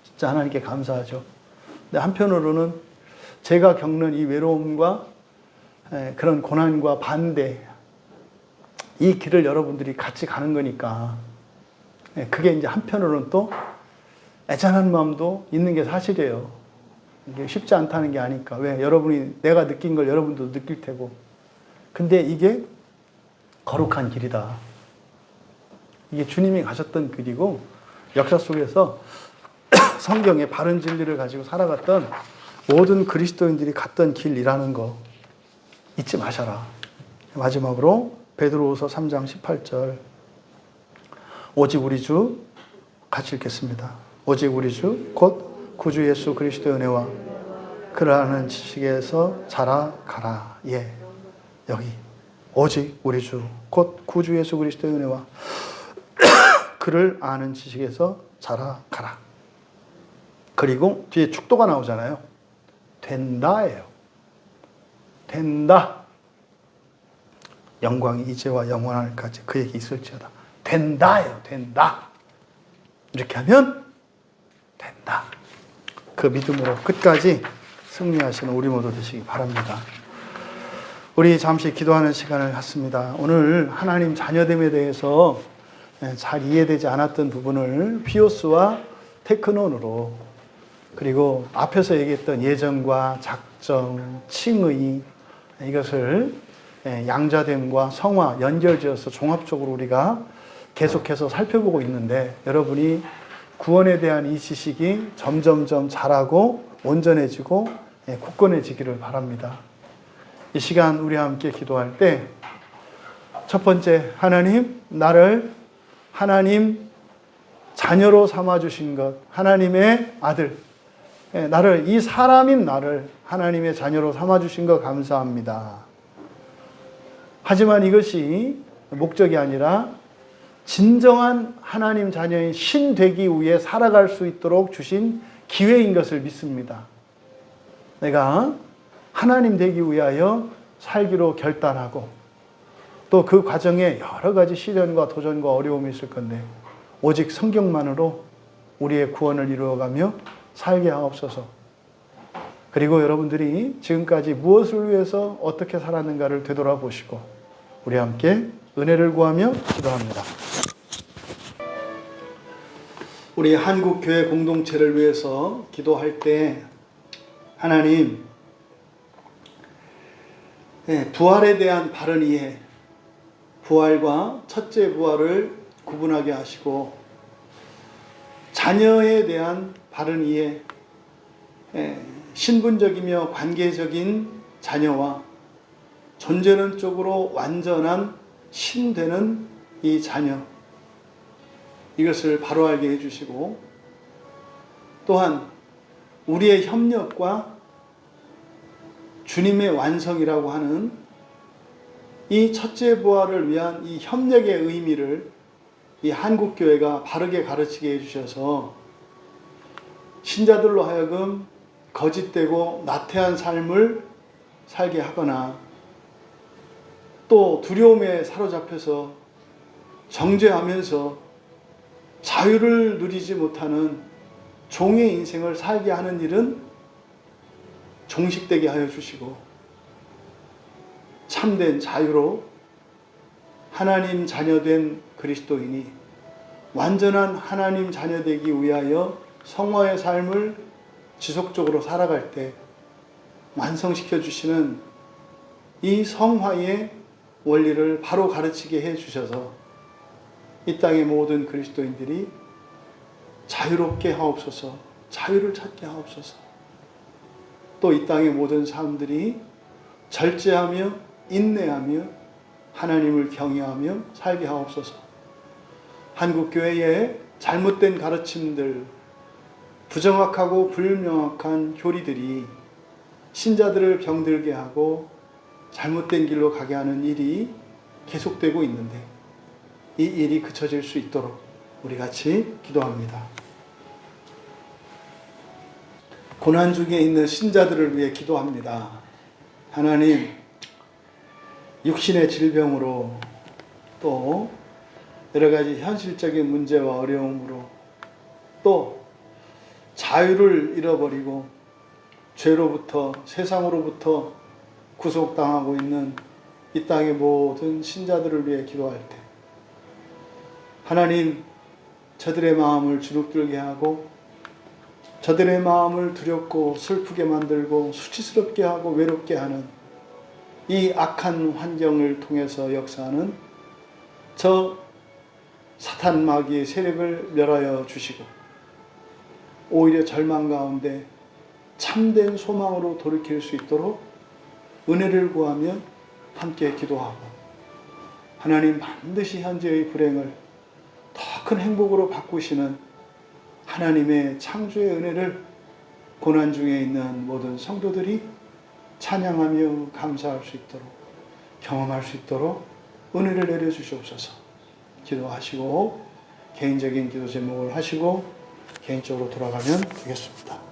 진짜 하나님께 감사하죠. 근데 한편으로는 제가 겪는 이 외로움과 그런 고난과 반대, 이 길을 여러분들이 같이 가는 거니까 그게 이제 한편으로는 또 애잔한 마음도 있는 게 사실이에요. 이게 쉽지 않다는 게 아니까. 왜? 여러분이 내가 느낀 걸 여러분도 느낄 테고. 근데 이게 거룩한 길이다. 이게 주님이 가셨던 길이고 역사 속에서 성경의 바른 진리를 가지고 살아갔던 모든 그리스도인들이 갔던 길이라는 거 잊지 마셔라. 마지막으로 베드로후서 3장 18절 오직 우리 주 같이 읽겠습니다. 오직 우리 주 곧 구주 예수 그리스도의 은혜와 그를 아는 지식에서 자라가라. 예, 여기 오직 우리 주 곧 구주 예수 그리스도의 은혜와 그를 아는 지식에서 자라가라. 그리고 뒤에 축도가 나오잖아요. 된다예요. 된다. 영광이 이제와 영원할까지 그에게 있을지어다. 된다예요. 된다. 이렇게 하면 된다. 그 믿음으로 끝까지 승리하시는 우리 모두 되시기 바랍니다. 우리 잠시 기도하는 시간을 갖습니다. 오늘 하나님 자녀됨에 대해서 잘 이해되지 않았던 부분을 피오스와 테크논으로 그리고 앞에서 얘기했던 예정과 작정, 칭의 이것을 양자됨과 성화 연결지어서 종합적으로 우리가 계속해서 살펴보고 있는데 여러분이 구원에 대한 이 지식이 점점점 자라고 온전해지고 굳건해지기를 바랍니다. 이 시간 우리 함께 기도할 때 첫 번째, 하나님, 나를 하나님 자녀로 삼아주신 것, 하나님의 아들, 나를, 이 사람인 나를 하나님의 자녀로 삼아주신 것 감사합니다. 하지만 이것이 목적이 아니라 진정한 하나님 자녀인 신 되기 위해 살아갈 수 있도록 주신 기회인 것을 믿습니다. 내가 하나님 되기 위하여 살기로 결단하고 또 그 과정에 여러 가지 시련과 도전과 어려움이 있을 건데 오직 성경만으로 우리의 구원을 이루어가며 살게 하옵소서. 그리고 여러분들이 지금까지 무엇을 위해서 어떻게 살았는가를 되돌아보시고 우리 함께 은혜를 구하며 기도합니다. 우리 한국교회 공동체를 위해서 기도할 때 하나님, 부활에 대한 바른 이해, 부활과 첫째 부활을 구분하게 하시고 자녀에 대한 바른 이해, 신분적이며 관계적인 자녀와 존재론적으로 완전한 신되는 이 자녀, 이것을 바로 알게 해주시고 또한 우리의 협력과 주님의 완성이라고 하는 이 첫째 부활을 위한 이 협력의 의미를 이 한국교회가 바르게 가르치게 해주셔서 신자들로 하여금 거짓되고 나태한 삶을 살게 하거나 또 두려움에 사로잡혀서 정죄하면서 자유를 누리지 못하는 종의 인생을 살게 하는 일은 종식되게 하여 주시고 참된 자유로 하나님 자녀된 그리스도인이 완전한 하나님 자녀되기 위하여 성화의 삶을 지속적으로 살아갈 때 완성시켜 주시는 이 성화의 원리를 바로 가르치게 해 주셔서 이 땅의 모든 그리스도인들이 자유롭게 하옵소서, 자유를 찾게 하옵소서. 또 이 땅의 모든 사람들이 절제하며 인내하며 하나님을 경외하며 살게 하옵소서. 한국교회의 잘못된 가르침들, 부정확하고 불명확한 교리들이 신자들을 병들게 하고 잘못된 길로 가게 하는 일이 계속되고 있는데 이 일이 그쳐질 수 있도록 우리 같이 기도합니다. 고난 중에 있는 신자들을 위해 기도합니다. 하나님, 육신의 질병으로 또 여러 가지 현실적인 문제와 어려움으로 또 자유를 잃어버리고 죄로부터 세상으로부터 구속당하고 있는 이 땅의 모든 신자들을 위해 기도할 때 하나님, 저들의 마음을 주눅들게 하고 저들의 마음을 두렵고 슬프게 만들고 수치스럽게 하고 외롭게 하는 이 악한 환경을 통해서 역사하는 저 사탄 마귀의 세력을 멸하여 주시고 오히려 절망 가운데 참된 소망으로 돌이킬 수 있도록 은혜를 구하며 함께 기도하고 하나님 반드시 현재의 불행을 더 큰 행복으로 바꾸시는 하나님의 창조의 은혜를 고난 중에 있는 모든 성도들이 찬양하며 감사할 수 있도록 경험할 수 있도록 은혜를 내려주시옵소서. 기도하시고 개인적인 기도 제목을 하시고 개인적으로 돌아가면 되겠습니다.